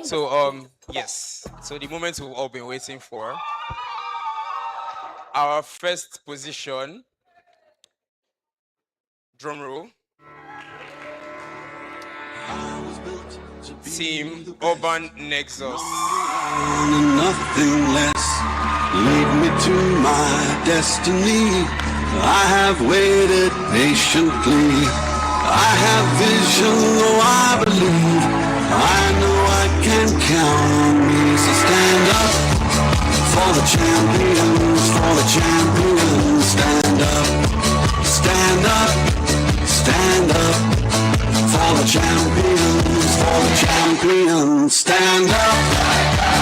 So, yes. So the moment we've all been waiting for. Our first position. Drum roll. Team Urban Nexus. Nothing less. Lead me to my destiny. I have waited patiently. I have vision, though I believe. I know I can count on me. So stand up for the champions, for the champions. Stand up, stand up, stand up for the champions, for the champions. Stand up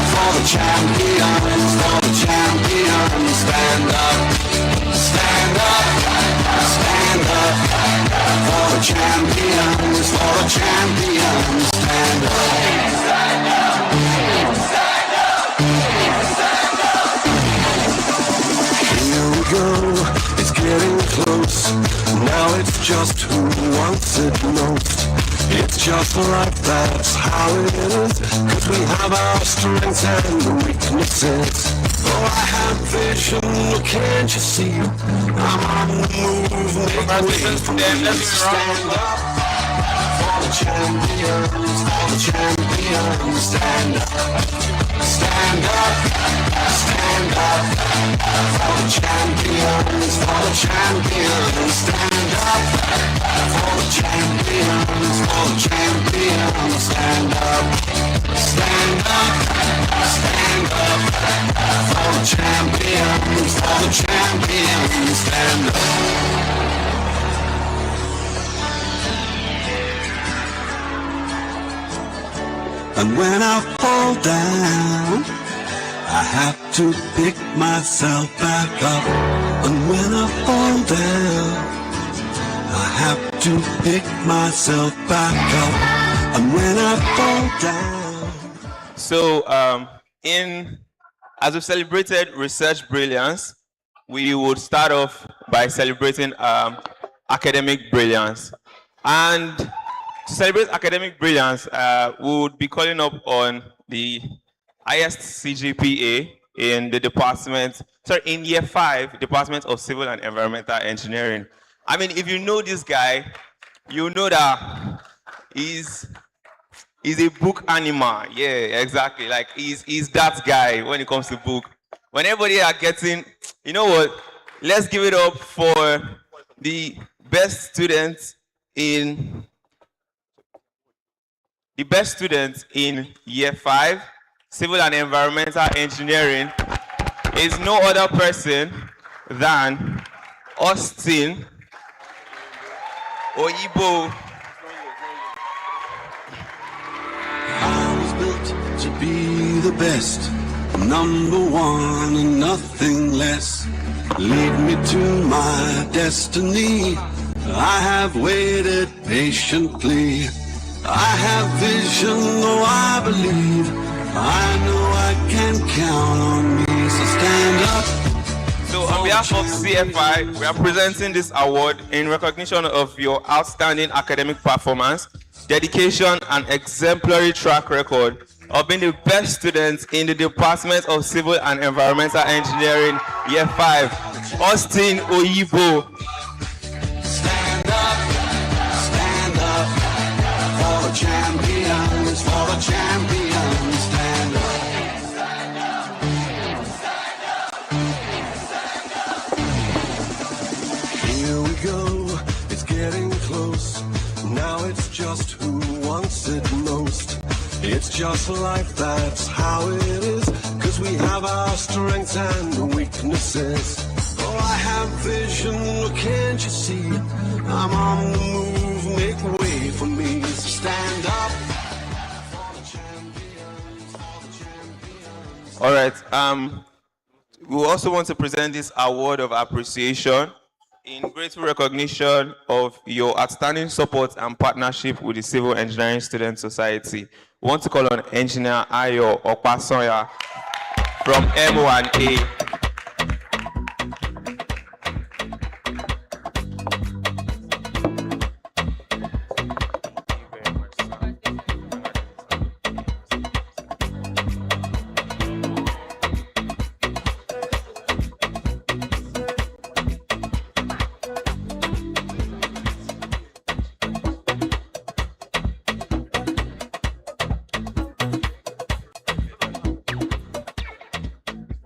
for the champions, for the champions. Stand up, stand up, stand up for the champions, for the champions. Stand up, stand up, stand up, stand up. Here we go, it's getting close. Now it's just who wants it most. It's just like that's how it is. Cause we have our strengths and weaknesses. Oh, I have vision, can't you see? I'm on the move, make way for me. Stand up for the champions, for the champions. Stand up, stand up, stand up for the champions, for the champions. Stand up for the champions, for the champions. Stand up, stand up, stand up for the champions, for the champions. Stand up. And when I fall down, I have to pick myself back up. And when I fall down, I have to pick myself back up. And when I fall down. So, as we celebrated research brilliance, we would start off by celebrating academic brilliance. And to celebrate academic brilliance, we would be calling up on the highest CGPA in the department, in year 5, Department of Civil and Environmental Engineering. I mean, if you know this guy, you know that he's a book animal. Yeah, exactly. Like he's that guy when it comes to book. When everybody are getting, you know what? Let's give it up for the best students in year 5, Civil and Environmental Engineering, is no other person than Austin Oyibo. I was built to be the best, number one and nothing less. Lead me to my destiny. I have waited patiently. I have vision, though I believe. I know I can count on me, so stand up. So on behalf of CFI, we are presenting this award in recognition of your outstanding academic performance, dedication, and exemplary track record of being the best student in the Department of Civil and Environmental Engineering, Year 5, Austin Oyibo. Stand up for the champions, for the champions. Stand up. Here we go, it's getting close. Now it's just who wants it most. It's just life, that's how it is. Cause we have our strengths and weaknesses. Oh, I have vision, can't you see? I'm on the move, make way for me. So stand up. All right. We also want to present this award of appreciation in grateful recognition of your outstanding support and partnership with the Civil Engineering Student Society. We want to call on Engineer Ayo Okpasoya from M1A.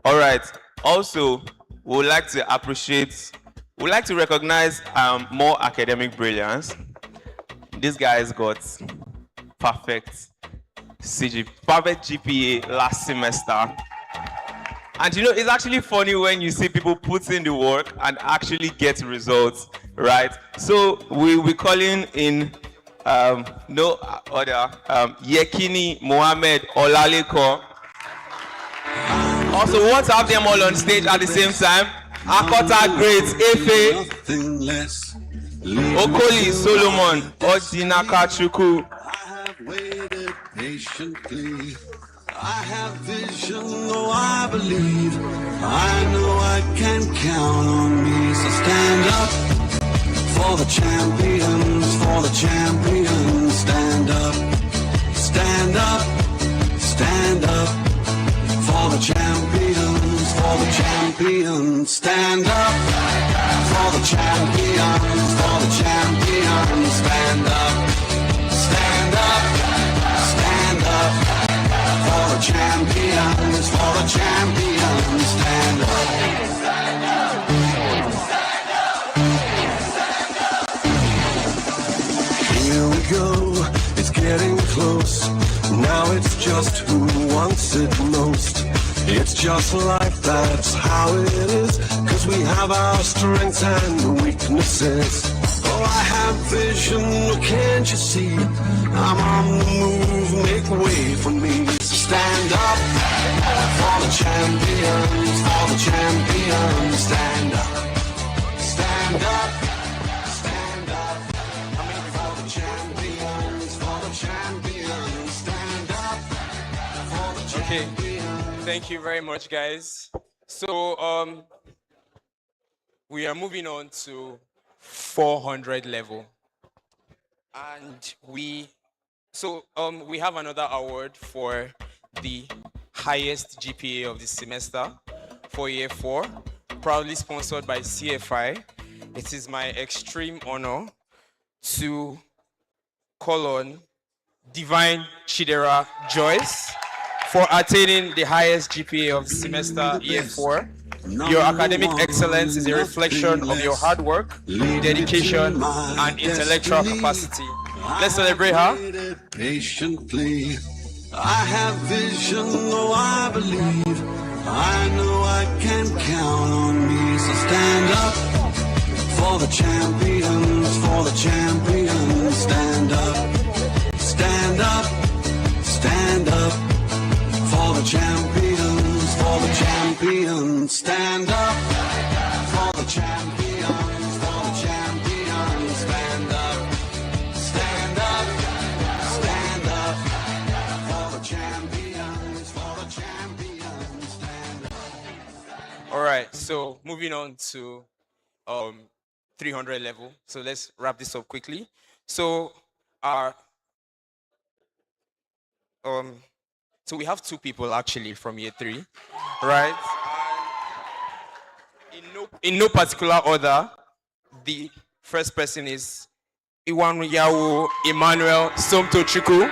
All right. Also, we would like to recognize more academic brilliance. This guy's got perfect perfect GPA last semester. And you know, it's actually funny when you see people put in the work and actually get results, right? So we calling in no other Yekini Mohammed Olaleko. Also, we want to have them all on stage at the same time. Akota Great, Efe, Okoli Solomon, Odinaka Chukwu. Waited patiently. I have vision, though I believe. I know I can count on me. So stand up for the champions, for the champions. Stand up, stand up, stand up for the champions, for the champions. Stand up for the champions, for the champions. Stand up, stand up, stand up for the champions, for the champions. Stand up. Here we go, it's getting close. Now it's just who wants it most. It's just life, that's how it is. Cause we have our strengths and weaknesses. Oh, I have vision, can't you see? I'm on the move, make way for me. So stand up for the champions, for the champions. Stand up, stand up, stand up. For the champions, for the champions. Stand up for the champions. Okay, thank you very much, guys. So we are moving on to 400 level, and we have another award for the highest GPA of the semester for year 4, proudly sponsored by CFI. It is my extreme honor to call on Divine Chidera Joyce for attaining the highest GPA of the semester, year 4. Your academic excellence is a reflection of your hard work, dedication, and intellectual capacity. Let's celebrate her. Patiently, I have vision, though I believe. I know I can count on me. So stand up for the champions, for the champions. Stand up, stand up, stand up for the champions, for the champions. Stand up for the champions, for the champions. Stand up, stand up, stand up for the champions, for the champions. Stand up. All right, so moving on to 300 level. So let's wrap this up quickly. So our So we have two people actually from year 3, right? In no particular order, the first person is Iwanyawu Emmanuel Somtochukwu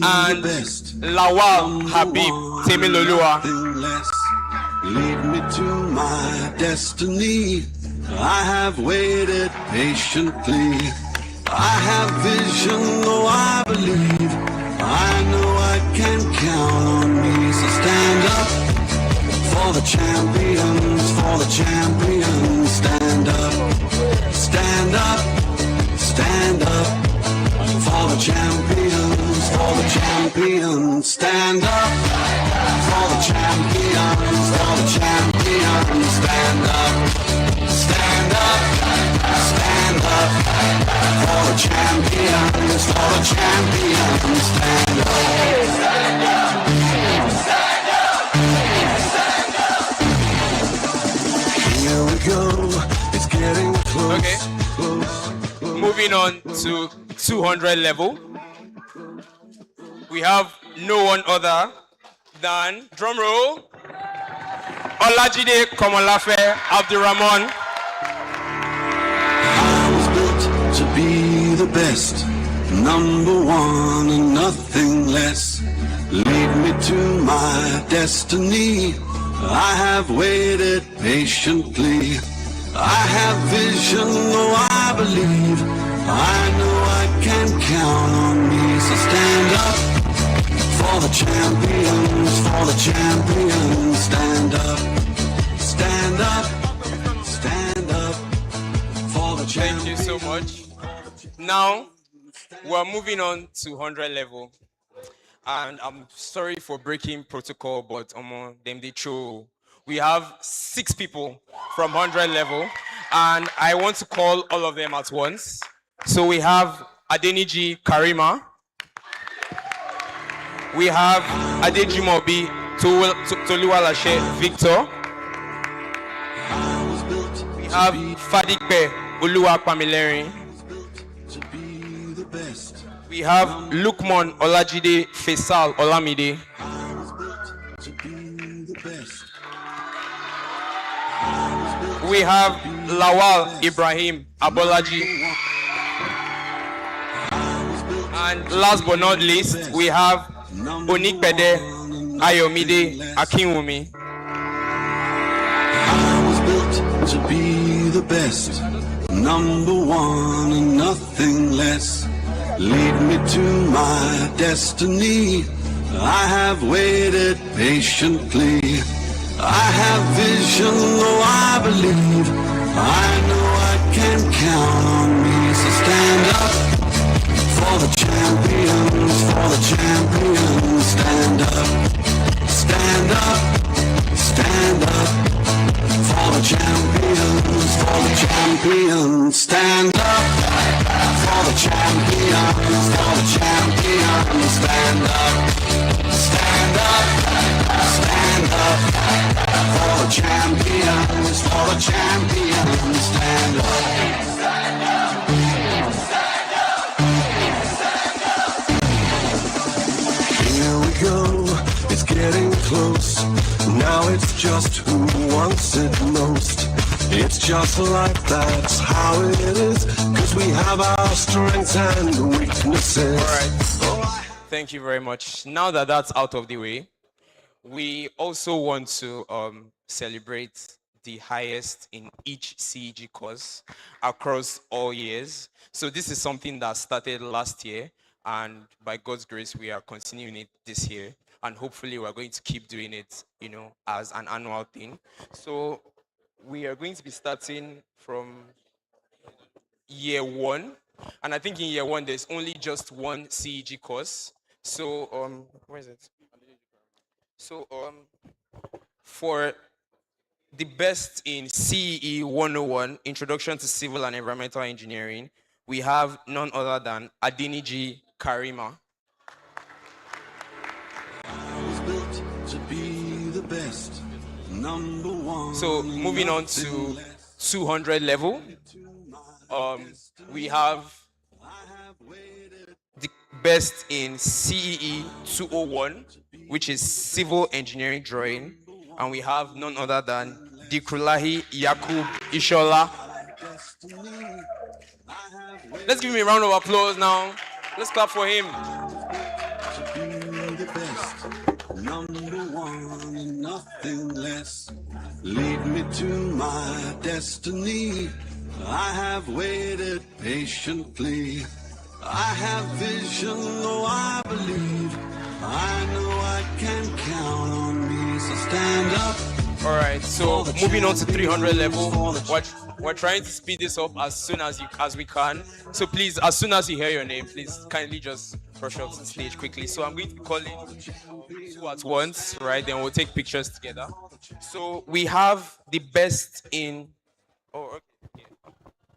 and Lawal Habib Temilolua. Lead me to my destiny. I have waited patiently. I have vision, oh I believe. I know I can count on me. So stand up for the champions, for the champions. Stand up, stand up, stand up for the champions, for the champions. Stand up for the champions, for the champions. Stand up, stand up, stand up for the champions, for the champions. Stand up, stand up, stand up. Here we go, it's getting close. Okay. Moving on to 200 level. We have no one other than, drum roll, Olajide Komolafe Abdurrahman. To be the best, number one and nothing less. Lead me to my destiny. I have waited patiently. I have vision, oh I believe. I know I can count on me. So stand up for the champions, for the champions. Stand up, stand up, stand up for the champions. Thank you so much. Now, we're moving on to 100 level. And I'm sorry for breaking protocol, but them they show. We have 6 people from 100 level, and I want to call all of them at once. So we have Adeniji Karima. We have Adejimobi Toluwalashe Victor. We have Fadikpe Uluwa Pamileri. We have Lukman Olajide Faisal Olamide. We have Lawal Ibrahim Abolaji. And last but not least, we have Onikpede Ayomide Akinwumi. To be the best, number one and nothing less. Lead me to my destiny. I have waited patiently. I have vision, oh I believe. I know I can count on me. So stand up for the champions, for the champions. Stand up, stand up, stand up for the champions, for the champions. Stand up for the champions, for the champions. Stand up, stand up, stand up for the champions, for the champions. Stand up, stand up, stand up. Here we go, it's getting close. Now it's just who wants it most. It's just like that's how it is, cause we have our strengths and weaknesses. All right. Thank you very much. Now that that's out of the way, we also want to celebrate the highest in each CEG course across all years. So this is something that started last year, and by God's grace, we are continuing it this year. And hopefully we're going to keep doing it, as an annual thing. So we are going to be starting from year 1. And I think in year 1, there's only just one CEG course. So, where is it? So, for the best in CEE 101, Introduction to Civil and Environmental Engineering, we have none other than Adeniji Karima. To be the best, number one. So moving on to 200 level, we have the best in CEE 201, which is civil engineering drawing. And we have none other than Dikrulahi Yakub Ishola. Let's give him a round of applause now. Let's clap for him. The best, number one and nothing less. Lead me to my destiny. I have waited patiently. I have vision, though I believe. I know I can count on me, so stand up. All right, so moving on to 300 level. We're trying to speed this up as soon as we can. So please, as soon as you hear your name, please kindly just rush up to the stage quickly. So I'm going to be calling two at once, right? Then we'll take pictures together. So we have the best in. Oh, okay. Yeah.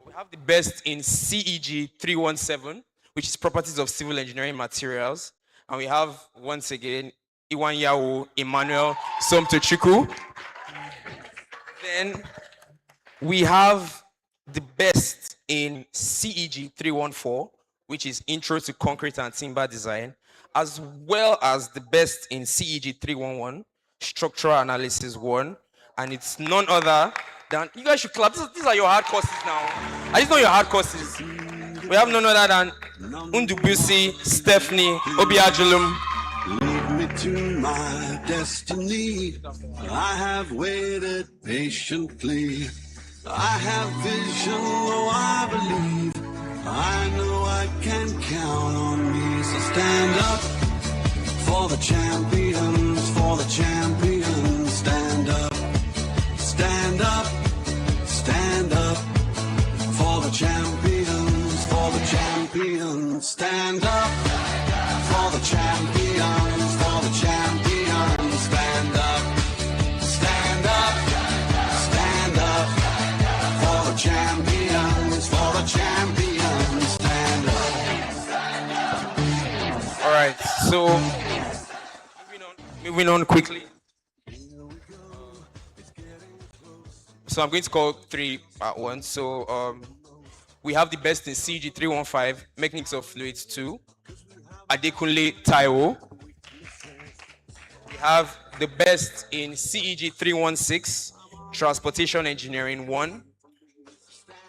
We have the best in CEG 317, which is properties of civil engineering materials, and we have once again Iwanyawo Emmanuel Somtochukwu. Then we have the best in CEG 314, which is Intro to Concrete and Timber Design, as well as the best in CEG 311, Structural Analysis 1, and it's none other than, you guys should clap, these are your hard courses now. Are these not your hard courses? We have none other than Undubusi Stephanie Obiajulum. Lead me to my destiny. I have waited patiently. I have vision, though I believe. I know I can count on me, so stand up for the champions, for the champions. Stand up, stand up, stand up for the champions, for the champions. Stand up for the champions, for the champions. Stand up, stand up, stand up for the champions, for the champions. Stand up. All right, so moving on quickly. So I'm going to call three at once. So we have the best in CG 315, Mechanics of Fluids 2, Adekunle Taiwo. We have the best in CEG 316, Transportation Engineering 1,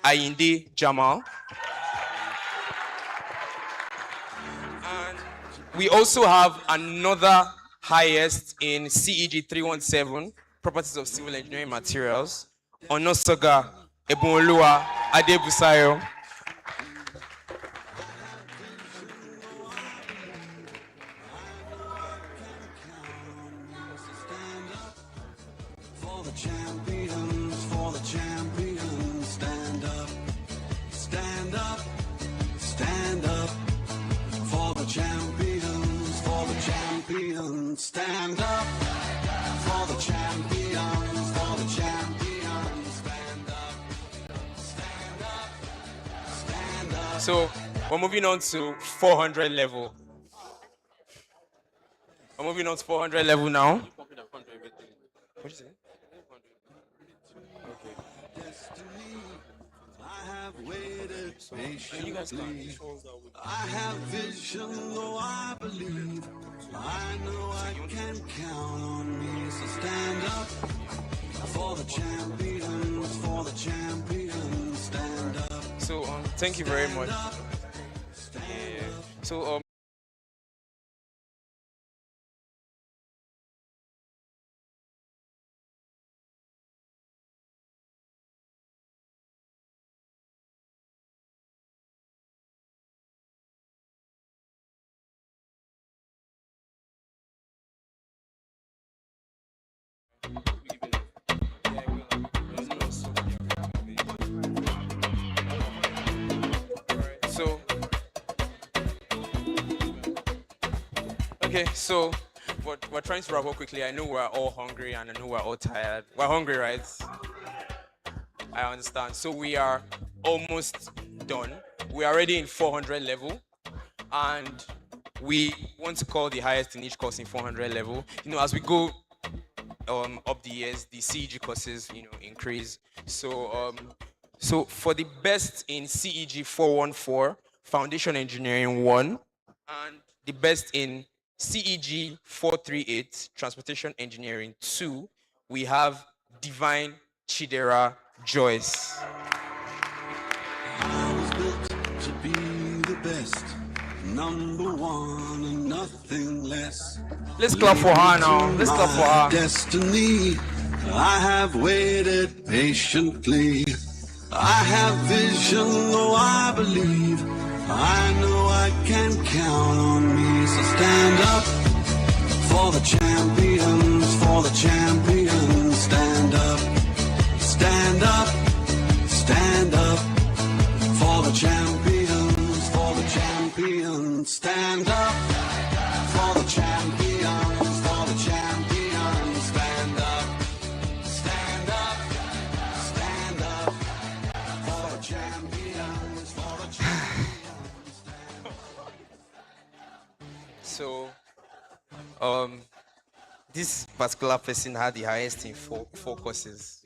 Ayinde Jamal. And we also have another highest in CEG 317, Properties of Civil Engineering Materials, Onosoga Ebunoluwa Adebusayo. For the champions, for the champions. Stand up, stand up, stand up for the champions, for the champions. Stand up for the champions, for the champions. Stand up, stand up, stand up. So we're moving on to 400 level. We're moving on to 400 level now. What you say? I have waited patiently. I have vision, though I believe. I know I can count on me, so stand up for the champions, for the champions. Stand up. So thank you very much. Yeah. So okay, so we're trying to wrap up quickly. I know we're all hungry and I know we're all tired. We're hungry, right? I understand. So we are almost done. We're already in 400 level, and we want to call the highest in each course in 400 level. You know, as we go up the years, the CEG courses, you know, increase. So for the best in CEG 414, Foundation Engineering 1, And the best in CEG 438, Transportation Engineering 2, we have Divine Chidera Joyce. To be the best, number one and nothing less. Let's clap for her now. Let's clap for her. Destiny, I have waited patiently. I have vision, though I believe. I know I can count on me. So stand up for the champions, for the champions. Stand up, stand up, stand up for the champions, for the champions. Stand up for the champions, for the champions. Stand up, stand up, stand up for the champions, for the champions. So, this particular person had the highest in four courses.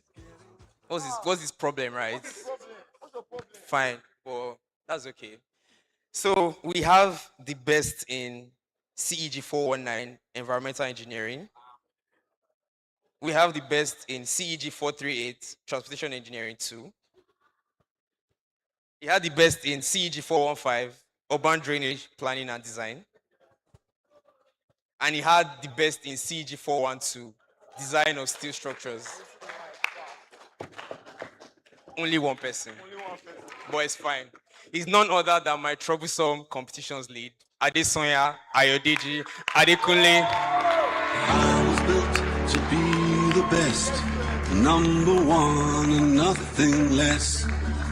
What's his problem, right? Fine, but that's okay. So we have the best in CEG 419, Environmental Engineering. We have the best in CEG 438, Transportation Engineering 2. He had the best in CEG 415, Urban Drainage Planning and Design. And he had the best in CEG 412, Design of Steel Structures. Only one person. But it's fine. He's none other than my troublesome competitions lead, Adesonya Ayodeji Adekunle. I was built to be the best, number one and nothing less.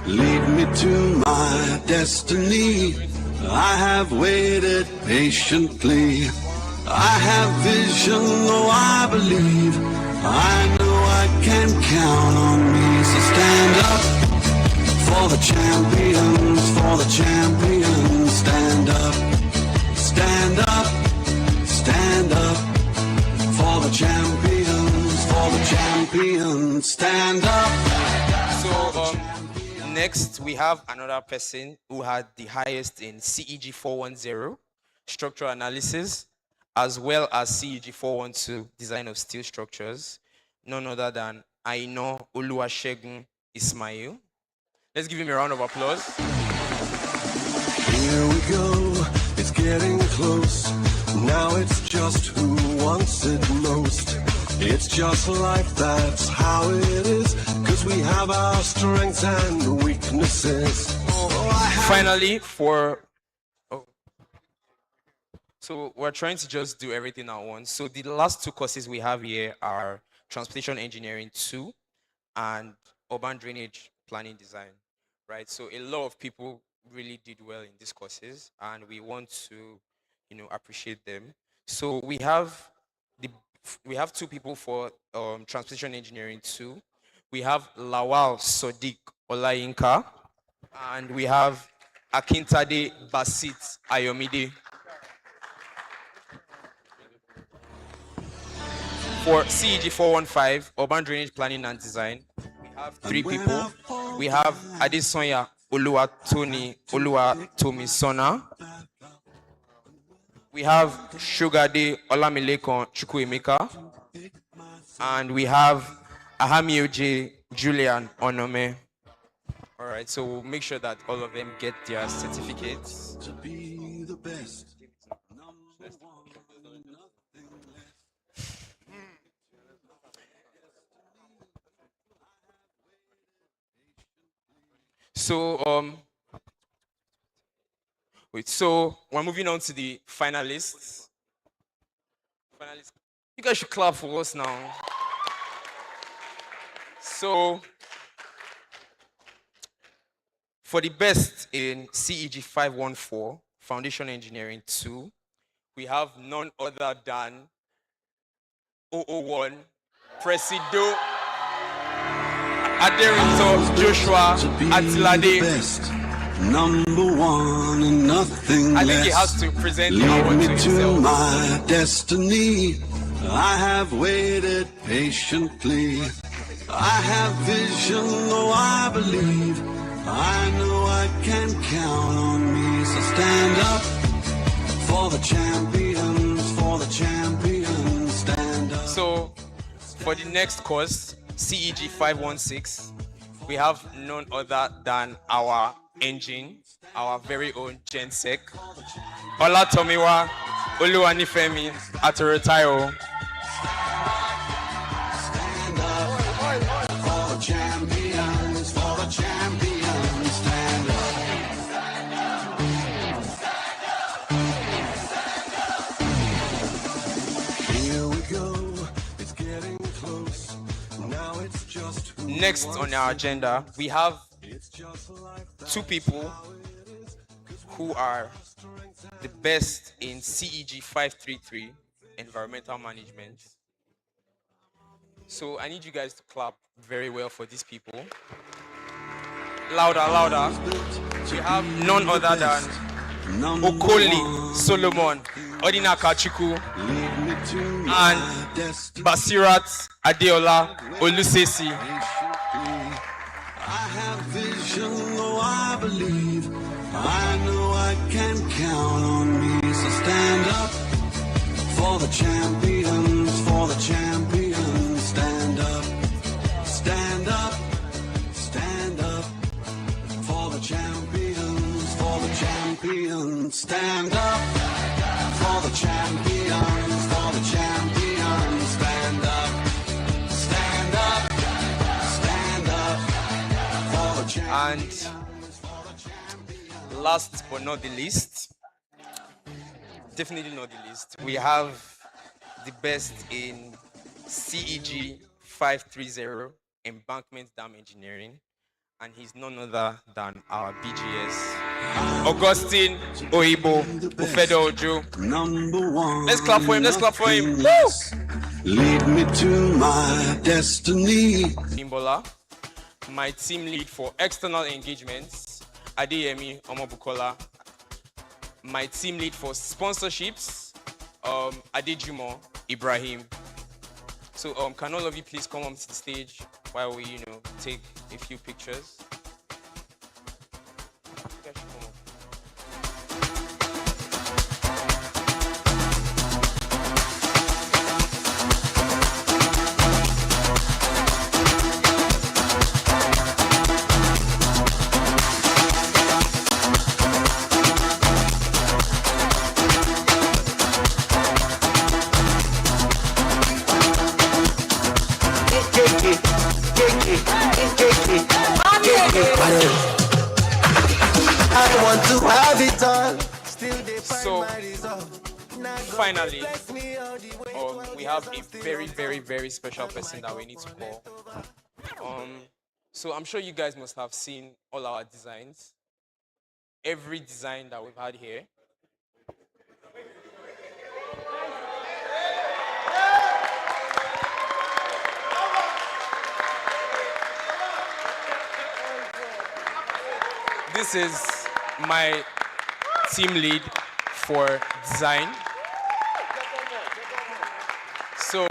Lead me to my destiny. I have waited patiently. I have vision, though I believe. I know I can count on me. So stand up for the champions, for the champions. Stand up, stand up, stand up for the champions, for the champions. Stand up. So next we have another person who had the highest in CEG 410, Structural Analysis, as well as CEG 412, Design of Steel Structures. None other than Aino Oluwasegun Ismail. Let's give him a round of applause. Here we go, it's getting close. Now it's just who wants it most. It's just life, that's how it is. Cause we have our strengths and weaknesses. Finally, so we're trying to just do everything at once. So the last two courses we have here are Transportation Engineering 2 and Urban Drainage Planning Design, right? So a lot of people really did well in these courses, and we want to, appreciate them. So we have two people for Transportation Engineering 2. We have Lawal Sodiq Olayinka, and we have Akintade Basit Ayomide. For CEG 415, Urban Drainage Planning and Design, we have three people. We have Adesonya Oluwatomi Sona. We have Shugade Olamilekon Chukwuemeka. And we have Ahamioje Julian Onome. All right, so we'll make sure that all of them get their certificates. To be the best. So so we're moving on to the finalists. You guys should clap for us now. So for the best in CEG 514, Foundation Engineering 2, we have none other than 001, Presido Aderito Joshua Atilade. Number one and nothing less. I think he has to present the Lead award me to to himself. my destiny. I have waited patiently. I have vision, though I believe. I know I can count on me. So stand up For the champions, stand up. So, for the next course, CEG 516, we have none other than our engine, our very own Gensec, Ola Tomiwa, Oluwanifemi Atoretayo. For the champions, stand up. Here we go, it's getting close. Now it's just Next on our agenda, we have two people who are the best in CEG 533, environmental management. So I need you guys to clap very well for these people. Louder, louder. We have none other than Okoli Solomon Odinakachuku and Basirat Adeola Olusesi. I have vision, though I believe. I know I can count on me. So stand up for the champions, stand up. Stand up, stand up for the champions, stand up for the champions, stand up. Stand up, stand up for the champions. And last but not the least, definitely not the least, we have the best in CEG 530, Embankment Dam Engineering, and he's none other than our BGS, Augustine Oibo Ufedo Ojo. Number one. Let's clap for him, let's clap for him. Lead me to my destiny. Imbola, my team lead for external engagements, Adeyemi Omobukola. My team lead for sponsorships, Adejumo Ibrahim. So can all of you please come up to the stage while we, take a few pictures. You guys should come up. I want to have it all. So, finally, we have a very, very, very special person that we need to call. So I'm sure you guys must have seen all our designs. Every design that we've had here. This is my team lead for design. So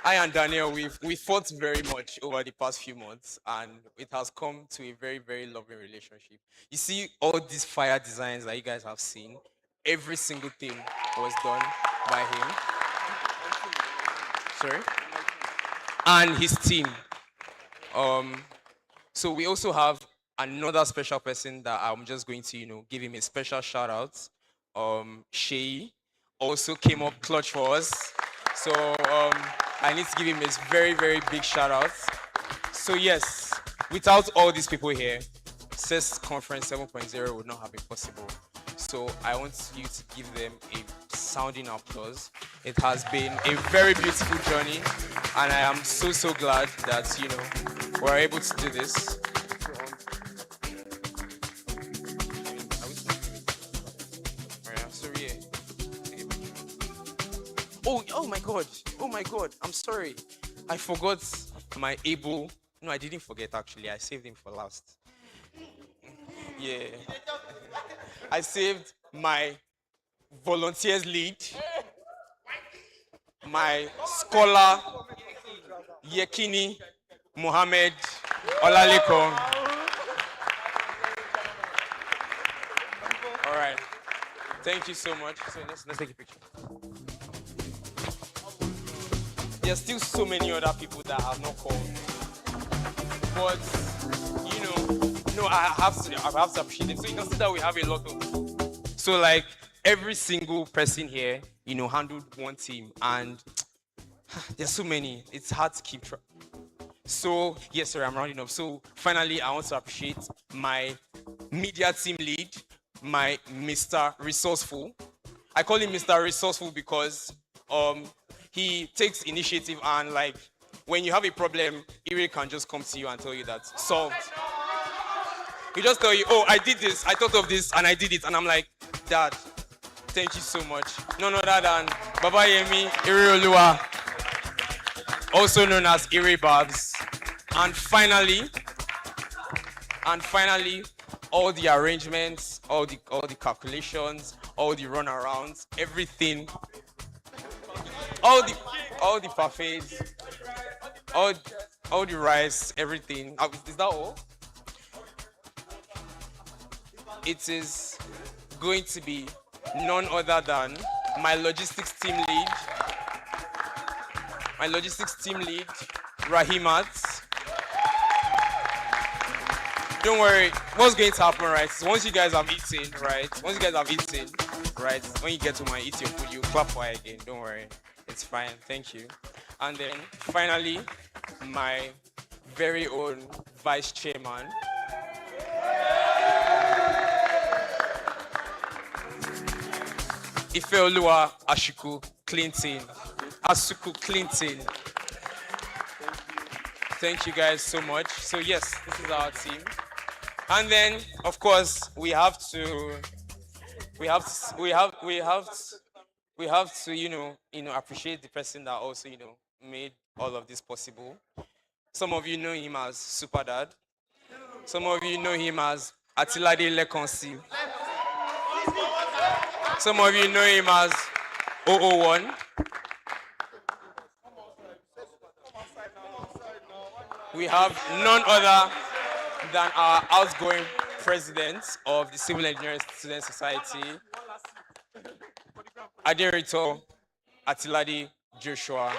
I and Daniel, we fought very much over the past few months, and it has come to a very, very loving relationship. You see all these fire designs that you guys have seen, every single thing was done by him. Sorry? And his team. So we also have another special person that I'm just going to, give him a special shout out. Shay also came up clutch for us. So I need to give him a very, very big shout out. So yes, without all these people here, Cess Conference 7.0 would not have been possible. So I want you to give them a sounding applause. It has been a very beautiful journey, and I am so, so glad that, we're able to do this. Oh my God, I'm sorry. I forgot my able. No, I didn't forget actually. I saved him for last. Yeah. I saved my volunteers lead, my scholar, Yekini Mohammed Olaleko. All right. Thank you so much. So let's take a picture. There's still so many other people that have not called. But no, I have to appreciate them. So you can see that we have a lot of. So like every single person here, handled one team, and there's so many. It's hard to keep track. So yes, sir, I'm rounding up. So finally, I want to appreciate my media team lead, my Mr. Resourceful. I call him Mr. Resourceful because he takes initiative, and like when you have a problem, he really can just come to you and tell you that solved. He just tell you, oh, I did this, I thought of this, and I did it, and I'm like, Dad, thank you so much. None other than Baba Yemi Iriolua, also known as Iri Babs. And finally, all the arrangements, all the calculations, all the runarounds, everything, all the parfaits, all the rice, everything. Is that all? It is going to be none other than my logistics team lead, Rahimat. Don't worry, what's going to happen, right? So once you guys have eaten, right? When you get to eat your food, you clap for it again. Don't worry, it's fine. Thank you. And then finally, my very own vice chairman, Ifeoluwa Asuku Clinton. Thank you guys so much. So yes, this is our team. And then of course we have to appreciate the person that also made all of this possible. Some of you know him as Super Dad. Some of you know him as Atilade Lekonsi. Some of you know him as 001. We have none other than our outgoing president of the Civil Engineering Student Society, Aderito Atilade Joshua.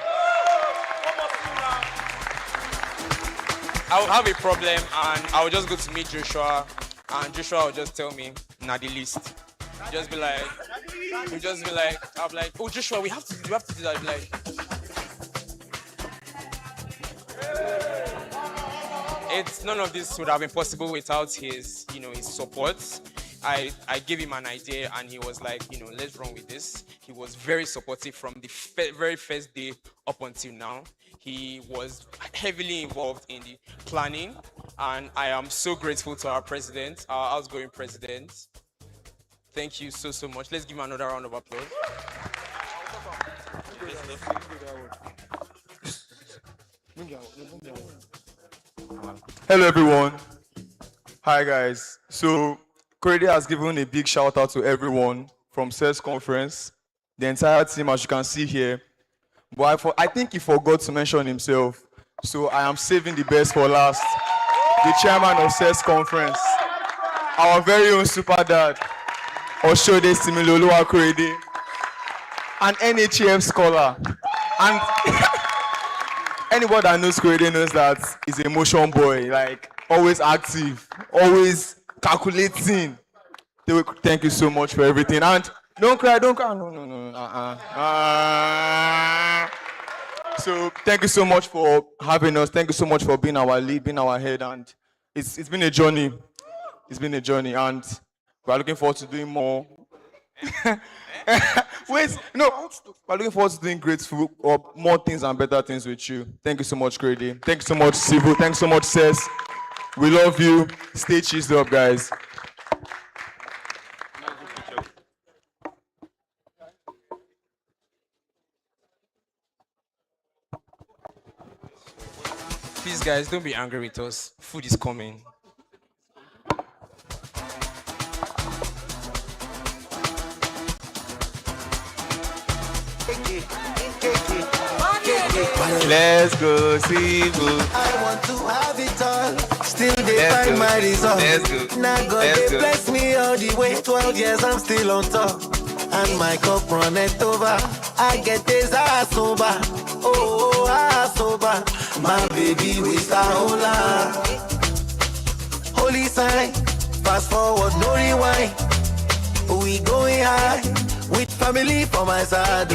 I will have a problem and I will just go to meet Joshua, and Joshua will just tell me, "Nah, the list." Just be like, I'm like, "Oh, Joshua, we have to do that." Be like, none of this would have been possible without his support. I gave him an idea and he was like, let's run with this. He was very supportive from the very first day up until now. He was heavily involved in the planning, and I am so grateful to our president, our outgoing president. Thank you so much. Let's give him another round of applause. Hello everyone. Hi guys. So Corey has given a big shout out to everyone from Cess conference, the entire team as you can see here. But I think he forgot to mention himself. So I am saving the best for last. The chairman of Cess conference, our very own super dad, Oshode Similoluwa Korede, an NHM scholar. And anybody that knows Korede knows that he's a motion boy, like always active, always calculating. Thank you so much for everything. And don't cry. No. So thank you so much for having us. Thank you so much for being our lead, being our head. And it's been a journey. It's been a journey, and we're looking forward to doing more. We're looking forward to doing more things and better things with you. Thank you so much, Grady. Thank you so much, Sibu. Thanks so much, Cess. We love you. Stay cheesed up, guys. Please, guys, don't be angry with us. Food is coming. Let's go, Sibu. I want to have it all. Still they find my result. Let's go. Now God they bless me all the way. 12 years I'm still on top. and my cup runneth over. I get this sober, oh sober. My baby with a hola. Holy sign, fast forward, no rewind. We going high with family for my side.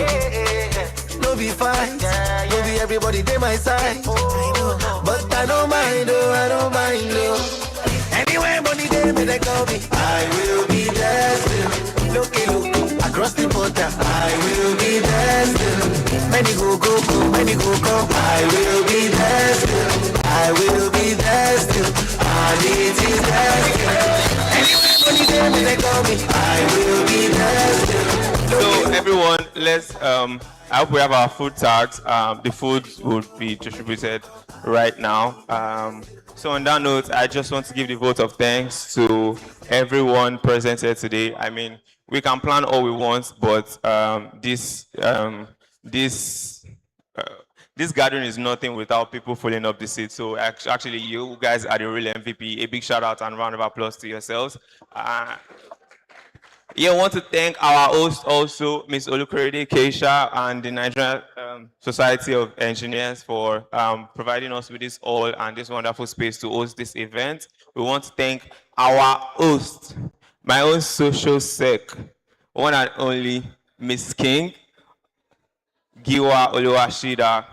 No be fine, no be everybody they my side. But I don't mind, I don't mind. Anywhere money they may they call me, I will be there still. Look, across the border, I will be there still. Many go, many go come, I will be there still. I will be there still. And it is there still. Anywhere money they may they call me, I will be there still. So everyone, let's I hope we have our food tags. The food will be distributed right now. So on that note, I just want to give the vote of thanks to everyone present here today. I mean, we can plan all we want, but this gathering is nothing without people filling up the seat. So actually, you guys are the real MVP. A big shout out and round of applause to yourselves. Yeah, I want to thank our host also, Ms. Olukorede Keisha, and the Nigerian Society of Engineers for providing us with this hall and this wonderful space to host this event. We want to thank our host, my own social sec, one and only Miss King, Giwa Oluwashida.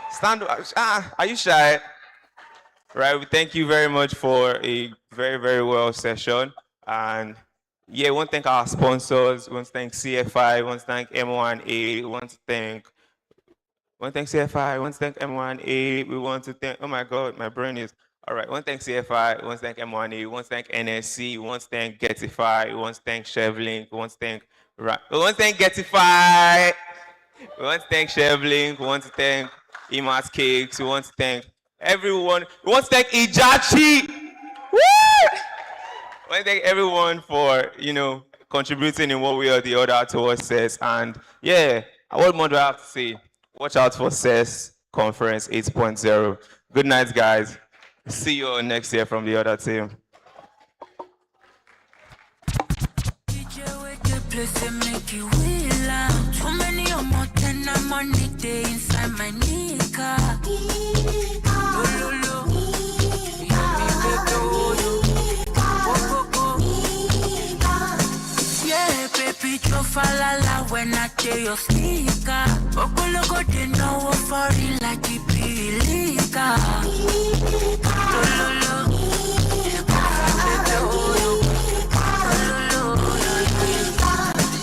Stand up. Are you shy? Right, we thank you very much for a very, very well session. And yeah, we want to thank our sponsors. We want to thank CFI. We want to thank M1A. We want to thank CFI. We want to thank M1A. We want to thank, oh my God, my brain is, all right. We want to thank CFI. We want to thank M1A. We want to thank NSC. We want to thank Getify. We want to thank Chevlink. We want to thank, we want to thank Getify. We want to thank Chevlink. We want to thank Imas Cakes. We want to thank everyone. We want to thank Ijachi. Woo! I want to thank everyone for, contributing in one way or the other towards Cess. And yeah, what more do I have to say? Watch out for Cess Conference 8.0. Good night, guys. See you all next year from the other team. Falala when I tell your sneaker. Loco, they know what for real.